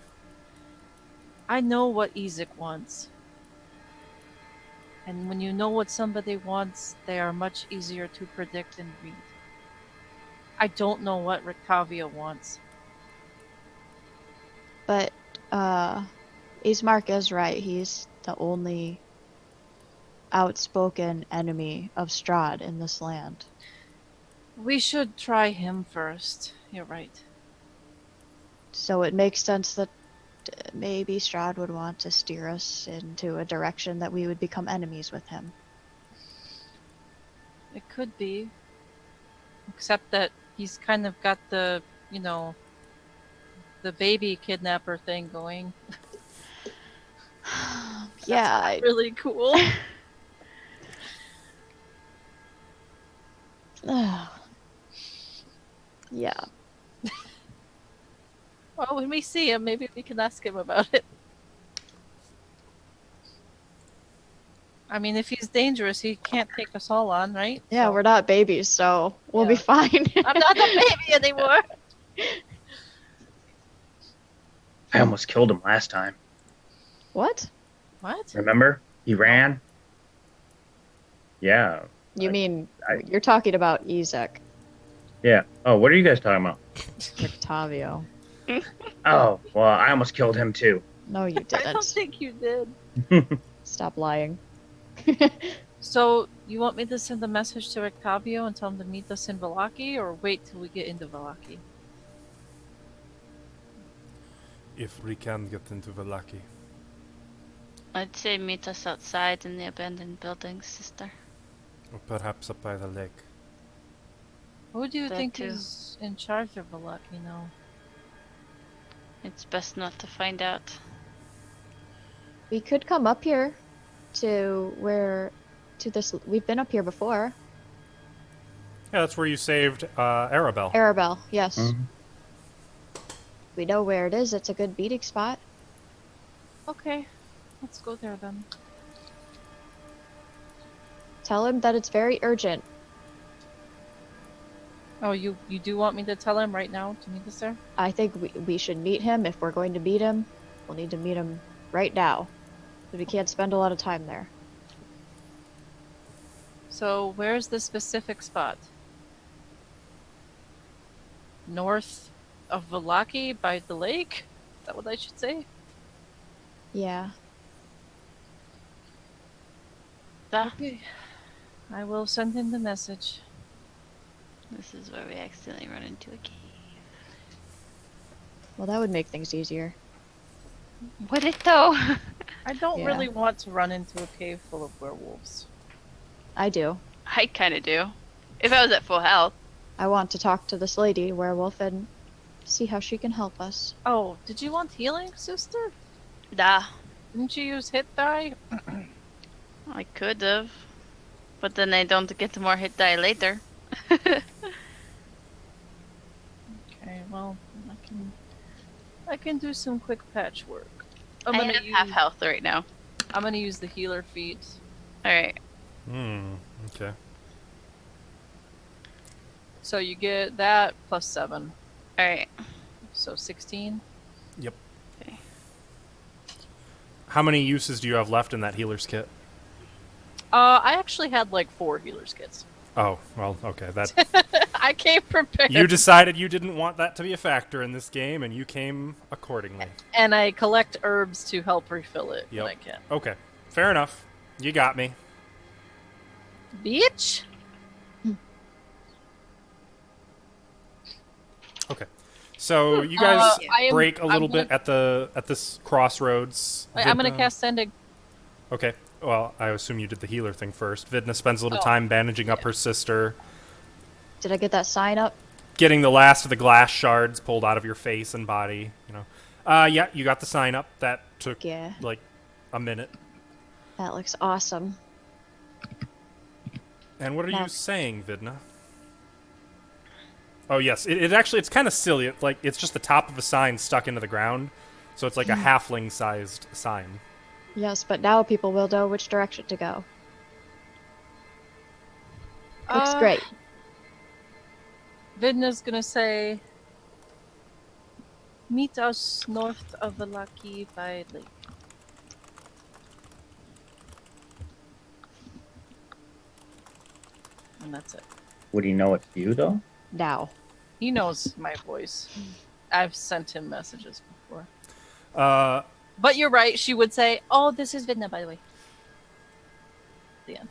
S3: I know what Ezek wants. And when you know what somebody wants, they are much easier to predict and read. I don't know what Rictavio wants.
S4: But, Ismark is right. He's the only outspoken enemy of Strahd in this land.
S3: We should try him first. You're right.
S4: So it makes sense that maybe Strahd would want to steer us into a direction that we would become enemies with him.
S3: It could be. Except that he's kind of got the, you know, the baby kidnapper thing going.
S4: Yeah,
S3: Really cool.
S4: yeah.
S3: Well, when we see him, maybe we can ask him about it. I mean, if he's dangerous, he can't take us all on, right?
S4: Yeah,
S3: So-
S4: we're not babies, so we'll be
S3: Yeah.
S4: fine.
S3: I'm not a baby anymore.
S6: I almost killed him last time.
S4: What?
S3: What?
S6: Remember? He ran. Yeah.
S4: You
S6: I-
S4: mean
S6: I-
S4: you're talking about Ezek,
S6: Yeah. Oh, what are you guys talking about?
S4: Octavio?
S6: Oh, well, I almost killed him too.
S4: No, you
S3: I don't
S4: didn't.
S3: think you did.
S4: Stop lying.
S3: So, you want me to send a message to Octavio and tell him to meet us in Valaki, or wait till we get into Valaki?
S1: If we can get into Valaki.
S2: I'd say meet us outside in the abandoned buildings, sister.
S1: Or perhaps up by the lake.
S3: Who do you
S2: That
S3: think
S2: too.
S3: is in charge of Valaki now?
S2: It's best not to find out.
S4: We could come up here to this. We've been up here before.
S1: Yeah, that's where you saved Arabelle.
S4: Arabelle, yes.
S6: Mhm.
S4: We know where it is. It's a good beating spot.
S3: Okay, let's go there then.
S4: Tell him that it's very urgent.
S3: Oh, you do want me to tell him right now to meet us there?
S4: I think we should meet him. If we're going to meet him, we'll need to meet him right now. But we can't spend a lot of time there.
S3: So, where's the specific spot? North of Valaki by the lake? Is that what I should say?
S4: Yeah.
S3: Okay. I will send him the message.
S2: This is where we accidentally run into a cave.
S4: Well, that would make things easier.
S2: Would it though?
S3: I don't
S4: Yeah.
S3: really want to run into a cave full of werewolves.
S4: I do.
S2: I kind of do. If I was at full health.
S4: I want to talk to this lady, werewolf, and see how she can help us.
S3: Oh, did you want healing, sister?
S2: Nah,
S3: Didn't you use hit die?
S2: I could have. But then I don't get more hit die later.
S3: Okay, well, I can do some quick patchwork.
S2: I have half health right now.
S3: I'm gonna use the healer feat.
S2: Alright.
S1: Okay.
S3: So you get that plus 7.
S2: Alright.
S3: So 16.
S1: Yep.
S2: Okay.
S1: How many uses do you have left in that healer's kit?
S3: I actually had like 4 healer's kits.
S1: Oh, well, okay. That
S3: I came prepared.
S1: you decided you didn't want that to be a factor in this game, and you came accordingly.
S3: And I collect herbs to help refill it
S1: Yep.
S3: when I can.
S1: Okay, fair enough. You got me.
S3: Bitch!
S1: Okay, so you guys
S3: I am-
S1: break a
S3: I'm
S1: little
S3: gonna-
S1: bit at this crossroads.
S3: Wait, I'm gonna
S1: Vidna-
S3: cast Sending.
S1: Okay. Well, I assume you did the healer thing first. Vidna spends a little time bandaging up her sister,
S4: Did I get that sign up?
S1: getting the last of the glass shards pulled out of your face and body. You know. Yeah, you got the sign up. That took
S4: Yeah.
S1: like a minute.
S4: That looks awesome.
S1: And what are
S4: Now-
S1: you saying, Vidna? Oh yes, it's kind of silly. It's just the top of a sign stuck into the ground, so it's like a halfling-sized sign.
S4: Yes, but now people will know which direction to go. Looks great.
S3: Vidna's gonna say, meet us north of Valaki by lake. And that's it.
S6: Would he know it's you though?
S4: Now.
S3: He knows my voice. I've sent him messages before.
S1: Uh,
S3: But you're right, she would say, oh, this is Vidna, by the way. The end.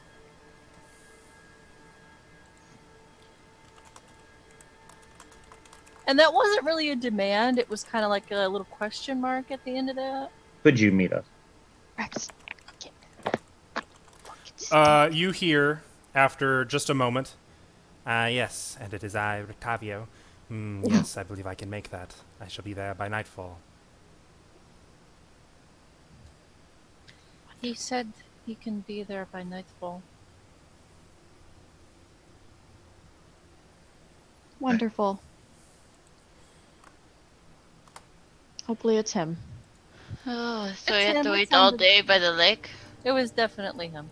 S3: And that wasn't really a demand, it was kind of like a little question mark at the end of that.
S6: Could you meet us?
S4: Rex.
S1: you hear after just a moment. Yes, and it is I, Octavio. Yes, I believe I can make that. I shall be there by nightfall.
S3: He said he can be there by nightfall.
S4: Wonderful. Hopefully it's him.
S2: Oh, so
S3: It's
S2: we have
S3: him,
S2: to
S3: it
S2: wait all
S3: sounded-
S2: day by the lake?
S3: It was definitely him.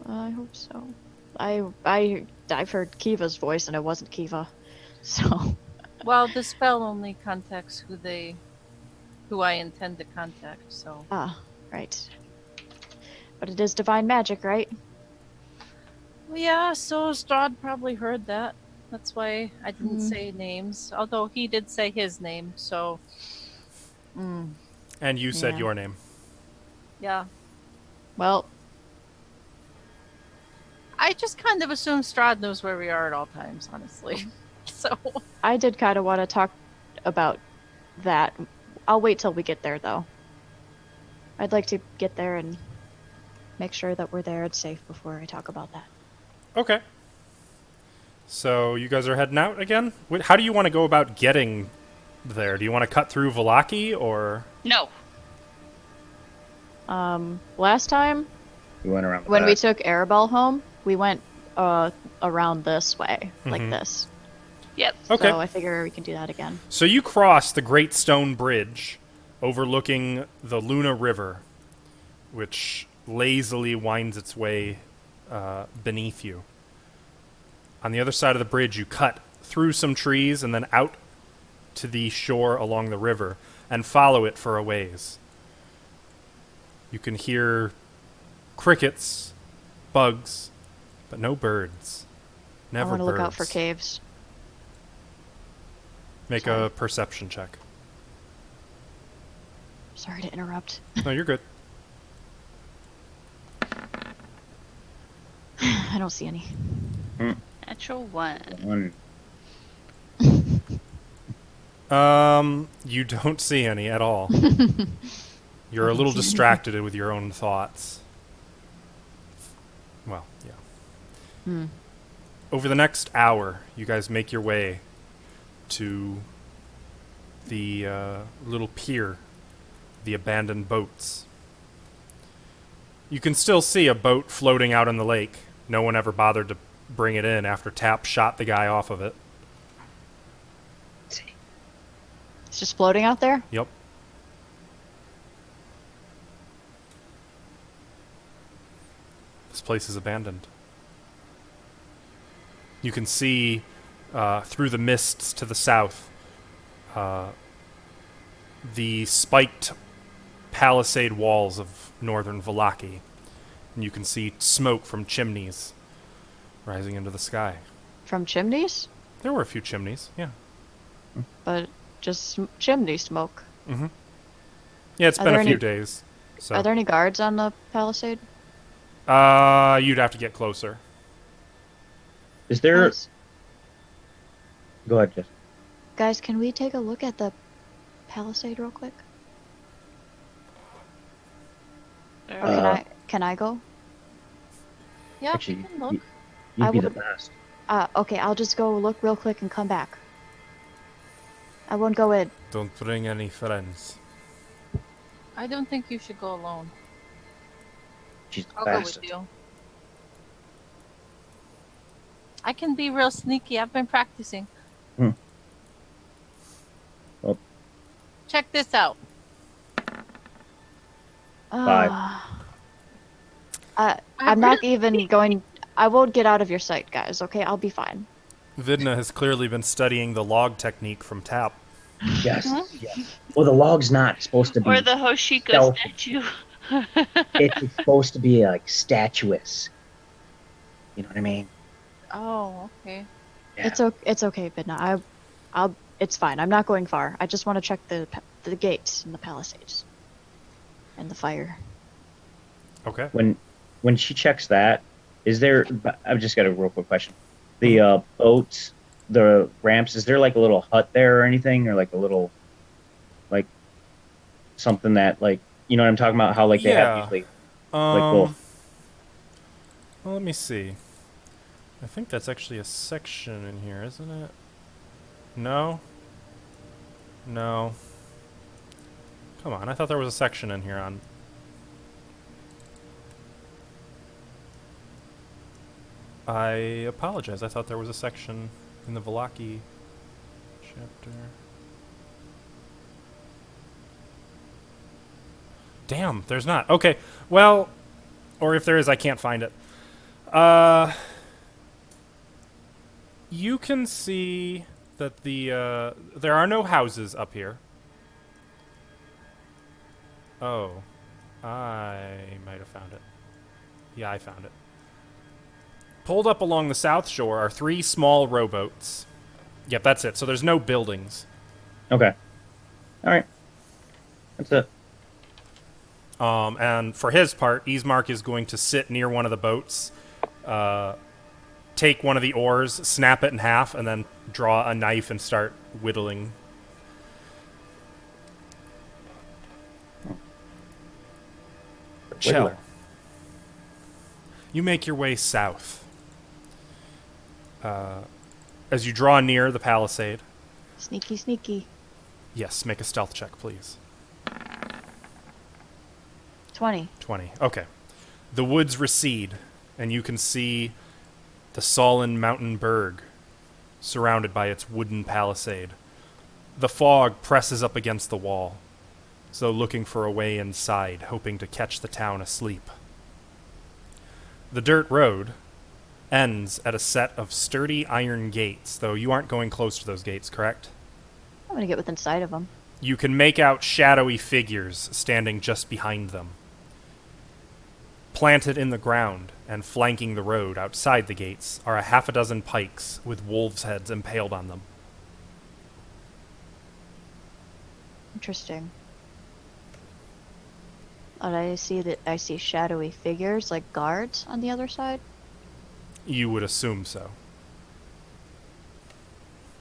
S4: I hope so. I've heard Kiva's voice and it wasn't Kiva. So
S3: Well, the spell only contacts who I intend to contact. So
S4: right. But it is divine magic, right?
S3: well, yeah. So Strahd probably heard that. That's why I didn't
S4: Mhm.
S3: say names. Although he did say his name. So
S1: And you said
S4: Yeah.
S1: your name.
S3: yeah.
S4: Well,
S3: I just kind of assume Strahd knows where we are at all times, honestly. So
S4: I did kind of want to talk about that. I'll wait till we get there, though. I'd like to get there and make sure that we're there and safe before I talk about that.
S1: Okay. So you guys are heading out again? How do you want to go about getting there? Do you want to cut through Valaki or?
S2: No.
S4: Last time
S6: We went around the
S4: when we
S6: back.
S4: took Arabelle home, we went around this way, like this.
S2: Yep.
S1: Okay.
S4: So I figure we can do that again.
S1: So you cross the Great Stone Bridge overlooking the Luna River, which lazily winds its way beneath you. On the other side of the bridge, you cut through some trees and then out to the shore along the river and follow it for a ways. You can hear crickets, bugs, but no birds. Never
S4: I want to
S1: birds.
S4: look out for caves.
S1: Make a perception check.
S4: Sorry to interrupt.
S1: No, you're good.
S4: I don't see any.
S2: Natural 1.
S6: One.
S1: You don't see any at all. You're a little distracted with your own thoughts. Well, yeah. Over the next hour, you guys make your way to the little pier, the abandoned boats. You can still see a boat floating out in the lake. No one ever bothered to bring it in after Tap shot the guy off of it.
S4: It's just floating out there?
S1: Yep. This place is abandoned. You can see through the mists to the south the spiked palisade walls of northern Valaki. And you can see smoke from chimneys rising into the sky.
S4: From chimneys?
S1: There were a few chimneys, yeah.
S4: But just chimney smoke.
S1: Yeah, it's
S4: Are
S1: been
S4: there
S1: a few
S4: any-
S1: days. So.
S4: Are there any guards on the palisade?
S1: You'd have to get closer.
S6: Is there?
S4: Guys,
S6: Go ahead, Jess.
S4: guys, can we take a look at the palisade real quick? Or can I go?
S3: Yeah,
S6: Actually,
S3: we can look.
S6: you'd
S4: I
S6: be the
S4: would-
S6: best.
S4: Okay, I'll just go look real quick and come back. I won't go in.
S1: Don't bring any friends.
S3: I don't think you should go alone.
S6: She's the
S3: I'll go
S6: fastest.
S3: with you. I can be real sneaky. I've been practicing.
S6: Hmm. Well.
S3: Check this out.
S6: Five.
S4: I'm not even going. I won't get out of your sight, guys. Okay, I'll be fine.
S1: Vidna has clearly been studying the log technique from Tap.
S6: Yes. Yes. Well, the log's not supposed to be.
S2: Or the Hoshiko
S6: Stealthy.
S2: statue.
S6: It's supposed to be like statuous. You know what I mean?
S3: Oh, okay.
S6: Yeah.
S4: It's okay, Vidna. It's fine. I'm not going far. I just want to check the gates and the palisades and the fire.
S1: Okay.
S6: When she checks that, is there? I've just got a real quick question. The boats, the ramps. Is there like a little hut there or anything, or like a little, like, something that like you know what I'm talking about? How like they
S1: Yeah.
S6: have usually little-
S1: Well, let me see. I think that's actually a section in here, isn't it? No? No. Come on, I thought there was a section in here on... I apologize, I thought there was a section in the Valaki chapter. Damn, there's not. Okay, well, or if there is, I can't find it. You can see that there are no houses up here. Oh, I might have found it. Yeah, I found it. Pulled up along the south shore are 3 small rowboats. Yep, that's it. So there's no buildings.
S6: Okay. All right. That's it.
S1: And for his part, Ismark is going to sit near one of the boats, take one of the oars, snap it in half, and then draw a knife and start whittling. Chell. You make your way south. As you draw near the palisade.
S4: Sneaky, sneaky.
S1: Yes, make a stealth check, please.
S4: 20.
S1: 20. Okay. The woods recede, and you can see the sullen mountain berg surrounded by its wooden palisade. The fog presses up against the wall, as though looking for a way inside, hoping to catch the town asleep. The dirt road ends at a set of sturdy iron gates, though you aren't going close to those gates, correct?
S4: I'm gonna get within sight of them.
S1: You can make out shadowy figures standing just behind them. Planted in the ground and flanking the road outside the gates are a half a dozen pikes with wolves' heads impaled on them.
S4: Interesting. And I see shadowy figures like guards on the other side.
S1: You would assume so.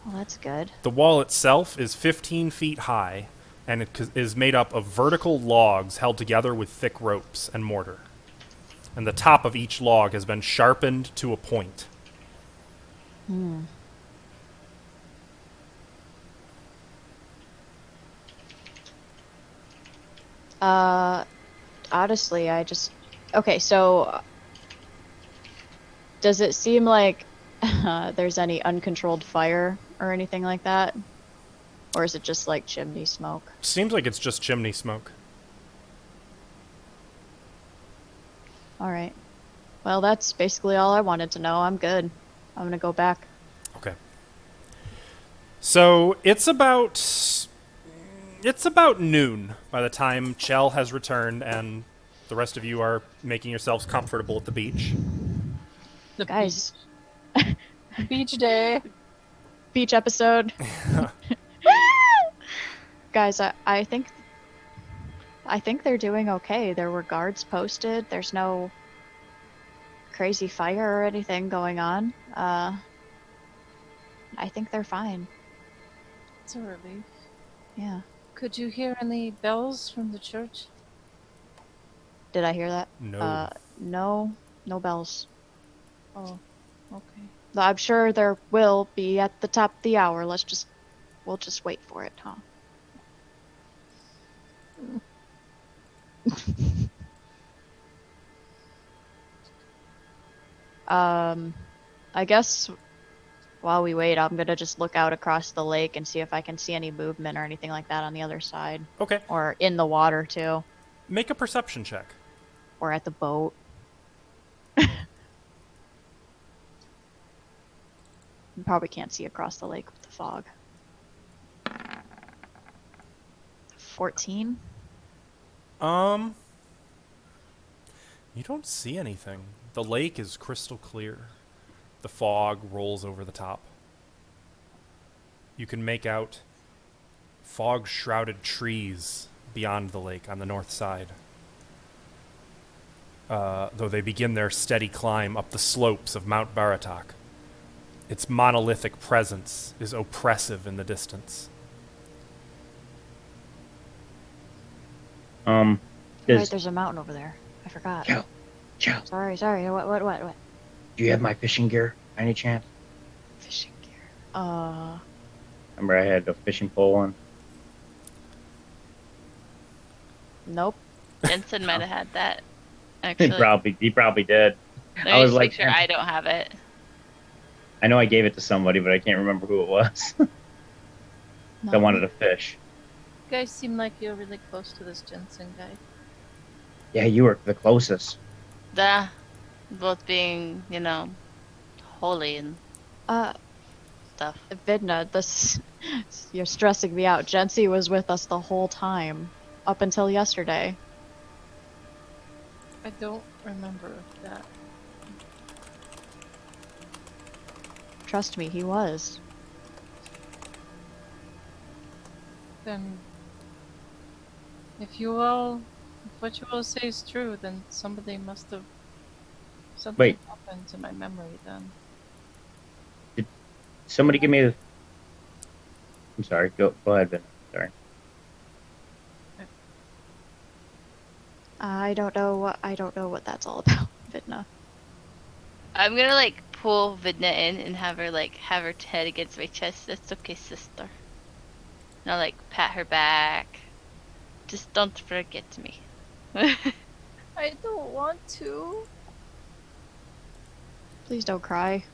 S4: Well, that's good.
S1: The wall itself is 15 feet high, and it is made up of vertical logs held together with thick ropes and mortar. And the top of each log has been sharpened to a point.
S4: Honestly, okay, so does it seem like there's any uncontrolled fire or anything like that? Or is it just like chimney smoke?
S1: Seems like it's just chimney smoke.
S4: Alright. Well, that's basically all I wanted to know. I'm good. I'm gonna go back.
S1: Okay. So it's about noon by the time Chell has returned and the rest of you are making yourselves comfortable at the beach.
S3: The
S4: Guys,
S3: beach day.
S4: beach episode. Guys, I think they're doing okay. There were guards posted. There's no crazy fire or anything going on. I think they're fine.
S3: It's a relief.
S4: Yeah.
S3: Could you hear any bells from the church?
S4: Did I hear that?
S1: No.
S4: No bells.
S3: Oh, okay.
S4: I'm sure there will be at the top of the hour. We'll just wait for it, huh? I guess while we wait, I'm gonna just look out across the lake and see if I can see any movement or anything like that on the other side.
S1: Okay.
S4: Or in the water, too.
S1: Make a perception check.
S4: Or at the boat. You probably can't see across the lake with the fog. 14?
S1: You don't see anything. The lake is crystal clear. The fog rolls over the top. You can make out fog-shrouded trees beyond the lake on the north side. Though they begin their steady climb up the slopes of Mount Baratak. Its monolithic presence is oppressive in the distance.
S4: Wait,
S6: Does,
S4: there's a mountain over there. I forgot.
S5: Joe,
S4: Sorry. What?
S5: do you have my fishing gear by any chance?
S4: Fishing gear.
S6: remember I had a fishing pole on?
S4: Nope.
S2: Jensen might have had that.
S6: He
S2: Actually,
S6: probably did.
S2: let me
S6: I was
S2: just
S6: like,
S2: make sure I don't have it.
S6: I know I gave it to somebody, but I can't remember who it was. That wanted to fish.
S3: You guys seem like you're really close to this Jensen guy.
S5: Yeah, you were the closest.
S2: The Both being, holy and
S4: Uh,
S2: stuff.
S4: Vidna, this you're stressing me out. Jency was with us the whole time, up until yesterday.
S3: I don't remember that.
S4: Trust me, he was.
S3: Then, if what you all say is true, then something
S6: Wait.
S3: happened to my memory then.
S6: Somebody give me the. I'm sorry. Go ahead, Ben. Sorry.
S4: I don't know what that's all about, Vidna.
S2: I'm gonna like pull Vidna in and have her head against my chest. That's okay, sister. And I'll like pat her back. Just don't forget me.
S3: I don't want to.
S4: Please don't cry.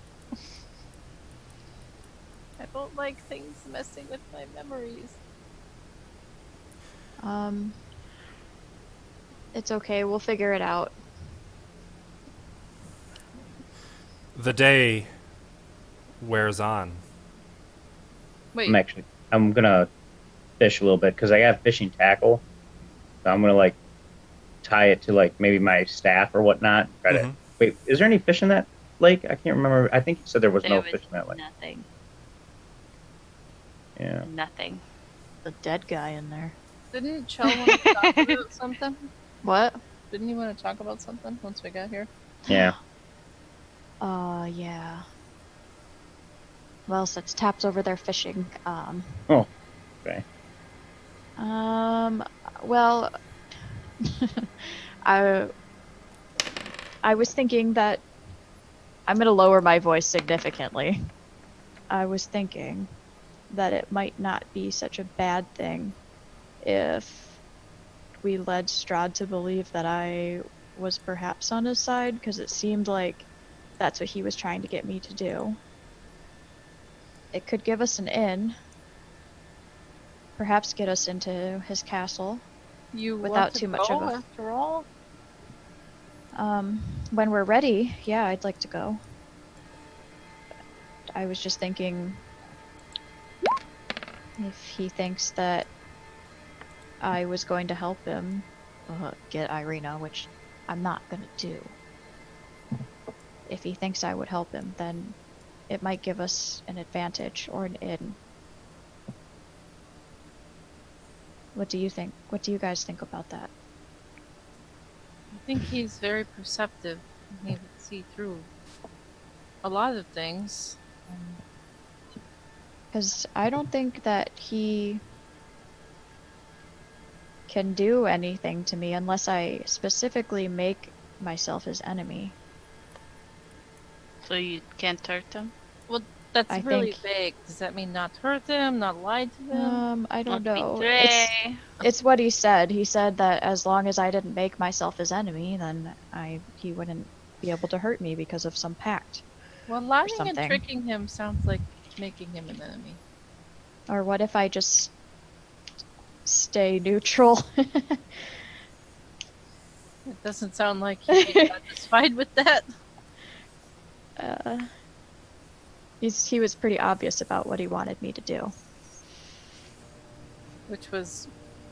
S3: I don't like things messing with my memories.
S4: It's okay. We'll figure it out.
S1: The day wears on.
S3: Wait,
S6: I'm gonna fish a little bit because I have fishing tackle. So I'm gonna like tie it to like maybe my staff or whatnot. Try to wait. Is there any fish in that lake? I can't remember. I think you said there was no fish in that lake.
S2: Nothing.
S6: Yeah.
S2: Nothing.
S4: The dead guy in there.
S3: didn't Chell want to talk about something?
S4: What?
S3: Didn't you want to talk about something once we got here?
S6: Yeah.
S4: Yeah. Well, since Tap's over there fishing,
S6: Oh. Okay.
S4: well, I was thinking that I'm gonna lower my voice significantly. I was thinking that it might not be such a bad thing if we led Strahd to believe that I was perhaps on his side, because it seemed like that's what he was trying to get me to do. It could give us an in, perhaps get us into his castle
S3: You
S4: without
S3: want to
S4: too much
S3: go
S4: of a.
S3: after all?
S4: When we're ready, yeah, I'd like to go. I was just thinking if he thinks that I was going to help him get Irina, which I'm not gonna do. If he thinks I would help him, then it might give us an advantage or an in. What do you think? What do you guys think about that?
S3: I think he's very perceptive. And he would see through a lot of things.
S4: Because I don't think that he can do anything to me unless I specifically make myself his enemy.
S2: So you can't hurt them?
S3: Well, that's
S4: I
S3: really
S4: think-
S3: vague. Does that mean not hurt them, not lie to them?
S4: I don't
S2: Not
S4: know.
S2: betray.
S4: It's what he said. He said that as long as I didn't make myself his enemy, then he wouldn't be able to hurt me because of some pact.
S3: Well, lying and
S4: something.
S3: tricking him sounds like making him an enemy.
S4: Or what if I just stay neutral?
S3: It doesn't sound like he'd be satisfied with that.
S4: He was pretty obvious about what he wanted me to do.
S3: Which was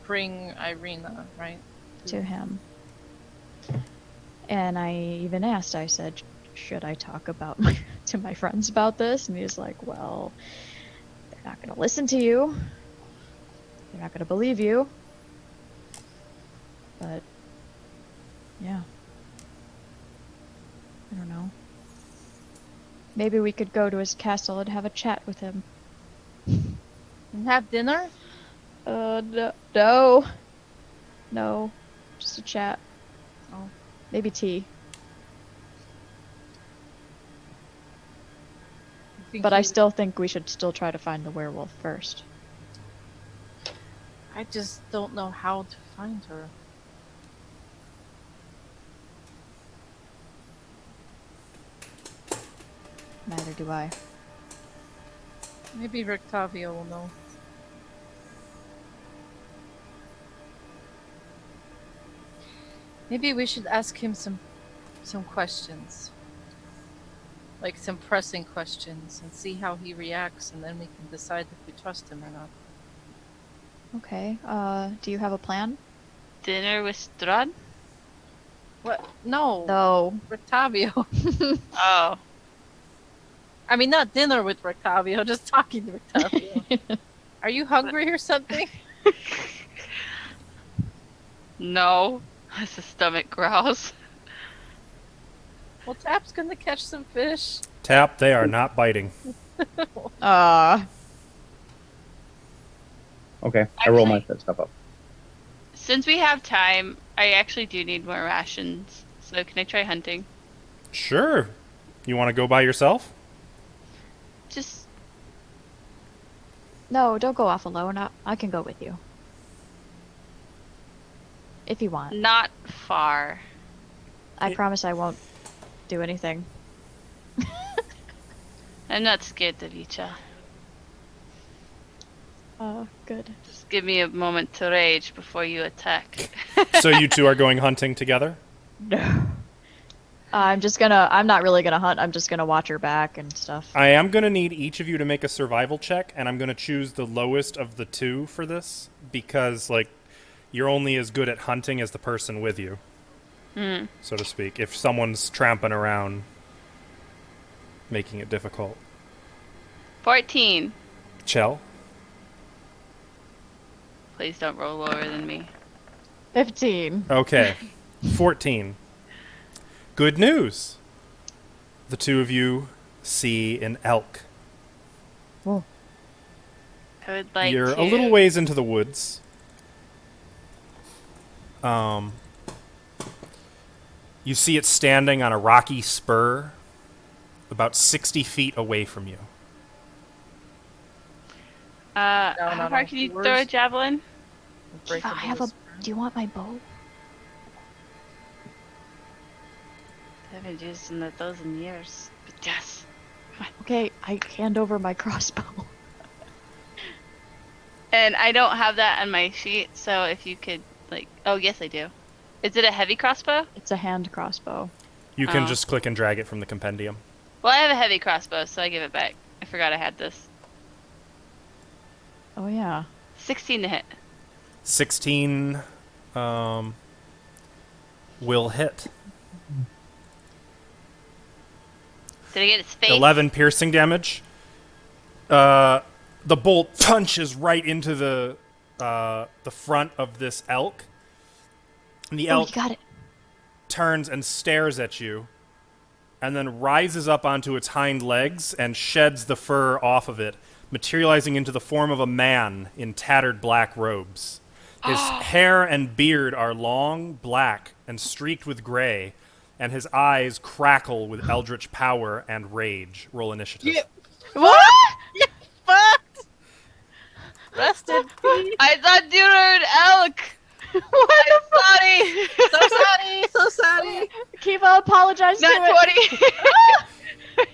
S3: bring Irina, right?
S4: To him. And I even asked, I said, should I talk to my friends about this? And he was like, well, they're not going to listen to you. They're not going to believe you. But, yeah. I don't know. Maybe we could go to his castle and have a chat with him.
S3: And have dinner?
S4: No. No. Just a chat.
S3: Oh.
S4: Maybe tea. But I still think we should still try to find the werewolf first.
S3: I just don't know how to find her.
S4: Neither do I.
S3: Maybe Rictavio will know. Maybe we should ask him some some questions. Like some pressing questions, and see how he reacts, and then we can decide if we trust him or not.
S4: Okay. Do you have a plan?
S2: Dinner with Strahd?
S3: What? No.
S4: No.
S3: Rictavio.
S2: Oh.
S3: I mean, not dinner with Rictavio, just talking to Rictavio. Are you hungry or something?
S2: No. As the stomach growls.
S3: Well, Tap's gonna catch some fish.
S1: Tap, they are not biting.
S6: Okay, I roll my
S2: Actually-
S6: stuff up.
S2: Since we have time, I actually do need more rations. So can I try hunting?
S1: Sure. You want to go by yourself?
S2: Just
S4: No, don't go off alone. I can go with you. If you want.
S2: not far.
S4: I promise I won't do anything.
S2: I'm not scared of you, child.
S4: Oh, good.
S2: Just give me a moment to rage before you attack.
S1: So you two are going hunting together?
S4: No. I'm not really gonna hunt. I'm just gonna watch her back and stuff.
S1: I am going to need each of you to make a survival check, and I'm going to choose the lowest of the two for this, because, like, you're only as good at hunting as the person with you, so to speak. If someone's tramping around, making it difficult.
S2: 14.
S1: Chell?
S2: Please don't roll lower than me.
S4: 15.
S1: Okay. 14. Good news. The two of you see an elk.
S4: Whoa.
S2: I would like
S1: You're
S2: to...
S1: a little ways into the woods. You see it standing on a rocky spur about 60 feet away from you.
S2: how far can you throw a javelin?
S3: Break
S4: I
S3: the
S4: have a.
S3: rules.
S4: Do you want my bow?
S2: I haven't used those in years. But yes.
S4: Okay, I hand over my crossbow.
S2: And I don't have that on my sheet, so if you could, like... Oh, yes, I do. Is it a heavy crossbow?
S4: It's a hand crossbow.
S1: You can
S2: Oh.
S1: just click and drag it from the compendium.
S2: Well, I have a heavy crossbow, so I give it back. I forgot I had this.
S4: Oh yeah.
S2: 16 to hit.
S1: 16 will hit.
S2: Did I get its face?
S1: 11 piercing damage. The bolt punches right into the front of this elk. And the
S4: Oh,
S1: elk
S4: you got it.
S1: turns and stares at you, and then rises up onto its hind legs and sheds the fur off of it, materializing into the form of a man in tattered black robes. His hair and beard are long, black, and streaked with gray, and his eyes crackle with eldritch power and rage. Roll initiative.
S2: What?
S3: Fucked! Rest in peace.
S2: I thought you were an elk! I'm sorry!
S3: So sorry, so sorry.
S4: Kiva, apologize to
S2: Not
S4: it.
S2: 20!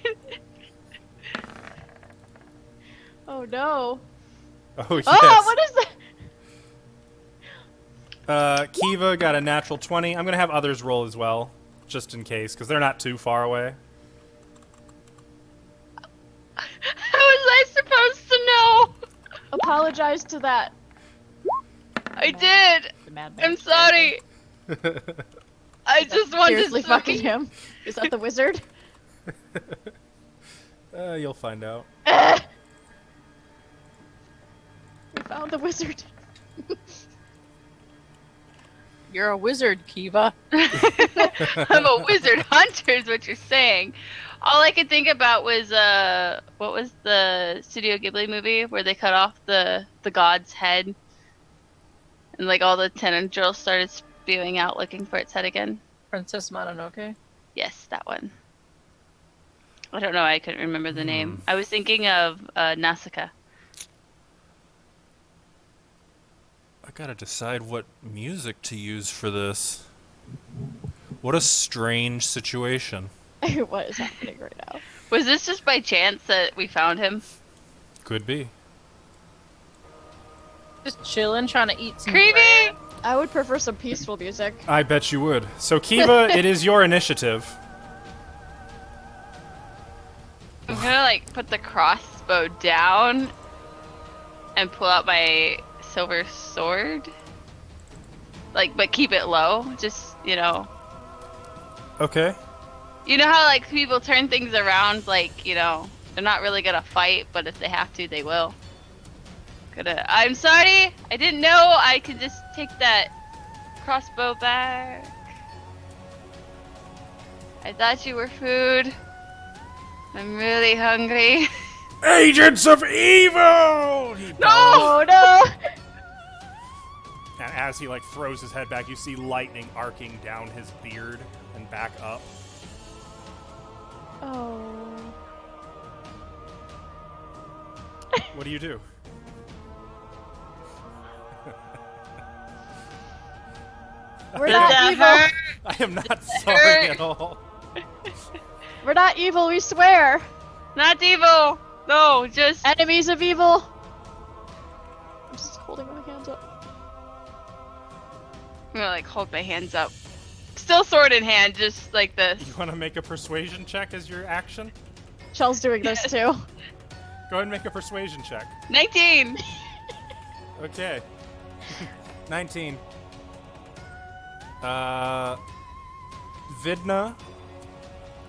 S4: Oh no.
S1: Oh, yes.
S4: Oh, what is that?
S1: Kiva got a natural 20. I'm going to have others roll as well, just in case, because they're not too far away.
S2: How was I supposed to know?
S4: Apologize to that.
S2: I did!
S4: The madman.
S2: I'm sorry! I just wanted
S4: Seriously
S2: to
S4: fucking him. Is that the wizard?
S1: You'll find out.
S4: We found the wizard.
S3: You're a wizard, Kiva.
S2: I'm a wizard hunter is what you're saying. All I could think about was what was the Studio Ghibli movie where they cut off the god's head and like all the tendrils started spewing out looking for its head again?
S3: Princess Mononoke.
S2: Yes, that one. I don't know, I couldn't remember the name. I was thinking of Nausicaa.
S1: I gotta decide what music to use for this. What a strange situation.
S4: What is happening right now?
S2: Was this just by chance that we found him?
S1: Could be.
S3: Just chilling, trying to eat some
S2: Creepy!
S3: grass.
S4: I would prefer some peaceful music.
S1: I bet you would. So Kiva, it is your initiative.
S2: I'm gonna like put the crossbow down and pull out my silver sword. Like, but keep it low. Just, you know.
S1: Okay.
S2: You know how like people turn things around, like, you know, they're not really gonna fight, but if they have to, they will. I'm sorry, I didn't know I could just take that crossbow back. I thought you were food. I'm really hungry.
S1: Agents of evil! He bellows.
S4: Oh no!
S1: And as he like throws his head back, you see lightning arcing down his beard and back up.
S4: Oh.
S1: What do you do?
S4: We're not evil.
S1: I am not sorry at all.
S4: We're not evil, we swear.
S2: Not evil. No, just
S4: Enemies of evil. I'm just holding my hands up.
S2: I'm gonna like hold my hands up. Still sword in hand, just like this.
S1: You want to make a persuasion check as your action?
S4: Chell's doing this too.
S1: Go ahead and make a persuasion check.
S2: 19.
S1: Okay. 19. Vidna,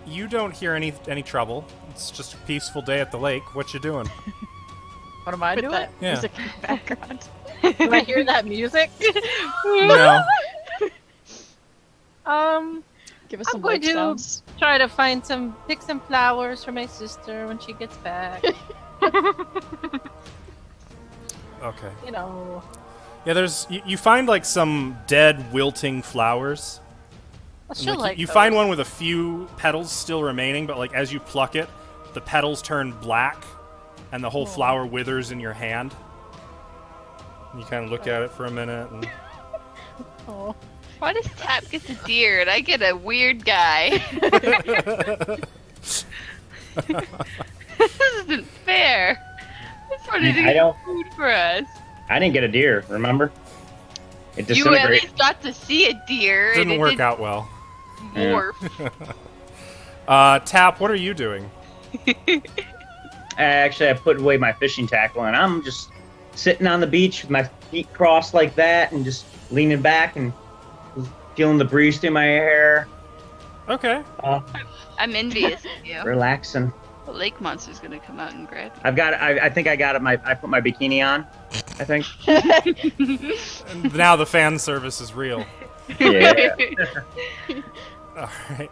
S1: you don't hear any trouble. It's just a peaceful day at the lake. What you doing?
S3: What am I
S4: With
S3: doing?
S4: that
S1: Yeah.
S4: music in the background.
S3: Do I hear that music?
S1: No.
S4: Give us
S3: I'm
S4: some
S3: going
S4: lake
S3: to
S4: sounds.
S3: try to pick some flowers for my sister when she gets back.
S1: Okay.
S3: You know.
S1: Yeah, you find like some dead, wilting flowers.
S3: Well,
S1: And,
S3: she'll like
S1: you
S3: those.
S1: find one with a few petals still remaining, but like as you pluck it, the petals turn black, and the whole flower withers in your hand. You kind of look at it for a minute. And...
S3: Oh.
S2: Why does Tap get the deer and I get a weird guy? This isn't fair. I just wanted to
S6: I
S2: get
S6: don't-
S2: food for us.
S6: I didn't get a deer, remember? It
S2: You at
S6: disintegrated.
S2: least got to see a deer.
S1: Didn't
S2: and it
S1: work
S2: didn't
S1: out well.
S2: morph.
S1: Tap, what are you doing?
S6: Actually, I put away my fishing tackle, and I'm just sitting on the beach with my feet crossed like that, and just leaning back and feeling the breeze through my hair,
S1: Okay.
S2: I'm envious of you.
S6: relaxing.
S2: The lake monster's gonna come out and grab
S6: I think I got it. I put my bikini on. I think.
S1: And now the fan service is real.
S6: Yeah.
S2: you.
S1: All right.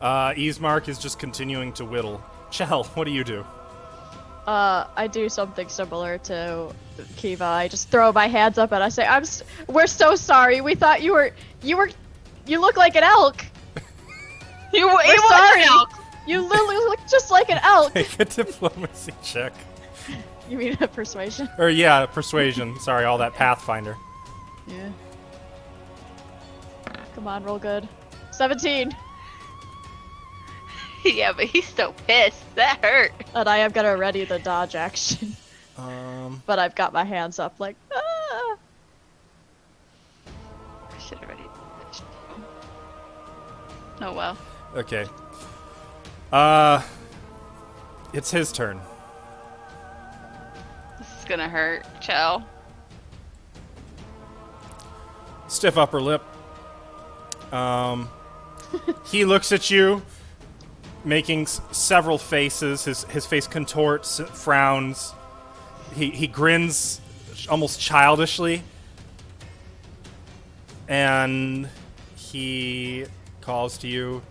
S1: Easemark is just continuing to whittle. Chell, what do you do?
S4: I do something similar to Kiva. I just throw my hands up and I say, we're so sorry. We thought you look like an elk.
S2: You
S4: We're
S2: was
S4: sorry.
S2: an elk.
S4: You literally look just like an elk.
S1: Make a diplomacy check.
S4: You mean a persuasion?
S1: Or yeah, persuasion. Sorry, all that Pathfinder.
S4: Yeah. Come on, roll good. 17.
S2: Yeah, but he's so pissed. That hurt.
S4: And I am gonna ready the dodge action.
S1: Um,
S4: But I've got my hands up like, ah.
S2: I should have already. Oh well.
S1: okay. It's his turn.
S2: This is gonna hurt. Chell.
S1: Stiff upper lip. He looks at you, making several faces. His face contorts, frowns. He grins almost childishly. And he calls to you.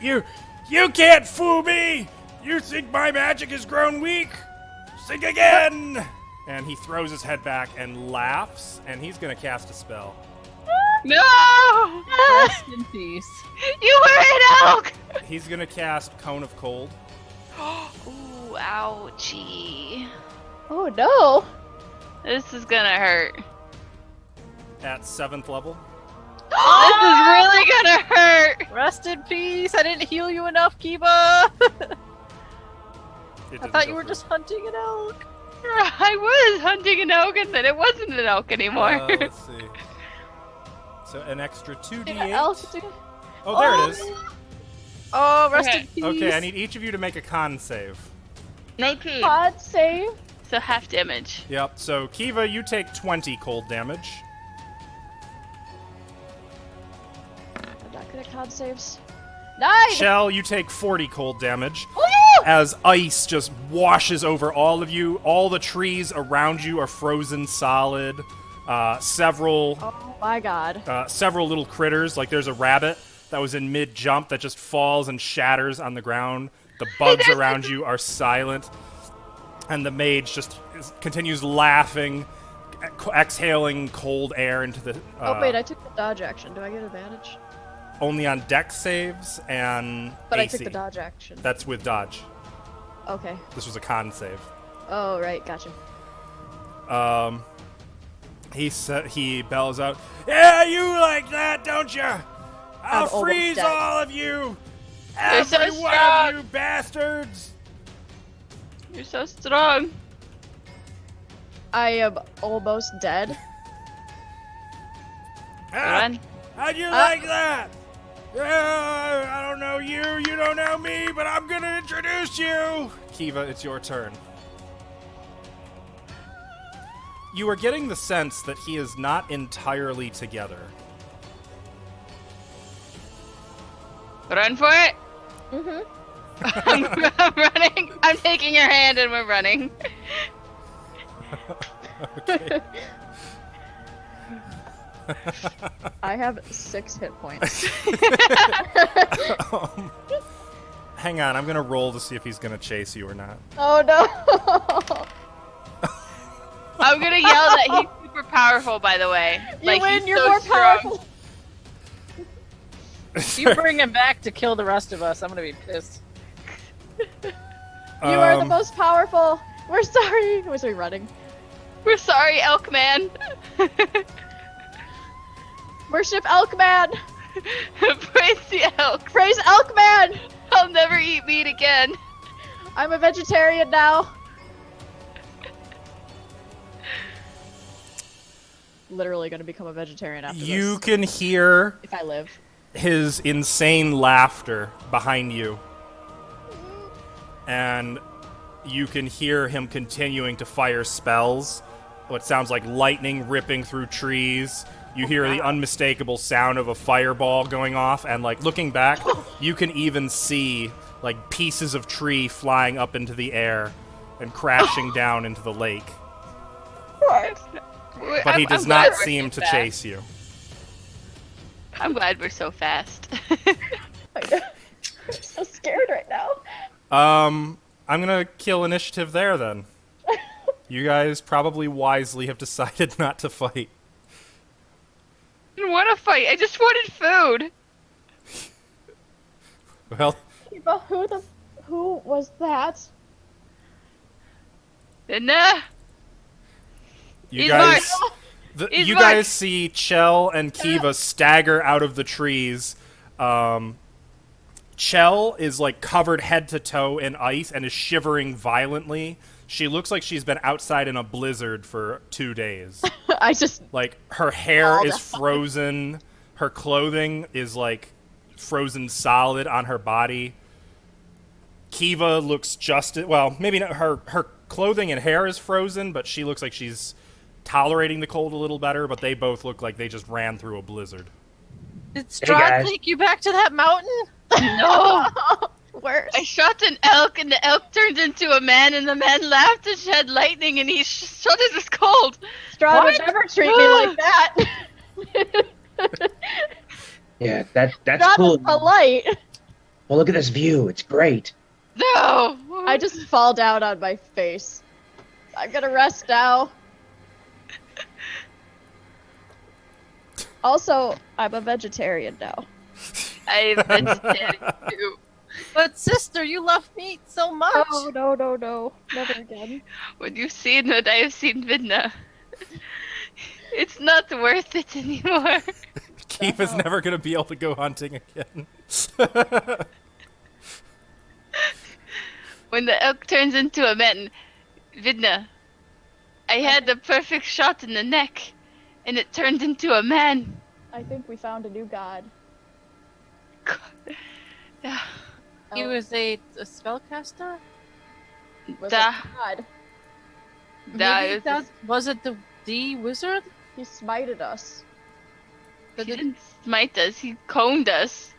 S1: You can't fool me! You think my magic has grown weak? Think again! And he throws his head back and laughs, and he's gonna cast a spell.
S2: No!
S3: Rest in peace.
S2: You were an elk!
S1: He's gonna cast Cone of Cold.
S2: Ooh, ouchie.
S4: Oh no.
S2: This is gonna hurt.
S1: At 7th level.
S2: This is really gonna hurt!
S3: Rest in peace. I didn't heal you enough, Kiva.
S1: It
S3: I
S1: didn't
S3: thought
S1: go
S3: you were
S1: through.
S3: just hunting an elk.
S2: I was hunting an elk and then it wasn't an elk anymore.
S1: Let's see. So an extra 2d8.
S4: Elk do-
S1: Oh, there it is.
S3: Oh, rest
S2: Okay.
S3: in peace.
S1: Okay, I need each of you to make a con save.
S2: 19.
S4: Pod save.
S2: So half damage.
S1: Yep, so Kiva, you take 20 cold damage.
S4: I'm not good at con saves. 9!
S1: Shell, you take 40 cold damage.
S4: Woo!
S1: As ice just washes over all of you. All the trees around you are frozen solid. Several
S4: Oh my god.
S1: several little critters, like there's a rabbit that was in mid-jump that just falls and shatters on the ground. The bugs around you are silent. And the mage just continues laughing, exhaling cold air into the...
S4: Oh wait, I took the dodge action. Do I get advantage?
S1: only on dex saves and
S4: But
S1: AC.
S4: I took the dodge action.
S1: That's with dodge.
S4: Okay.
S1: This was a con save.
S4: Oh, right. Gotcha.
S1: He bells out, "Yeah, you like that, don't you? I'll
S4: I'm almost
S1: freeze
S4: dead.
S1: all of you!
S2: You're so
S1: Every one
S2: strong.
S1: of you bastards!"
S2: You're so strong.
S4: I am almost dead.
S1: Ah,
S2: Run.
S1: how'd you like that? I don't know you, you don't know me, but I'm gonna introduce you! Kiva, it's your turn. You are getting the sense that he is not entirely together.
S2: Run for it.
S4: Mm-hmm.
S2: I'm running. I'm taking your hand and we're running.
S1: Okay.
S4: I have 6 hit points.
S1: Hang on, I'm gonna roll to see if he's gonna chase you or not.
S4: Oh no!
S2: I'm gonna yell that he's super powerful. By the way,
S4: You win.
S2: he's
S4: You're
S2: so
S4: more
S2: strong.
S4: powerful.
S3: If you bring him back to kill the rest of us, I'm gonna be pissed.
S4: You are the
S1: Um,
S4: most powerful. We're sorry. Was we running?
S2: We're sorry, Elk Man.
S4: Worship Elkman.
S2: Praise the elk.
S4: Praise Elkman.
S2: I'll never eat meat again.
S4: I'm a vegetarian now. Literally gonna become a vegetarian after
S1: You
S4: this.
S1: can hear
S4: If I live.
S1: his insane laughter behind you. And you can hear him continuing to fire spells. What sounds like lightning ripping through trees. You hear the unmistakable sound of a fireball going off, and like looking back, you can even see like pieces of tree flying up into the air and crashing down into the lake. But he does not seem to chase you.
S2: I'm glad we're so fast.
S4: I'm so scared right now.
S1: I'm gonna kill initiative there then. You guys probably wisely have decided not to fight.
S2: I didn't want to fight. I just wanted food.
S1: Well,
S4: But who was that?
S2: Nah.
S1: you
S2: He's
S1: guys,
S2: Mark. He's
S1: you
S2: Mark.
S1: guys see Chell and Kiva stagger out of the trees. Chell is like covered head to toe in ice and is shivering violently. She looks like she's been outside in a blizzard for 2 days.
S4: I just
S1: Like her hair
S4: All
S1: is
S4: that.
S1: frozen, her clothing is like frozen solid on her body. Kiva looks just well, maybe not, her clothing and hair is frozen, but she looks like she's tolerating the cold a little better, but they both look like they just ran through a blizzard.
S3: Did
S5: guys.
S3: Strahd take you back to that mountain?
S2: No.
S4: worse.
S2: I shot an elk and the elk turned into a man and the man laughed and shed lightning and he shot it was cold.
S4: Strahd would
S3: What?
S4: never treat me like that.
S5: Yeah, that's
S4: Strahd
S5: cool.
S4: was polite.
S5: Well, look at this view. It's great.
S2: No.
S4: I just fall down on my face. I'm gonna rest now. Also, I'm a vegetarian now.
S2: I'm vegetarian too.
S3: But sister, you love meat so much.
S4: Oh, no. Never again.
S2: When you've seen what I have seen, Vidna, it's not worth it anymore.
S1: Kiva's never gonna be able to go hunting again.
S2: When the elk turns into a man, Vidna, I had the perfect shot in the neck, and it turned into a man.
S4: I think we found a new god.
S2: Yeah.
S3: He was a spellcaster?
S4: Was
S2: Da,
S4: a god.
S2: da,
S3: Maybe
S2: it
S3: that
S2: was,
S3: was it the wizard?
S4: He smited us.
S3: But
S2: he
S3: it,
S2: didn't smite us, he coned us.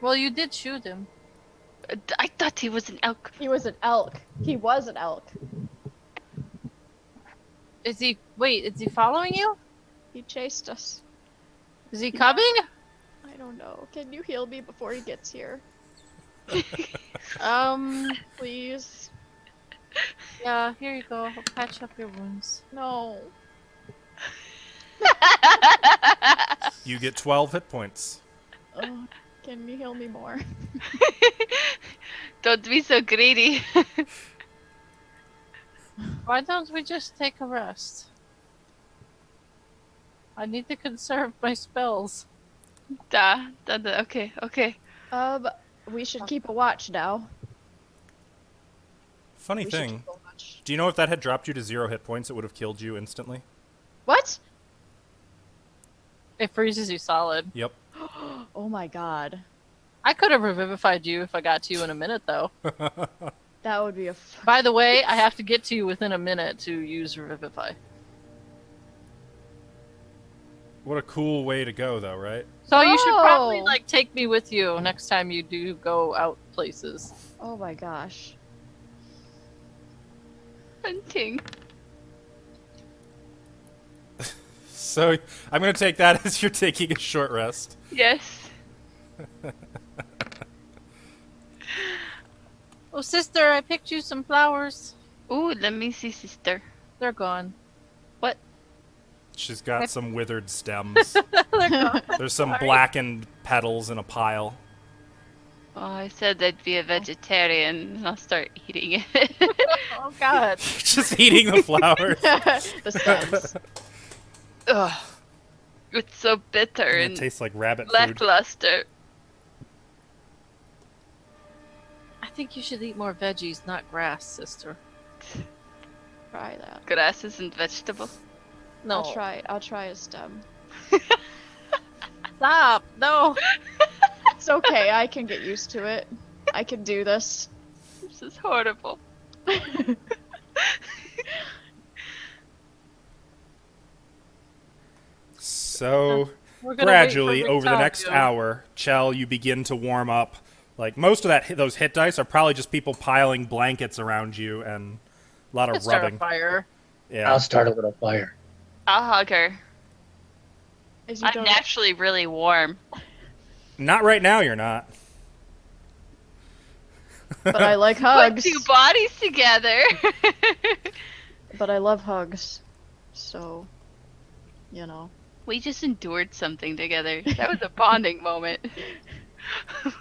S3: well, you did shoot him.
S2: I thought he was an elk.
S4: He was an elk. He was an elk.
S3: Is he? Wait, is he following you?
S4: He chased us.
S3: Is he coming?
S4: I don't know. Can you heal me before he gets here? Please.
S3: Yeah. Here you go. I'll patch up your wounds.
S4: No.
S1: You get 12 hit points.
S4: Oh, can you heal me more?
S2: Don't be so greedy.
S3: Why don't we just take a rest? I need to conserve my spells.
S2: Da, okay, okay.
S4: We should keep a watch now.
S1: Funny
S4: We should
S1: thing.
S4: keep a watch.
S1: Do you know if that had dropped you to 0 hit points, it would have killed you instantly?
S4: What?
S3: It freezes you solid.
S1: Yep.
S4: Oh my god.
S3: I could have revivified you if I got to you in a minute, though.
S4: That would be a.
S3: By the way, I have to get to you within a minute to use revivify.
S1: What a cool way to go, though, right?
S3: So you should probably
S4: Oh.
S3: like take me with you next time you do go out places.
S4: Oh my gosh.
S2: Hunting.
S1: So I'm going to take that as you're taking a short rest.
S2: Yes.
S3: Oh, sister, I picked you some flowers.
S2: Ooh, let me see, sister.
S3: They're gone.
S1: She's got some withered stems.
S3: They're gone.
S1: There's some
S3: Sorry.
S1: blackened petals in a pile.
S2: Oh, I said I'd be a vegetarian, and I'll start eating it.
S3: Oh God.
S1: Just eating the flowers.
S4: The stems.
S2: Ugh. It's so bitter
S1: It
S2: and
S1: tastes like rabbit food.
S2: lackluster.
S3: I think you should eat more veggies, not grass, sister.
S4: Try that.
S2: Grass isn't vegetable.
S3: No.
S4: I'll try a stem.
S3: Stop. No.
S4: It's okay. I can get used to it. I can do this.
S2: This is horrible.
S1: So
S3: We're gonna
S1: gradually
S3: wait for
S1: over the next
S3: Rictavio.
S1: hour, Chell, you begin to warm up. Like most of those hit dice are probably just people piling blankets around you and a lot of
S3: Let's start a
S1: rubbing.
S3: fire.
S1: Yeah.
S6: I'll start a little fire.
S2: I'll hug her.
S4: As you
S2: I'm
S4: don't-
S2: naturally really warm.
S1: Not right now. You're not.
S4: but I like
S2: Put
S4: hugs.
S2: two bodies together.
S4: But I love hugs. So, you know.
S2: We just endured something together. That was a bonding moment.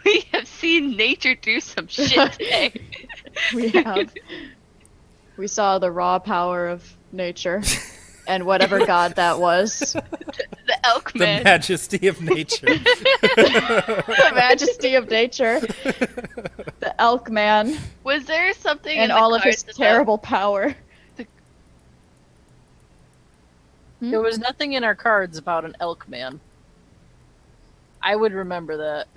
S2: We have seen nature do some shit today.
S4: We have. We saw the raw power of nature and whatever god that was.
S2: The elk
S1: The
S2: man.
S1: majesty of nature.
S4: The majesty of nature. The elk man.
S2: Was there something
S4: And
S2: in the
S4: all of his
S2: cards about-
S4: terrible power.
S3: There was nothing in our cards about an elk man. I would remember that.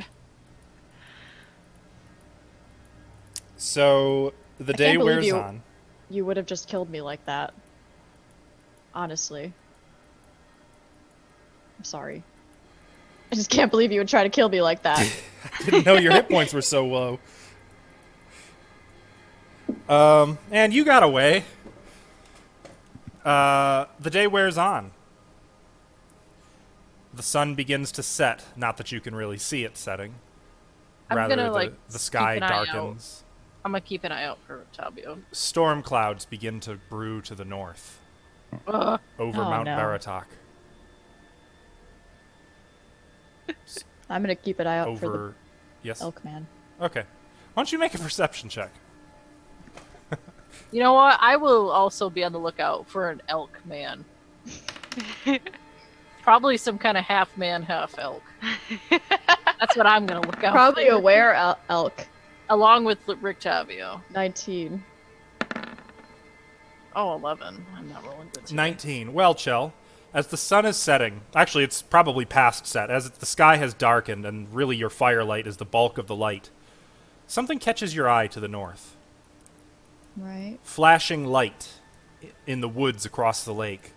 S1: So the day
S4: can't believe
S1: wears
S4: you-
S1: on.
S4: You would have just killed me like that. Honestly. I'm sorry. I just can't believe you would try to kill me like that.
S1: Didn't know your hit points were so low. And you got away. The day wears on. The sun begins to set. Not that you can really see it setting.
S3: I'm
S1: Rather,
S3: gonna,
S1: the,
S3: like,
S1: the sky
S3: keep an eye out.
S1: darkens.
S3: I'm gonna keep an eye out for Tabio.
S1: Storm clouds begin to brew to the north,
S3: Ugh.
S1: over
S4: Oh,
S1: Mount
S4: no.
S1: Baratok.
S4: I'm gonna keep an eye out for
S1: Over. Yes?
S4: the elk man.
S1: Okay. Why don't you make a perception check?
S3: You know what? I will also be on the lookout for an elk man. Probably some kind of half man, half elk. That's what I'm gonna look out
S4: Probably
S3: for.
S4: a were elk.
S3: Along with Rictavio.
S4: 19.
S3: Oh, 11. I'm not rolling good today.
S1: 19. Well, Chell, as the sun is setting, actually, it's probably past set, as the sky has darkened and really your firelight is the bulk of the light, something catches your eye to the north.
S4: Right.
S1: Flashing light in the woods across the lake.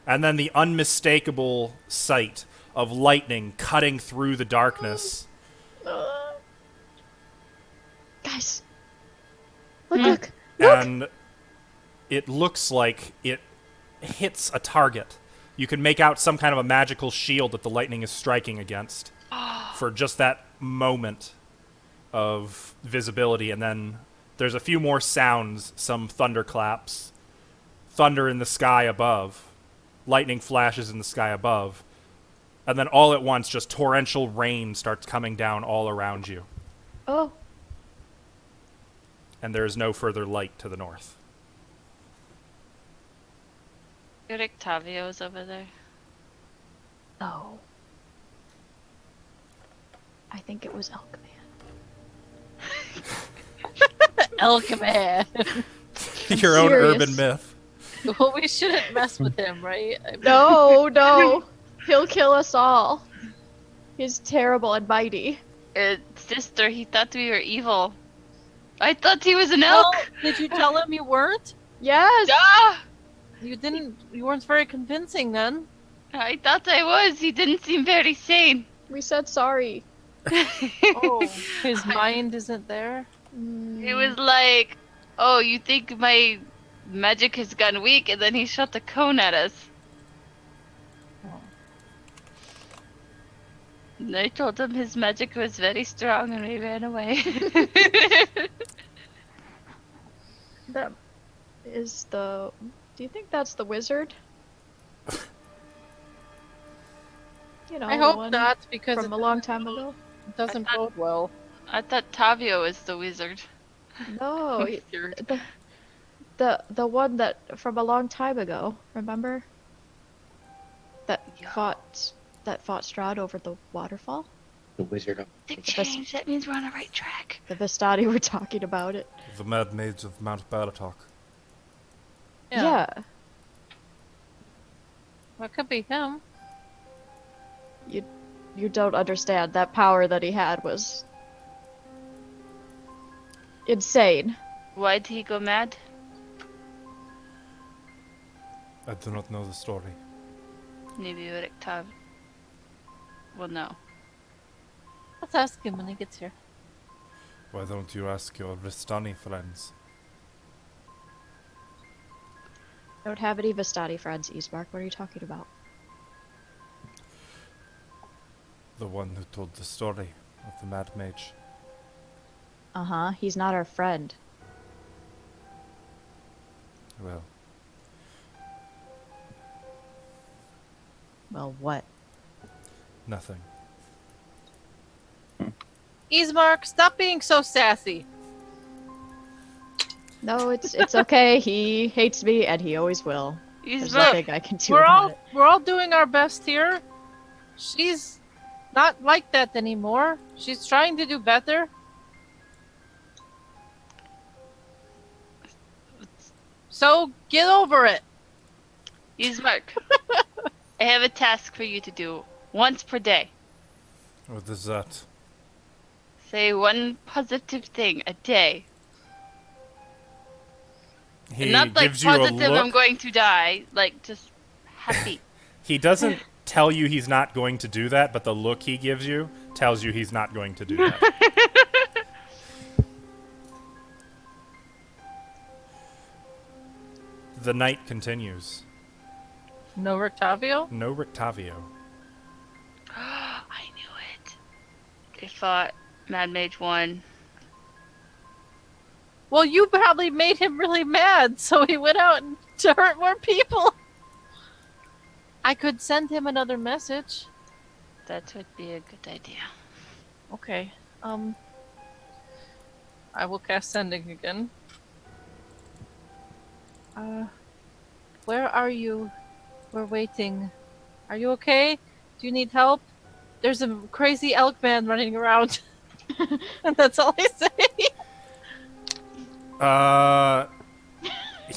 S1: And then the unmistakable sight of lightning cutting through the darkness.
S4: Guys. Look.
S1: And it looks like it hits a target. You can make out some kind of a magical shield that the lightning is striking against for just that moment of visibility. And then there's a few more sounds, some thunderclaps, thunder in the sky above, lightning flashes in the sky above, and then all at once just torrential rain starts coming down all around you.
S4: Oh.
S1: And there is no further light to the north.
S2: Octavio's over there.
S4: Oh. I think it was Elkman.
S3: Elkman.
S1: Your own
S4: serious.
S1: urban myth.
S3: Well, we shouldn't mess with him, right? I mean,
S4: No. He'll kill us all. He's terrible and mighty.
S2: Sister, he thought we were evil. I thought he was an
S3: well,
S2: elk.
S3: did you tell him you weren't?
S4: Yes.
S2: Ah!
S3: You didn't. You weren't very convincing then.
S2: I thought I was. He didn't seem very sane.
S4: We said sorry.
S3: Oh, his mind isn't there.
S2: It was like, oh, you think my magic has gone weak, and then he shot the cone at us. And I told him his magic was very strong, and we ran away.
S4: That is the. Do you think that's the wizard? You know,
S3: I
S4: the
S3: hope
S4: one
S3: not, because
S4: from
S3: it
S4: a long time ago.
S3: doesn't
S2: I thought-
S3: bode well.
S2: I thought Tavio was the wizard.
S4: No,
S2: Wizard.
S4: the one that from a long time ago. Remember? That
S2: Yeah.
S4: fought Strahd over the waterfall.
S6: The Wizard of
S2: Big
S4: It's just-
S2: change. That means we're on the right track.
S4: The Vistani were talking about it.
S1: The Mad Maids of Mount Balatok.
S4: Yeah.
S3: That could be him.
S4: You don't understand. That power that he had was insane.
S2: Why did he go mad?
S1: I do not know the story.
S2: Maybe Octav. Well, no.
S3: Let's ask him when he gets here.
S1: Why don't you ask your Vistani friends?
S4: Don't have any Vistani friends, Ismark. What are you talking about?
S1: The one who told the story of the Mad Mage.
S4: Uh-huh. He's not our friend.
S1: Well,
S4: Well, what?
S1: nothing.
S3: Ismark, stop being so sassy.
S4: No, it's okay. He hates me, and he always will.
S2: He's
S4: There's
S2: not.
S4: nothing I can do
S3: We're
S4: about
S3: all
S4: it.
S3: we're all doing our best here. She's not like that anymore. She's trying to do better. So get over it.
S2: Ismark. I have a task for you to do once per day.
S1: What is that?
S2: Say one positive thing a day.
S1: He
S2: Not like
S1: gives you a
S2: positive
S1: look.
S2: I'm going to die, like just happy.
S1: He doesn't tell you he's not going to do that, but the look he gives you tells you he's not going to do that. The night continues.
S3: No Rictavio?
S1: No Rictavio.
S2: I knew it. They fought Mad Mage 1.
S3: Well, you probably made him really mad, so he went out to hurt more people. I could send him another message.
S2: That would be a good idea.
S3: Okay. I will cast sending again. Where are you? We're waiting. Are you okay? Do you need help? There's a crazy elk man running around. And that's all I say.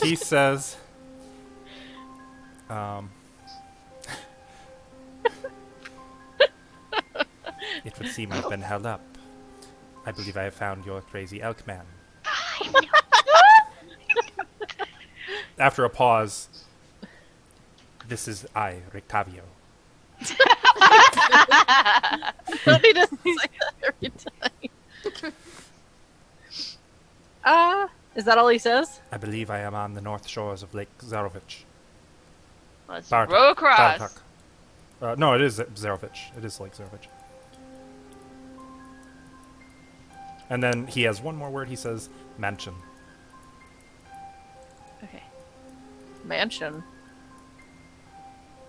S1: he says, it would seem I've been held up. I believe I have found your crazy elk man. After a pause, this is I, Rictavio.
S3: He doesn't say that every time. Is that all he says?
S1: I believe I am on the north shores of Lake Zarovich.
S2: Let's
S1: Bartok.
S2: row across.
S1: Bartok. No, it is Zarovich. It is Lake Zarovich. And then he has one more word. He says mansion.
S2: Okay.
S3: Mansion.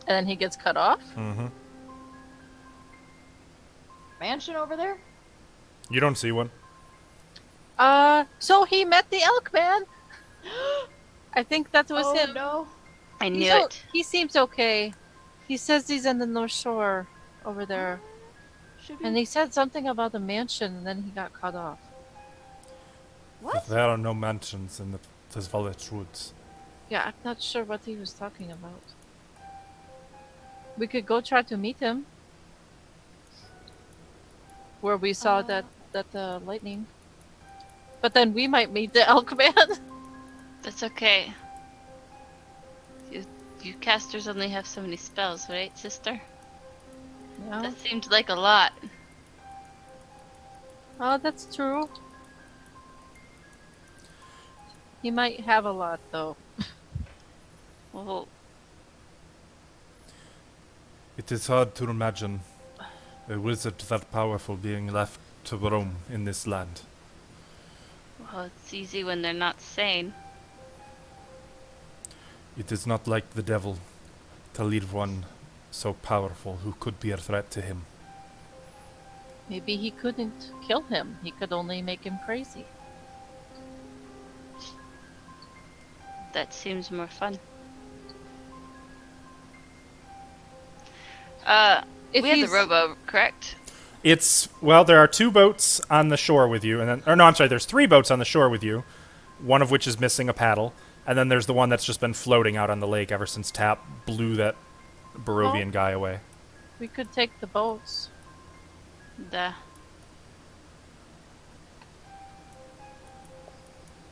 S3: And then he gets cut off?
S1: Mm-hmm.
S4: Mansion over there?
S1: You don't see one.
S3: So he met the elk man. I think that was
S4: Oh
S3: him.
S4: no.
S2: I knew
S3: He's
S2: it.
S3: He seems okay. He says he's in the North Shore over there.
S4: Should be.
S3: And he said something about the mansion and then he got cut off.
S4: What?
S1: There are no mansions in the Zvalich woods.
S3: Yeah, I'm not sure what he was talking about. We could go try to meet him. Where we saw that lightning. But then we might meet the elk man.
S2: That's okay. You casters only have so many spells, right, sister?
S3: Yeah.
S2: That seemed like a lot.
S3: Oh, that's true. He might have a lot, though.
S2: Well,
S1: It is hard to imagine a wizard that powerful being left to roam in this land.
S2: it's easy when they're not sane.
S1: It is not like the devil to leave one so powerful who could be a threat to him.
S3: Maybe he couldn't kill him. He could only make him crazy.
S2: That seems more fun.
S3: If
S2: We have
S3: he's-
S2: the rowboat, correct?
S1: There are 2 boats on the shore with you, there's 3 boats on the shore with you, one of which is missing a paddle, and then there's the one that's just been floating out on the lake ever since Tap blew that Barovian guy away.
S3: We could take the boats.
S2: I'm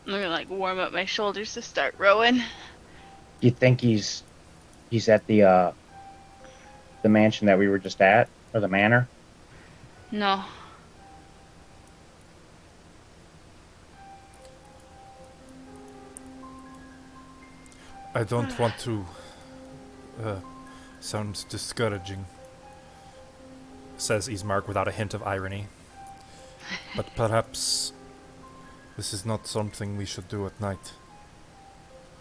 S2: gonna warm up my shoulders to start rowing.
S6: You think he's at the mansion that we were just at, or the manor?
S2: No.
S1: I don't want to sound discouraging, says Ismark without a hint of irony. But perhaps this is not something we should do at night.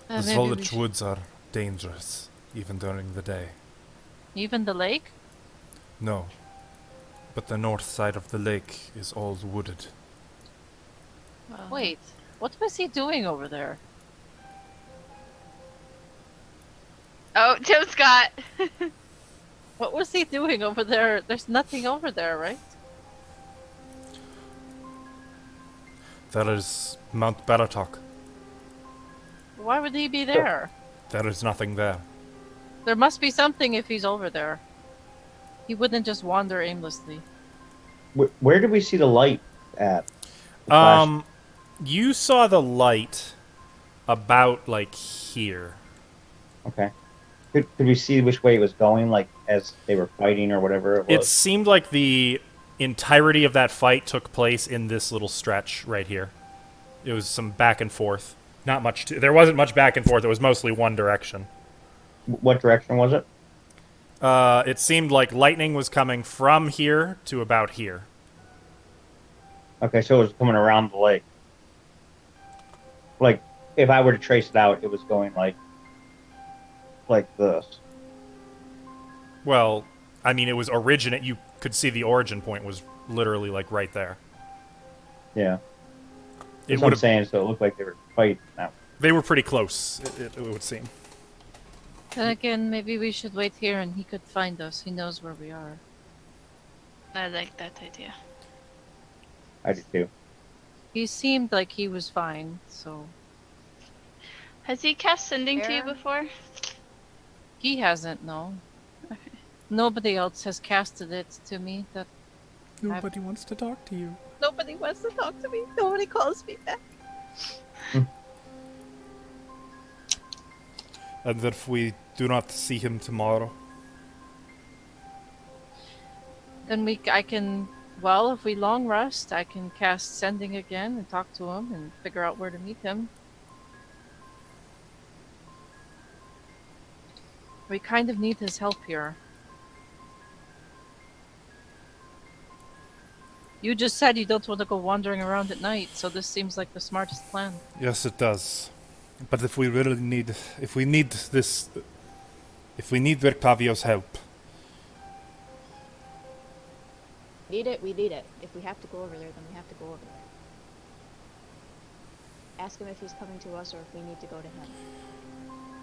S1: The
S3: Maybe we
S1: Zvalich
S3: should-
S1: woods are dangerous, even during the day.
S3: Even the lake?
S1: No, but the north side of the lake is all wooded.
S3: Wait, what was he doing over there?
S2: Oh, Tim Scott!
S3: What was he doing over there? There's nothing over there, right?
S1: There is Mount Baratok.
S3: Why would he be there?
S1: There is nothing there.
S3: There must be something if he's over there. He wouldn't just wander aimlessly.
S6: Where did we see the light at? The flash?
S1: You saw the light about here.
S6: Okay. Could we see which way it was going, as they were fighting or whatever it was?
S1: It seemed like the entirety of that fight took place in this little stretch right here. It was some back and forth. Not much. There wasn't much back and forth. It was mostly one direction.
S6: What direction was it?
S1: It seemed like lightning was coming from here to about here.
S6: Okay, so it was coming around the lake. If I were to trace it out, it was going like this.
S1: Well, it was originate. You could see the origin point was literally right there.
S6: Yeah.
S1: It
S6: That's what
S1: would
S6: I'm saying, so it looked like they were fighting now.
S1: They were pretty close. It would seem.
S3: Then again, maybe we should wait here and he could find us. He knows where we are.
S2: I like that idea.
S6: I do too.
S3: He seemed like he was fine, so...
S2: Has he cast sending to you
S3: Fair.
S2: before?
S3: He hasn't, no. Nobody else has casted it to me. That
S1: Nobody wants to talk to you.
S3: nobody wants to talk to me. Nobody calls me back.
S1: And if we do not see him tomorrow,
S3: Then I can. Well, if we long rest, I can cast sending again and talk to him and figure out where to meet him. We kind of need his help here. You just said you don't want to go wandering around at night, so this seems like the smartest plan.
S1: yes, it does. But if we really need, if we need Virtavio's help,
S4: Need it, we need it. If we have to go over there, then we have to go over there. Ask him if he's coming to us or if we need to go to him.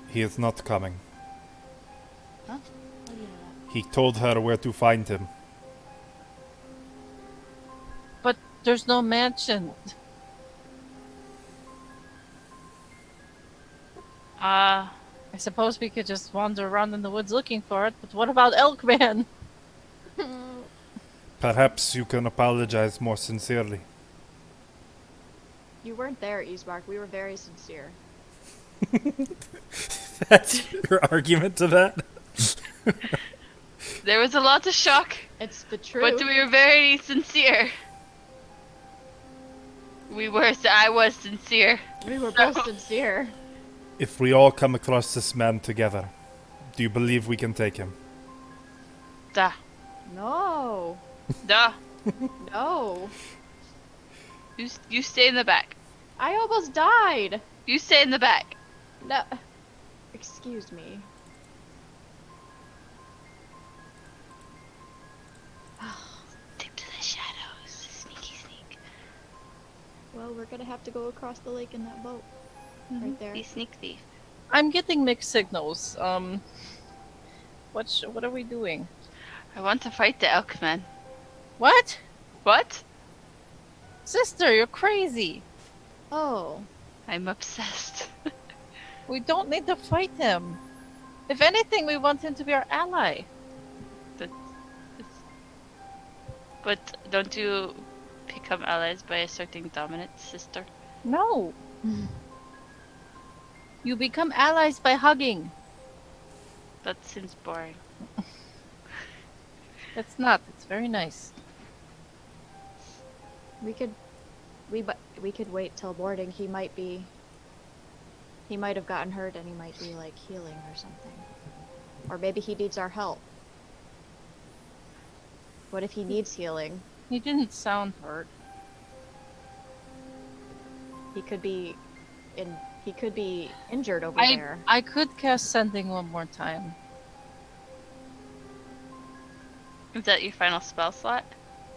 S1: he is not coming.
S4: Huh? How do you know that?
S1: He told her where to find him.
S3: But there's no mansion.
S2: Uh,
S3: I suppose we could just wander around in the woods looking for it, but what about Elkman?
S1: Perhaps you can apologize more sincerely.
S4: You weren't there, Ismark. We were very sincere.
S1: That's your argument to that?
S2: there was a lot of shock,
S4: It's the truth.
S2: but we were very sincere. I was sincere.
S4: We were both sincere.
S1: If we all come across this man together, do you believe we can take him?
S2: Duh.
S4: No.
S2: Duh.
S4: No.
S2: You stay in the back.
S4: I almost died.
S2: You stay in the back.
S4: No. Excuse me.
S2: Stick to the shadows. Sneaky sneak.
S4: Well, we're gonna have to go across the lake in that boat. Right there.
S2: Be sneak thief.
S3: I'm getting mixed signals. What are we doing?
S2: I want to fight the Elkman.
S3: What?
S2: What?
S3: Sister, you're crazy.
S4: Oh.
S2: I'm obsessed.
S3: We don't need to fight him. If anything, we want him to be our ally.
S2: But don't you become allies by asserting dominance, sister?
S3: No. You become allies by hugging.
S2: That seems boring.
S3: It's not. It's very nice.
S4: We could wait till morning. He might have gotten hurt and he might be like healing or something. Or maybe he needs our help. What if he needs healing?
S3: He didn't sound hurt.
S4: He could be injured over
S3: I
S4: there.
S3: I could cast sending one more time.
S2: Is that your final spell slot?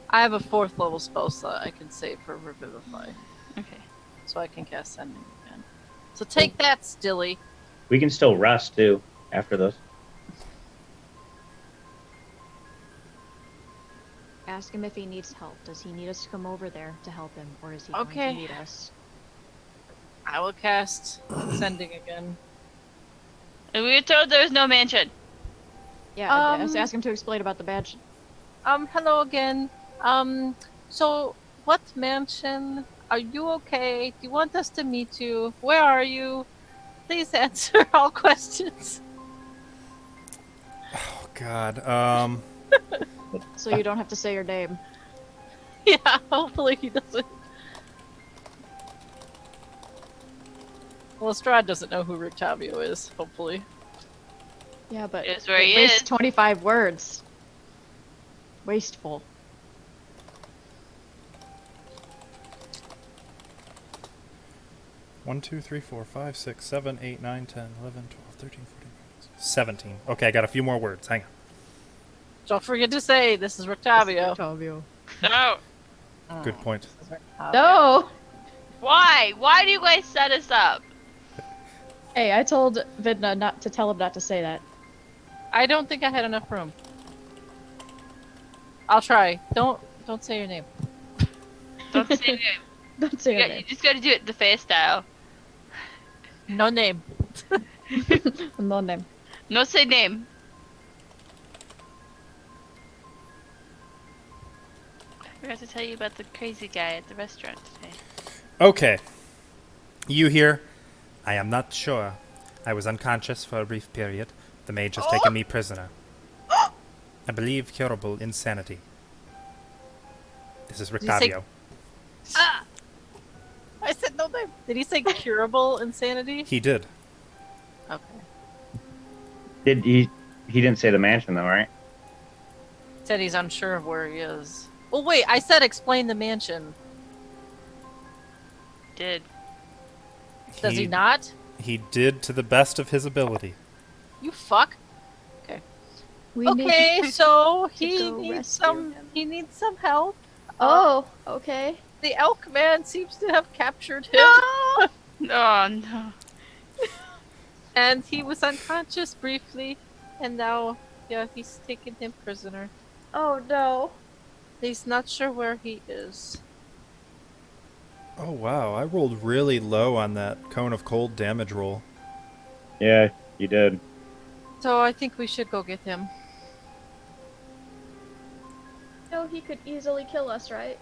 S3: I have a 4th level spell slot I can save for Revivify,
S2: Okay.
S3: so I can cast sending again. So take that, Stilly.
S6: We can still rest too after those.
S4: Ask him if he needs help. Does he need us to come over there to help him, or is he going
S3: Okay.
S4: to need us?
S3: I will cast sending again.
S2: And we were told there was no mansion.
S4: Yeah,
S3: Um,
S4: ask him to explain about the badge.
S3: Hello again. So what mansion? Are you okay? Do you want us to meet you? Where are you? Please answer all questions.
S1: Oh God.
S4: So you don't have to say your name.
S3: Yeah, hopefully he doesn't. Well, Strahd doesn't know who Rictavio is, hopefully.
S4: Yeah, but
S2: It's where he
S4: waste
S2: is.
S4: 25 words. Wasteful.
S1: One, 2, 3, 4, 5, 6, 7, 8, 9, 10, 11, 12, 13, 14, 15, 17. Okay, I got a few more words. Hang on.
S3: Don't forget to say, this is Rictavio.
S2: No.
S1: Good point.
S3: This is Rictavio.
S4: No!
S2: Why? Why do you guys set us up?
S4: Hey, I told Vidna not to tell him not to say that.
S3: I don't think I had enough room. I'll try. Don't say your name.
S2: Don't say your name.
S4: Don't say
S2: You,
S4: your
S2: got, you
S4: name.
S2: just gotta do it the face style.
S3: No name.
S4: No name.
S2: No say name. I forgot to tell you about the crazy guy at the restaurant today.
S1: Okay. You here? I am not sure. I was unconscious for a brief period. The mage has taken me prisoner. I believe curable insanity. This is
S3: you say-
S1: Rictavio.
S3: I said no name. Did he say curable insanity?
S1: He did.
S3: Okay.
S6: Did he? He didn't say the mansion though, right?
S3: Said he's unsure of where he is. Well, wait. I said explain the mansion.
S2: Did.
S3: Does he not?
S1: He did to the best of his ability.
S3: You fuck.
S4: We
S3: Okay,
S4: need.
S3: so he
S4: go
S3: needs
S4: rescue
S3: some.
S4: him.
S3: He needs some help.
S4: Oh, okay.
S3: The elk man seems to have captured him,
S2: Oh no.
S3: and he was unconscious briefly, and now, yeah, he's taken him prisoner.
S4: Oh no.
S3: He's not sure where he is.
S1: Oh wow, I rolled really low on that cone of cold damage roll.
S6: Yeah, you did.
S3: So I think we should go get him.
S4: No, he could easily kill us, right?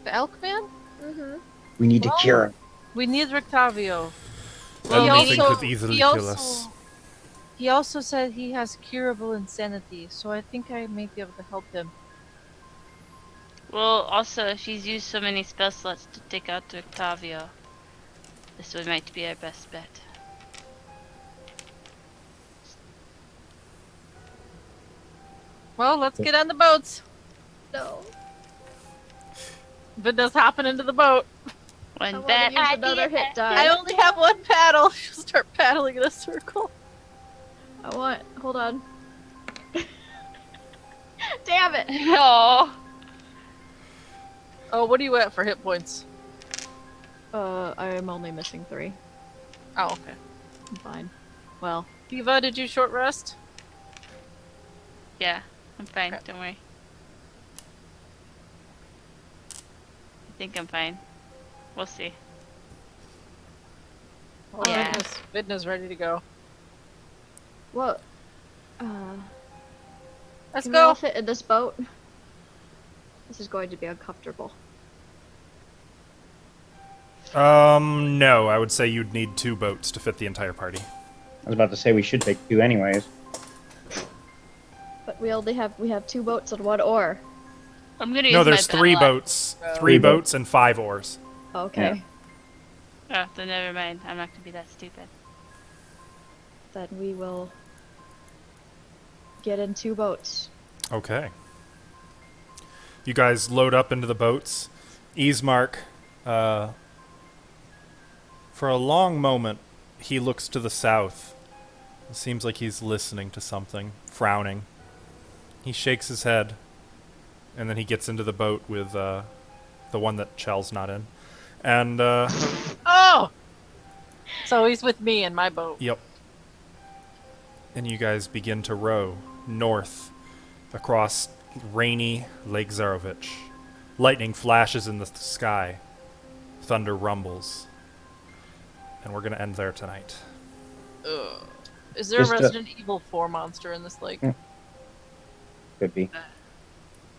S3: The elk man?
S4: Mm-hmm.
S5: We need to cure him.
S3: We need Rictavio.
S2: Well,
S1: Anything
S2: also-
S1: could easily
S3: he
S1: kill
S3: also-
S1: us.
S3: He also said he has curable insanity, so I think I may be able to help him.
S2: Well, also, if he's used so many spell slots to take out Octavio, this one might be our best bet.
S3: Well, let's get on the boats.
S4: No.
S3: Vidna's hopping into the boat.
S4: I
S2: One
S4: want
S2: bad
S4: to use another
S2: idea.
S4: hit
S3: I
S4: die.
S3: only have one paddle. She'll start paddling in a circle.
S4: I want. Hold on. Damn it.
S2: No.
S3: Oh, what are you at for hit points?
S4: I am only missing 3.
S3: Oh, okay.
S4: I'm fine. Well,
S3: Diva, did you short rest?
S2: Yeah, I'm fine.
S3: Okay.
S2: Don't worry. I think I'm fine. We'll see.
S3: Oh,
S2: Yeah.
S3: Vidna's ready to go.
S4: what?
S3: Let's
S4: Can we all
S3: go.
S4: fit in this boat? This is going to be uncomfortable.
S1: No, I would say you'd need 2 boats to fit the entire party.
S6: I was about to say we should take 2 anyways.
S4: But we have 2 boats and 1 oar.
S2: I'm gonna use
S1: No, there's
S2: my
S1: 3
S2: battle
S1: boats.
S3: Oh.
S1: 3
S6: Three
S1: boats and 5 oars.
S4: Okay.
S2: axe. Oh, then never mind. I'm not gonna be that stupid.
S4: Then we will get in 2 boats.
S1: Okay. You guys load up into the boats. Ismark, for a long moment, he looks to the south. It seems like he's listening to something, frowning. He shakes his head, and then he gets into the boat with the one that Chell's not in. And,
S3: Oh! So he's with me in my boat.
S1: yep. And you guys begin to row north across rainy Lake Zarovich. Lightning flashes in the sky. Thunder rumbles. And we're going to end there tonight.
S3: Ugh. Is there
S6: Just
S3: a
S6: a-
S3: Resident Evil 4 monster in this lake?
S6: Could be.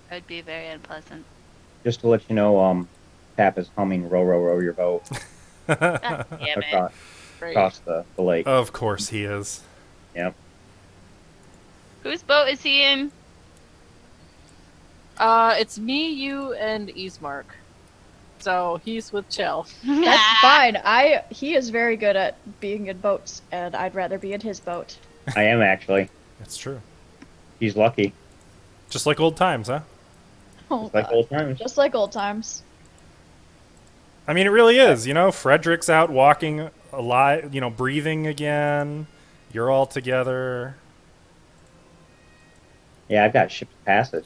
S2: That'd be very unpleasant.
S6: Just to let you know, Tap is humming "Row, row, row your boat"
S2: God damn it.
S6: across,
S3: Great.
S6: across the lake.
S1: Of course he is.
S6: Yep.
S2: Whose boat is he in?
S3: It's me, you, and Ismark. So he's with Chell.
S4: That's fine. He is very good at being in boats, and I'd rather be in his boat.
S6: I am actually.
S1: It's true.
S6: He's lucky.
S1: Just like old times, huh?
S4: Oh,
S6: It's like
S4: God.
S6: old times.
S4: Just like old times.
S1: I mean, it really is. You know, Frederick's out walking alive, breathing again. You're all together.
S6: Yeah, I've got ship's passage.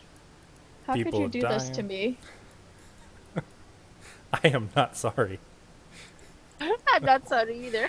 S4: How could
S1: People
S4: you do this to
S1: dying.
S4: me?
S1: I am not sorry.
S3: I'm not sorry either.